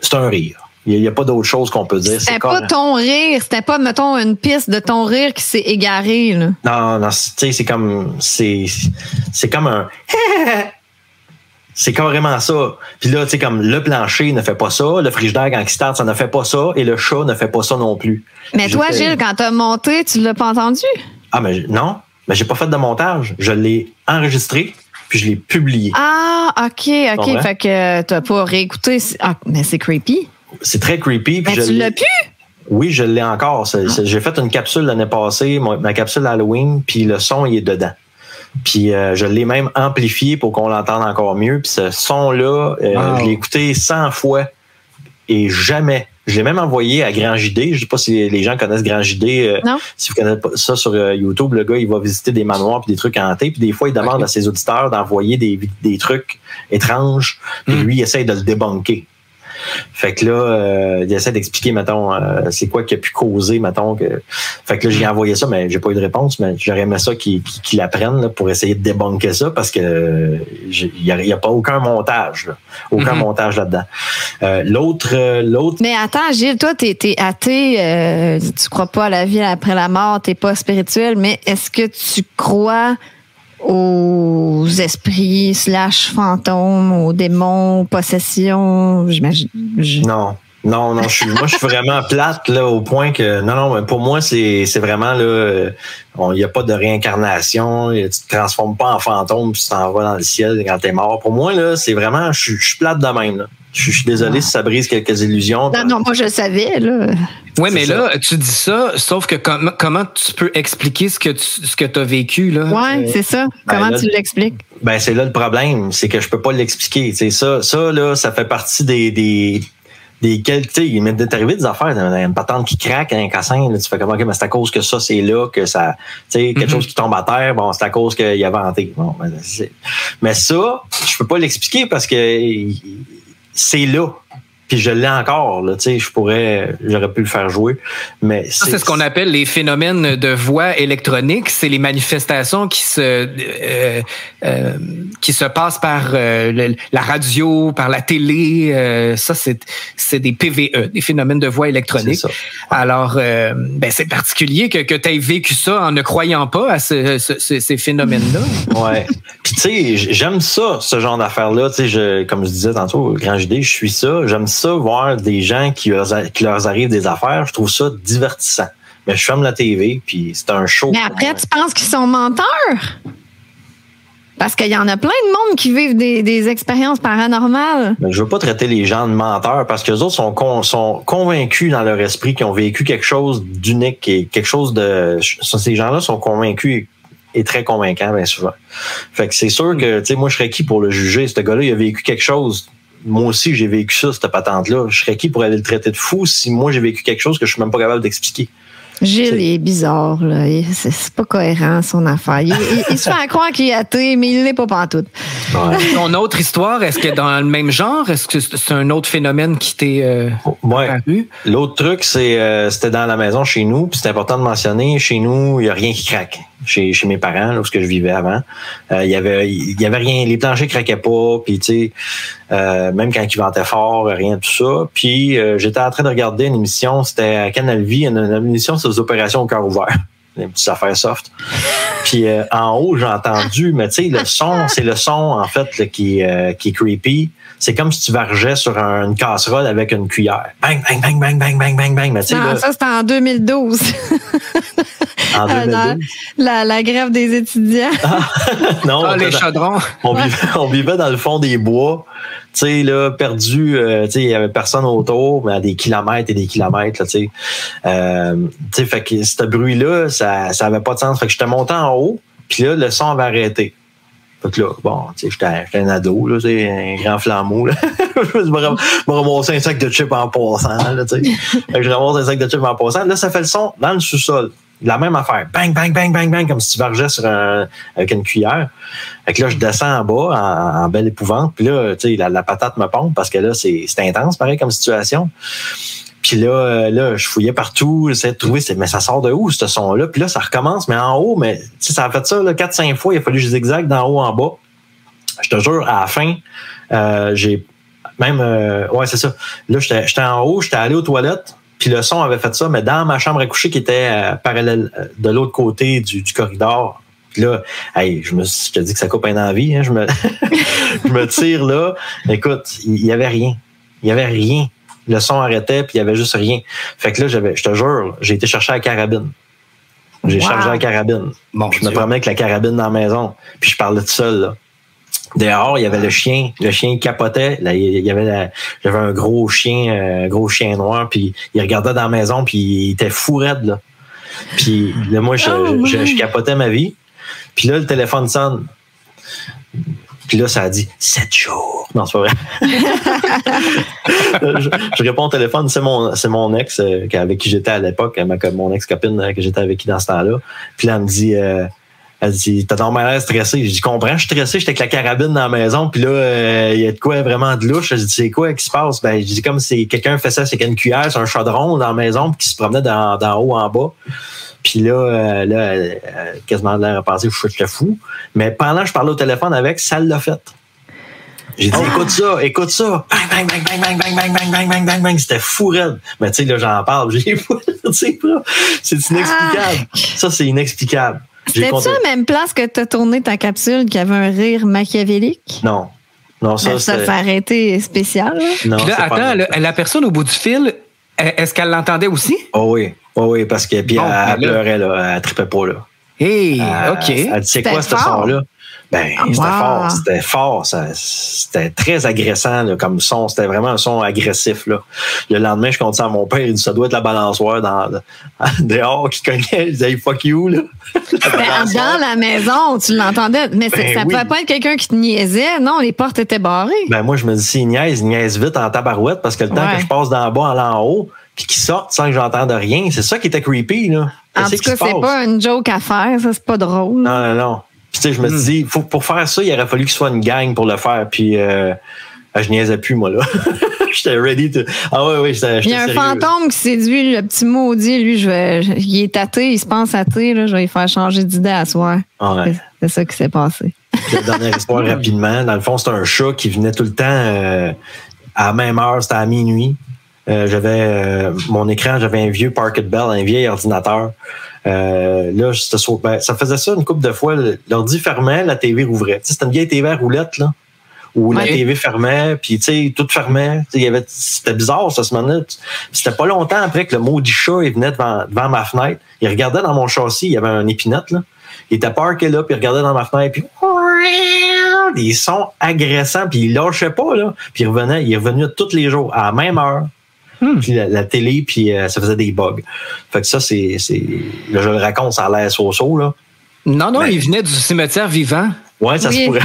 C'est un rire. Il n'y a pas d'autre chose qu'on peut dire. C'était pas ton rire, c'était pas, mettons, une piste de ton rire qui s'est égarée, là. Non, tu sais, c'est comme un. C'est carrément ça. Puis là, tu sais, comme le plancher ne fait pas ça, le frigidaire, quand il start, ça ne fait pas ça, et le chat ne fait pas ça non plus. Mais toi, Gilles, quand t'as monté, tu l'as pas entendu? Ah, mais non. Mais j'ai pas fait de montage. Je l'ai enregistré, puis je l'ai publié. Ah, OK. Fait que t'as pas réécouté. Ah, mais c'est creepy. C'est très creepy. Puis mais tu l'as pu? Oui, je l'ai encore. J'ai fait une capsule l'année passée, ma capsule Halloween, puis le son, il est dedans. Puis je l'ai même amplifié pour qu'on l'entende encore mieux. Puis ce son-là, je l'ai écouté 100 fois et jamais. Je l'ai même envoyé à Grand JD. Je sais pas si les gens connaissent Grand JD. Non. Si vous connaissez pas ça sur YouTube, le gars, il va visiter des manoirs puis des trucs hantés. Puis des fois, il demande à ses auditeurs d'envoyer des trucs étranges. Puis lui, il essaye de le débunker. Fait que là, il essaie d'expliquer, mettons, c'est quoi qui a pu causer, mettons. Fait que là, j'ai envoyé ça, mais j'ai pas eu de réponse, mais j'aurais aimé ça qu'ils l'apprennent là, pour essayer de débunker ça parce que il y a pas aucun montage, là. Aucun montage là-dedans. L'autre. Mais attends, Gilles, toi, t'es athée, tu crois pas à la vie après la mort, t'es pas spirituel, mais est-ce que tu crois aux esprits / fantômes, aux démons, aux possessions, j'imagine. Non, moi je suis vraiment plate là au point que non, pour moi c'est vraiment là, il y a pas de réincarnation, tu te transformes pas en fantôme puis tu t'en vas dans le ciel quand t'es mort. Pour moi là, c'est vraiment je suis plate de même là. Je suis désolé si ça brise quelques illusions. Non, moi je le savais là. Oui, mais là, tu dis ça, sauf que comment tu peux expliquer ce que tu as vécu, là? Oui, c'est ça. Comment tu l'expliques? Ben, c'est là le problème, c'est que je peux pas l'expliquer. Ça, là, ça fait partie des quelques, tu sais, il m'est arrivé des affaires, une patente qui craque, un cassin, là, tu fais comment, mais c'est à cause que ça, c'est là, que ça, tu sais, quelque chose qui tombe à terre, bon, c'est à cause qu'il a vanté. Bon, mais ça, je peux pas l'expliquer parce que c'est là. Puis je l'ai encore, là, tu sais, j'aurais pu le faire jouer, mais c'est ce qu'on appelle les phénomènes de voix électronique. C'est les manifestations qui se passent par la radio, par la télé. Ça, c'est des PVE, des phénomènes de voix électronique. Alors, c'est particulier que tu aies vécu ça en ne croyant pas à ces phénomènes-là. Ouais. Puis tu sais, j'aime ça, ce genre d'affaires-là. Tu sais, comme je disais tantôt, Grand JD, je suis ça. J'aime ça voir des gens qui leur arrivent des affaires. Je trouve ça divertissant. Mais je ferme la TV, puis c'est un show. Mais après, tu penses qu'ils sont menteurs? Parce qu'il y en a plein de monde qui vivent des expériences paranormales. Mais je veux pas traiter les gens de menteurs parce que les autres sont convaincus dans leur esprit qu'ils ont vécu quelque chose d'unique et quelque chose de... Ces gens-là sont convaincus et très convaincants, bien souvent. Fait que c'est sûr que, tu sais, moi, je serais qui pour le juger? Ce gars-là, il a vécu quelque chose. Moi aussi, j'ai vécu ça, cette patente-là. Je serais qui pour aller le traiter de fou si moi, j'ai vécu quelque chose que je suis même pas capable d'expliquer? Gilles, il est bizarre, là. C'est pas cohérent, son affaire. Il se fait croire qu'il est athée, mais il l'est pas pantoute. Ouais. Ton autre histoire, est-ce que dans le même genre? Est-ce que c'est un autre phénomène qui t'est apparu? L'autre truc, c'était dans la maison chez nous, puis c'est important de mentionner, chez nous, il n'y a rien qui craque. Chez mes parents, là où je vivais avant. Il y avait rien, les planchers craquaient pas, puis tu sais, même quand il ventait fort, rien de tout ça. Puis j'étais en train de regarder une émission, c'était à Canal Vie, une émission sur les opérations au cœur ouvert. Des petites affaires soft. Puis en haut, j'ai entendu, mais tu sais, le son, c'est le son, en fait, là, qui est creepy. C'est comme si tu vargeais sur une casserole avec une cuillère. Bang, bang, bang, bang, bang, bang, bang, bang. Mais tu sais, Non, là, ça, c'était en 2012. en 2012. La grève des étudiants. Non, les chaudrons. on vivait dans le fond des bois, tu sais, là, perdu, tu sais, il y avait personne autour, mais à des kilomètres et des kilomètres, là, tu sais, fait que ce bruit-là, ça avait pas de sens. Fait que j'étais monté en haut, puis là, le son avait arrêté. Fait que là, bon, tu sais, j'étais un ado, là, tu sais, un grand flambeau, là. Je me ramassais un sac de chips en passant, là, tu sais. Fait que je ramasse un sac de chips en passant. Là, ça fait le son dans le sous-sol. La même affaire. Bang, bang, bang, bang, bang, comme si tu vargeais avec une cuillère. Fait que là, je descends en bas en belle épouvante. Puis là, tu sais, la patate me pompe parce que là, c'est intense, pareil, comme situation. Puis là, je fouillais partout, j'essayais de trouver, mais ça sort de où, ce son-là? Puis là, ça recommence, mais en haut, mais tu sais, ça a fait ça 4-5 fois, il a fallu que je zigzague d'en haut en bas. Je te jure, à la fin, j'ai même... ouais, c'est ça. Là, j'étais en haut, j'étais allé aux toilettes, puis le son avait fait ça, mais dans ma chambre à coucher qui était parallèle de l'autre côté du corridor. Puis là, hey, je te dis que ça coupe un envie, hein, je me tire là. Écoute, il y avait rien. Il y avait rien. Le son arrêtait, puis il y avait juste rien. Fait que là, je te jure, j'ai été chercher la carabine. J'ai chargé la carabine. Bon, je me promenais avec la carabine dans la maison, puis je parlais tout seul, là. Dehors, il y avait le chien. Le chien capotait. Là, j'avais un gros chien noir, puis il regardait dans la maison, puis il était fou raide, là. Puis là, moi, je capotais ma vie. Puis là, le téléphone sonne. Puis là, ça a dit 7 jours. Non, c'est pas vrai. je réponds au téléphone, c'est mon ex avec qui j'étais à l'époque, mon ex-copine que j'étais avec qui dans ce temps-là. Puis là, elle dit, t'as donc l'air stressé. Je dis, comprends, je suis stressé, j'étais avec la carabine dans la maison, puis là, il y a de quoi vraiment de louche. Je dis, c'est quoi qui se passe? Ben, je dis, comme si quelqu'un fait ça, c'est qu'une cuillère, c'est un chaudron dans la maison, puis qui se promenait d'en haut en bas. Puis là, quasiment l'air à penser que j'étais fou. Mais pendant que je parlais au téléphone avec, ça l'a fait. J'ai dit, écoute ça. Bang, bang, bang, bang, bang, bang, bang, bang, bang, bang, bang, bang. C'était fou raide. Mais tu sais, là, j'en parle. C'est inexplicable. Ça, c'est inexplicable. C'était-tu la même place que tu as tourné ta capsule qui avait un rire machiavélique? Non. Non, ça a été spécial. Là. Non, puis là, attends, la personne au bout du fil, est-ce qu'elle l'entendait aussi? Oh oui. Oh oui, parce que puis elle pleurait, là. Elle trippait pas, là. Hey, OK. Elle dit, c'est quoi ce son-là? Ben, c'était fort. C'était très agressant là, comme son. C'était vraiment un son agressif. Là. Le lendemain, je compte ça à mon père. Il dit, ça doit être la balançoire dehors qui cognait. Il disait, hey, fuck you. Là. Dans la maison, tu l'entendais. Mais ça pouvait pas être quelqu'un qui te niaisait. Non, les portes étaient barrées. Ben, moi, je me dis, s'il niaise vite en tabarouette parce que le temps que je passe d'en bas en haut, puis qu'ils sortent sans que j'entende rien, c'est ça qui était creepy. Là. En tout cas, c'est pas une joke à faire. Ça, c'est pas drôle. Non. Puis, tu sais, je me dis, pour faire ça, il aurait fallu qu'il soit une gang pour le faire. Puis, je niaisais plus, moi, là. J'étais ready to... Ah ouais, j'étais il y a un fantôme qui séduit le petit maudit. Lui, il est tâté, il se pense athée. Là, je vais lui faire changer d'idée à soir. Ouais. C'est ça qui s'est passé. La dernière histoire, rapidement. Dans le fond, c'était un chat qui venait tout le temps à la même heure. C'était à minuit. J'avais mon écran, j'avais un vieux Parkett Bell, un vieil ordinateur. Là, ça faisait ça une couple de fois. L'ordi fermait, la TV rouvrait. Tu sais, c'était une vieille TV à roulette, là, où la TV fermait, puis tu sais, tout fermait. C'était bizarre, ça, ce moment-là. C'était pas longtemps après que le maudit chat, il venait devant ma fenêtre. Il regardait dans mon châssis, il y avait un épinette, là. Il était parké là, puis il regardait dans ma fenêtre, puis des sons agressants, puis il lâchait pas, là. Puis il est revenu tous les jours, à la même heure. Puis la télé, puis ça faisait des bugs. Fait que ça, là, je le raconte, ça a l'air so-so, là. Non, il venait du cimetière vivant. Ouais, ça se pourrait.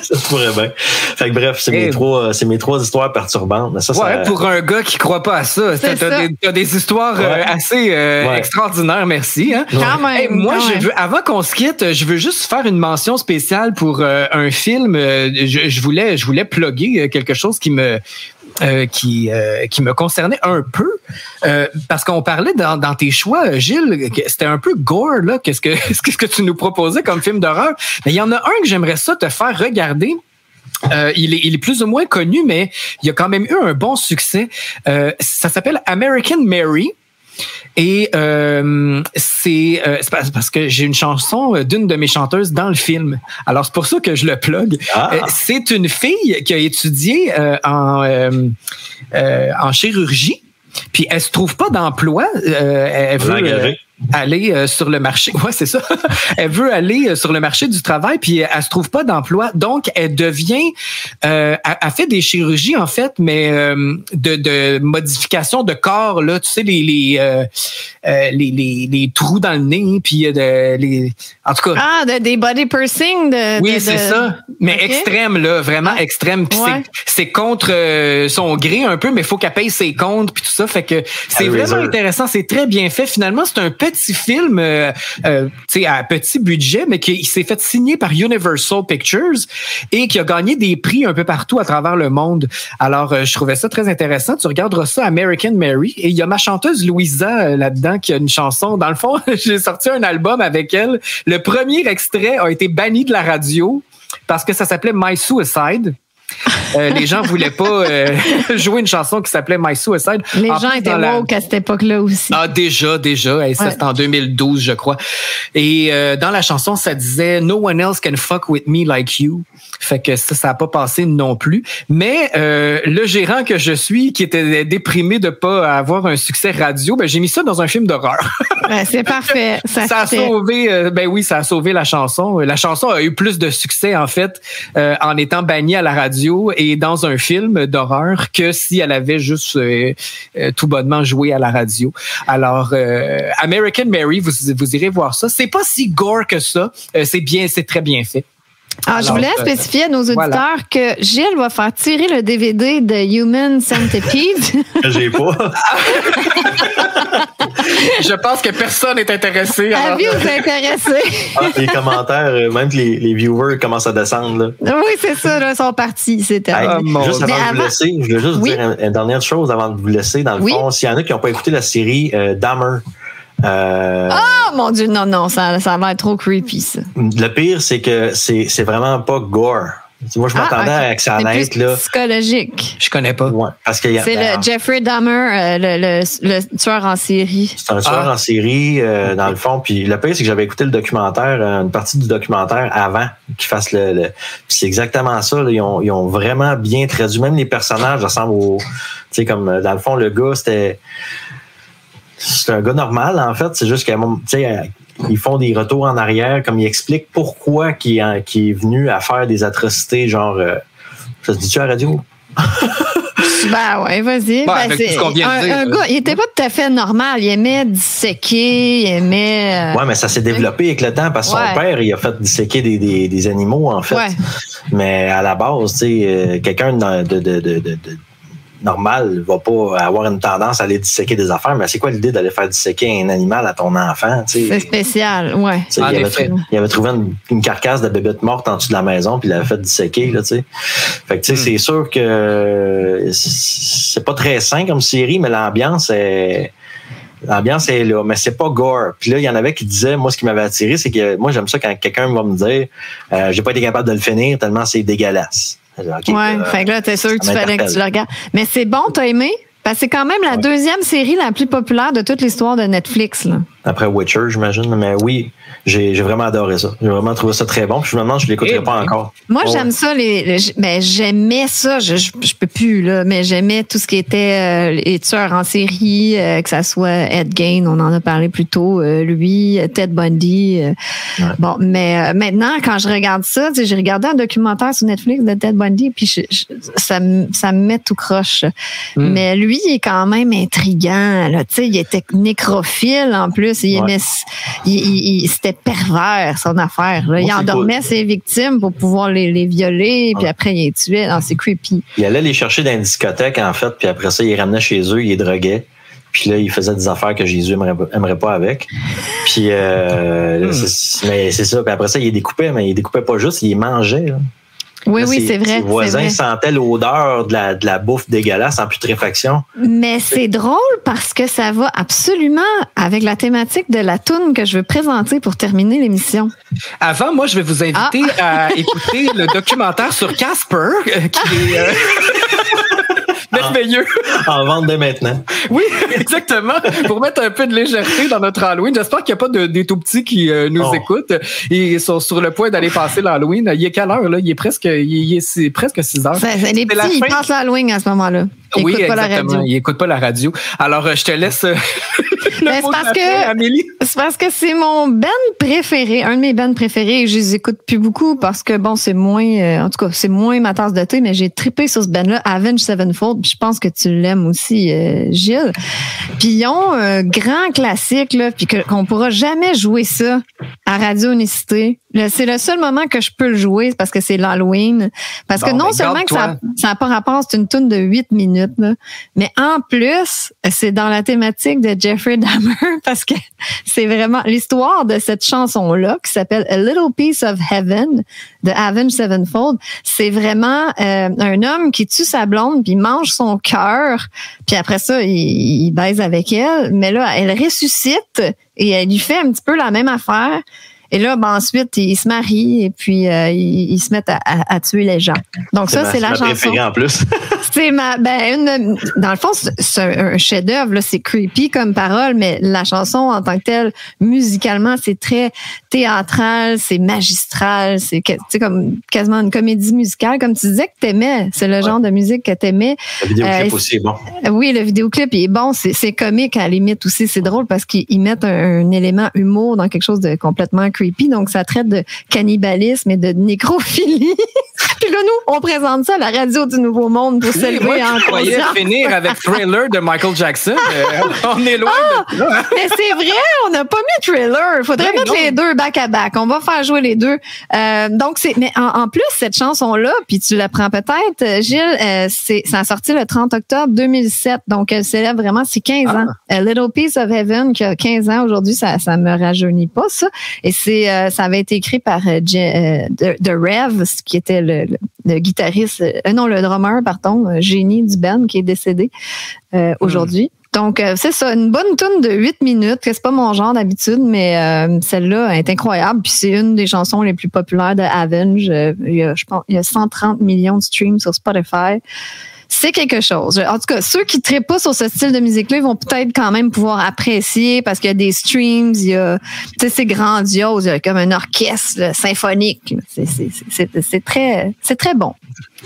Ça se pourrait bien. Fait que bref, c'est mes trois histoires perturbantes. Mais ça, pour un gars qui croit pas à ça. T'as des histoires assez extraordinaires, merci. Hein? Quand même. Moi, avant qu'on se quitte, je veux juste faire une mention spéciale pour un film. Je voulais plugger quelque chose qui me concernait un peu, parce qu'on parlait dans tes choix, Gilles, c'était un peu gore, là, qu'est-ce que tu nous proposais comme film d'horreur. Mais il y en a un que j'aimerais ça te faire regarder. Il est plus ou moins connu, mais il a quand même eu un bon succès. Ça s'appelle American Mary. Et c'est parce que j'ai une chanson d'une de mes chanteuses dans le film. Alors, c'est pour ça que je le plug. C'est une fille qui a étudié en chirurgie, puis elle se trouve pas d'emploi. Elle veut aller sur le marché. Ouais, c'est ça. Elle veut aller sur le marché du travail, puis elle se trouve pas d'emploi. Donc, elle devient... elle fait des chirurgies, en fait, mais de modification de corps, là. Tu sais, les trous dans le nez, puis en tout cas... des body piercing. Oui, c'est ça. Mais extrême, là. Vraiment extrême. Puis c'est contre son gré un peu, mais il faut qu'elle paye ses comptes, puis tout ça. Fait que c'est vraiment intéressant. C'est très bien fait. Finalement, c'est un petit film à petit budget, mais qui s'est fait signer par Universal Pictures et qui a gagné des prix un peu partout à travers le monde. Alors, je trouvais ça très intéressant. Tu regarderas ça, American Mary. Et il y a ma chanteuse Louisa là-dedans qui a une chanson. Dans le fond, j'ai sorti un album avec elle. Le premier extrait a été banni de la radio parce que ça s'appelait My Suicide. Les gens voulaient pas jouer une chanson qui s'appelait My Suicide. Les gens étaient woke à cette époque-là aussi. Ah, déjà. Et ça, c'était en 2012, je crois. Et dans la chanson, ça disait « No one else can fuck with me like you ». Fait que ça n'a pas passé non plus. Mais le gérant que je suis, qui était déprimé de pas avoir un succès radio, j'ai mis ça dans un film d'horreur. Ouais, c'est parfait. Ça a sauvé, ça a sauvé la chanson. La chanson a eu plus de succès, en fait, en étant bannie à la radio et dans un film d'horreur que si elle avait juste tout bonnement joué à la radio. Alors, American Mary, vous irez voir ça. C'est pas si gore que ça. C'est très bien fait. Alors, je voulais spécifier à nos auditeurs que Gilles va faire tirer le DVD de Human Centipede. J'ai pas. Je pense que personne n'est intéressé. Avis-vous intéressé. Les commentaires, même que les viewers commencent à descendre. Là. Oui, c'est ça, là, ils sont partis. C'est terminé. Juste avant de vous laisser, je voulais juste vous dire une dernière chose avant de vous laisser. Dans le fond, s'il y en a qui n'ont pas écouté la série Dahmer. Oh mon Dieu, non, ça a l'air trop creepy, ça. Le pire, c'est que c'est vraiment pas gore. Moi, je m'attendais à que ça allait être là. Psychologique. Je connais pas. Ouais, parce que c'est le Jeffrey Dahmer, le tueur en série. C'est un tueur en série, dans le fond. Puis le pire, c'est que j'avais écouté le documentaire, une partie du documentaire avant qu'il fasse le... Puis c'est exactement ça. Là, ils ont vraiment bien traduit. Même les personnages ressemblent au... Tu sais, comme dans le fond, le gars, c'est un gars normal, en fait. C'est juste qu'ils font des retours en arrière, comme ils expliquent pourquoi qui est venu à faire des atrocités, genre... ça se dit-tu à la radio? Ouais, vas-y. C'est un gars, il était pas tout à fait normal. Il aimait disséquer, il aimait... Ouais, mais ça s'est développé avec le temps, parce que son père, il a fait disséquer des animaux, en fait. Ouais. Mais à la base, tu sais, quelqu'un de normal va pas avoir une tendance à aller disséquer des affaires, mais c'est quoi l'idée d'aller faire disséquer un animal à ton enfant? T'sais? C'est spécial, ouais. Il avait trouvé une carcasse de bébête morte en dessous de la maison, puis il l'avait fait disséquer. Là, t'sais. Fait que c'est sûr que c'est pas très sain comme série, mais l'ambiance est là, mais c'est pas gore. Puis là, il y en avait qui disaient, moi, ce qui m'avait attiré, c'est que moi, j'aime ça quand quelqu'un va me dire j'ai pas été capable de le finir tellement c'est dégueulasse. Okay, fait que là, t'es sûr que tu fallait que tu le regardes. Mais c'est bon, t'as aimé? Parce que c'est quand même la deuxième série la plus populaire de toute l'histoire de Netflix, là. Après Witcher, j'imagine. Mais oui, j'ai vraiment adoré ça. J'ai vraiment trouvé ça très bon. Puis je me demande si je l'écouterai pas encore. Moi, j'aime ça. J'aimais ça. Je peux plus, là. Mais j'aimais tout ce qui était les tueurs en série, que ça soit Ed Gein, on en a parlé plus tôt, lui, Ted Bundy. Bon, mais maintenant, quand je regarde ça, j'ai regardé un documentaire sur Netflix de Ted Bundy, puis ça me met tout croche. Mais lui, il est quand même intriguant. Là. Il était nécrophile en plus. Il aimait, c'était pervers, son affaire. Là. Il endormait ses victimes pour pouvoir les violer, puis après, il les tuait. Non, c'est creepy. Il allait les chercher dans une discothèque, en fait, puis après ça, il les ramenait chez eux, il les droguait. Puis là, il faisait des affaires que Jésus aimerait pas avec. Puis, mais c'est ça. Puis après ça, il les découpait, mais il les découpait pas juste, il les mangeait. Là. Oui, c'est vrai. Ses voisins sentaient l'odeur de la bouffe dégueulasse en putréfaction. Mais c'est drôle parce que ça va absolument avec la thématique de la toune que je veux présenter pour terminer l'émission. Avant, moi, je vais vous inviter à écouter le documentaire sur Casper, qui est... merveilleux. En vente dès maintenant. Oui, exactement. Pour mettre un peu de légèreté dans notre Halloween. J'espère qu'il n'y a pas des tout petits qui nous écoutent. Ils sont sur le point d'aller passer l'Halloween. Il est quelle heure, là? C'est presque 6 heures. Les petits, ils passent l'Halloween à ce moment-là. Oui, exactement. Ils n'écoutent pas la radio. Alors, je te laisse c'est parce que c'est mon band préféré, un de mes bands préférés, et je les écoute plus beaucoup parce que, bon, c'est moins, en tout cas, c'est moins ma tasse de thé, mais j'ai trippé sur ce band-là, Avenged Sevenfold, puis je pense que tu l'aimes aussi, Gilles. Puis ils ont un grand classique, là, puis qu'on pourra jamais jouer ça à Radio Unicité. C'est le seul moment que je peux le jouer parce que c'est l'Halloween. Parce que non seulement que ça n'a pas rapport, c'est une toune de 8 minutes, là, mais en plus, c'est dans la thématique de Jeffrey Dahmer parce que c'est vraiment l'histoire de cette chanson-là qui s'appelle A Little Piece of Heaven de Avenged Sevenfold. C'est vraiment un homme qui tue sa blonde puis mange son cœur. Puis après ça, il baise avec elle. Mais là, elle ressuscite et elle lui fait un petit peu la même affaire. Et là, ben, ensuite, ils se marient et puis ils se mettent à tuer les gens. Donc ça, c'est la chanson. Préférée en plus. C'est dans le fond, c'est un chef-d'œuvre. C'est creepy comme parole, mais la chanson en tant que telle, musicalement, c'est très théâtral, c'est magistral, c'est comme quasiment une comédie musicale, comme tu disais que t'aimais. C'est le genre de musique que t'aimais. Le vidéoclip aussi est bon. Oui, le vidéoclip il est bon. C'est comique à la limite aussi. C'est drôle parce qu'ils mettent un élément humour dans quelque chose de complètement creepy. Donc, ça traite de cannibalisme et de nécrophilie. Puis là, nous, on présente ça à la radio du Nouveau Monde pour s'élever en je croyais finir avec Thriller de Michael Jackson. On est loin de ça. Mais c'est vrai, on n'a pas mis Thriller. Il faudrait mettre les deux back à back. On va faire jouer les deux. Donc, mais en plus, cette chanson-là, puis tu l'apprends peut-être, Gilles, ça a sorti le 30 octobre 2007. Donc, elle célèbre vraiment ses 15 ans. A Little Piece of Heaven, qui a 15 ans aujourd'hui, ça me rajeunit pas, ça. Et ça avait été écrit par The Rev, qui était le guitariste, le drummer, pardon, génie du band qui est décédé aujourd'hui. Donc, c'est ça, une bonne toune de 8 minutes, que c'est pas mon genre d'habitude, mais celle-là est incroyable. Puis c'est une des chansons les plus populaires de Avenged. Je pense, il y a 130 millions de streams sur Spotify. C'est quelque chose. En tout cas, ceux qui ne trippent pas sur ce style de musique-là, ils vont peut-être quand même pouvoir apprécier parce qu'il y a des streams, c'est grandiose, il y a comme un orchestre symphonique. C'est très bon.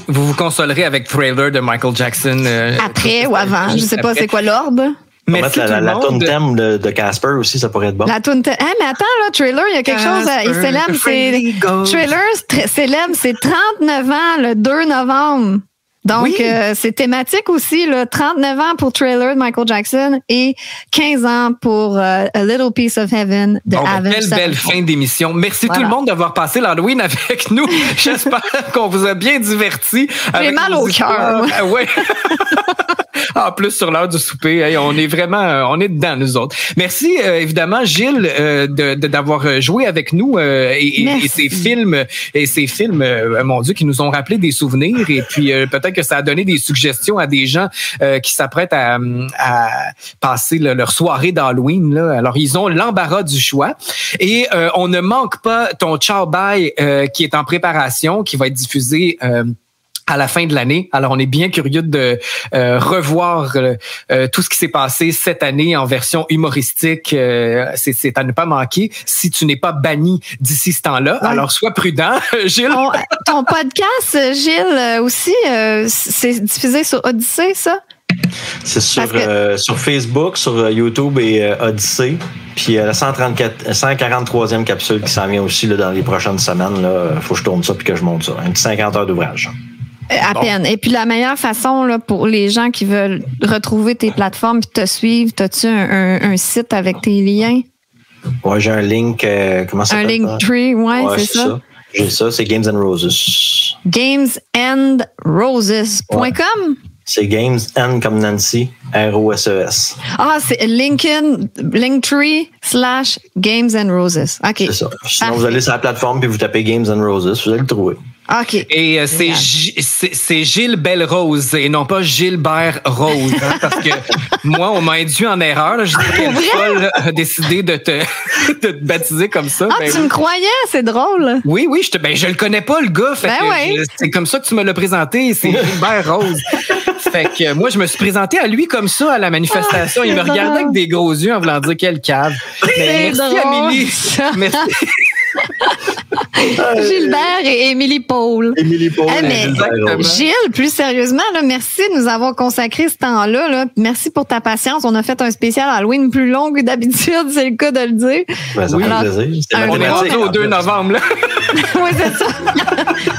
Vous vous consolerez avec Thriller de Michael Jackson. Après ou avant, je sais pas, c'est quoi l'ordre? Mais la toune thème de Casper aussi, ça pourrait être bon. La toune thème. Mais attends, là, Thriller, il y a quelque chose. Il célèbre, Thriller célèbre ses 39 ans le 2 novembre. Donc, c'est thématique aussi, là, 39 ans pour Thriller de Michael Jackson et 15 ans pour A Little Piece of Heaven de Avenged. Belle fin d'émission. Merci tout le monde d'avoir passé l'Halloween avec nous. J'espère qu'on vous a bien divertis. J'ai mal au cœur. Ouais. En plus, sur l'heure du souper, on est vraiment, on est dedans, nous autres. Merci, évidemment, Gilles, d'avoir joué avec nous et ces films, mon Dieu, qui nous ont rappelé des souvenirs et puis peut-être que ça a donné des suggestions à des gens qui s'apprêtent à passer leur soirée d'Halloween. Là. Alors, ils ont l'embarras du choix. Et on ne manque pas ton Ciao Bye qui est en préparation, qui va être diffusé à la fin de l'année. Alors, on est bien curieux de revoir tout ce qui s'est passé cette année en version humoristique. C'est à ne pas manquer si tu n'es pas banni d'ici ce temps-là. Ouais. Alors, sois prudent, Gilles. Ton podcast, Gilles, aussi, c'est diffusé sur Odyssée, ça? C'est sur Facebook, sur YouTube et Odyssey. Puis la 143e capsule qui s'en vient aussi là, dans les prochaines semaines. Il faut que je tourne ça puis que je monte ça. Un petit 50 heures d'ouvrage. À peine. Et puis la meilleure façon là, pour les gens qui veulent retrouver tes plateformes et te suivre, as-tu un site avec tes liens? Oui, j'ai un link. Comment ça s'appelle? Un Linktree, ouais, c'est ça. J'ai ça, c'est Games and Roses. Gamesandroses.com? Ouais. C'est Games and comme Nancy, ROSES. Ah, c'est Linktree/Games and Roses. OK. C'est ça. Sinon, vous allez sur la plateforme puis vous tapez Games and Roses, vous allez le trouver. OK. Et c'est Gilles Belle-Rose et non pas Gilbert Rose. Hein, parce que moi, on m'a induit en erreur. Je dis quelle folle a décidé de te baptiser comme ça. Ah, tu me croyais? C'est drôle. Oui, je le connais pas, le gars. Fait que c'est comme ça que tu me l'as présenté. C'est Gilbert Rose. Fait que moi, je me suis présenté à lui comme ça à la manifestation. Il me regardait avec des gros yeux en voulant dire quelle cave. Mais merci, Amélie. Merci. Gilbert et Émilie Paul. Émilie Paul. Mais Gilles, plus sérieusement, là, merci de nous avoir consacré ce temps-là. Là. Merci pour ta patience. On a fait un spécial Halloween plus long que d'habitude, c'est le cas de le dire. Ben, ça fait plaisir. On est rendu au 2 novembre. Là. Oui, c'est ça.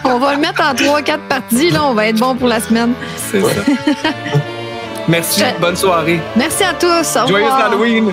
On va le mettre en 3-4 parties. Là. On va être bon pour la semaine. C'est ça. Merci. Bonne soirée. Merci à tous. Au Joyeux revoir. Halloween.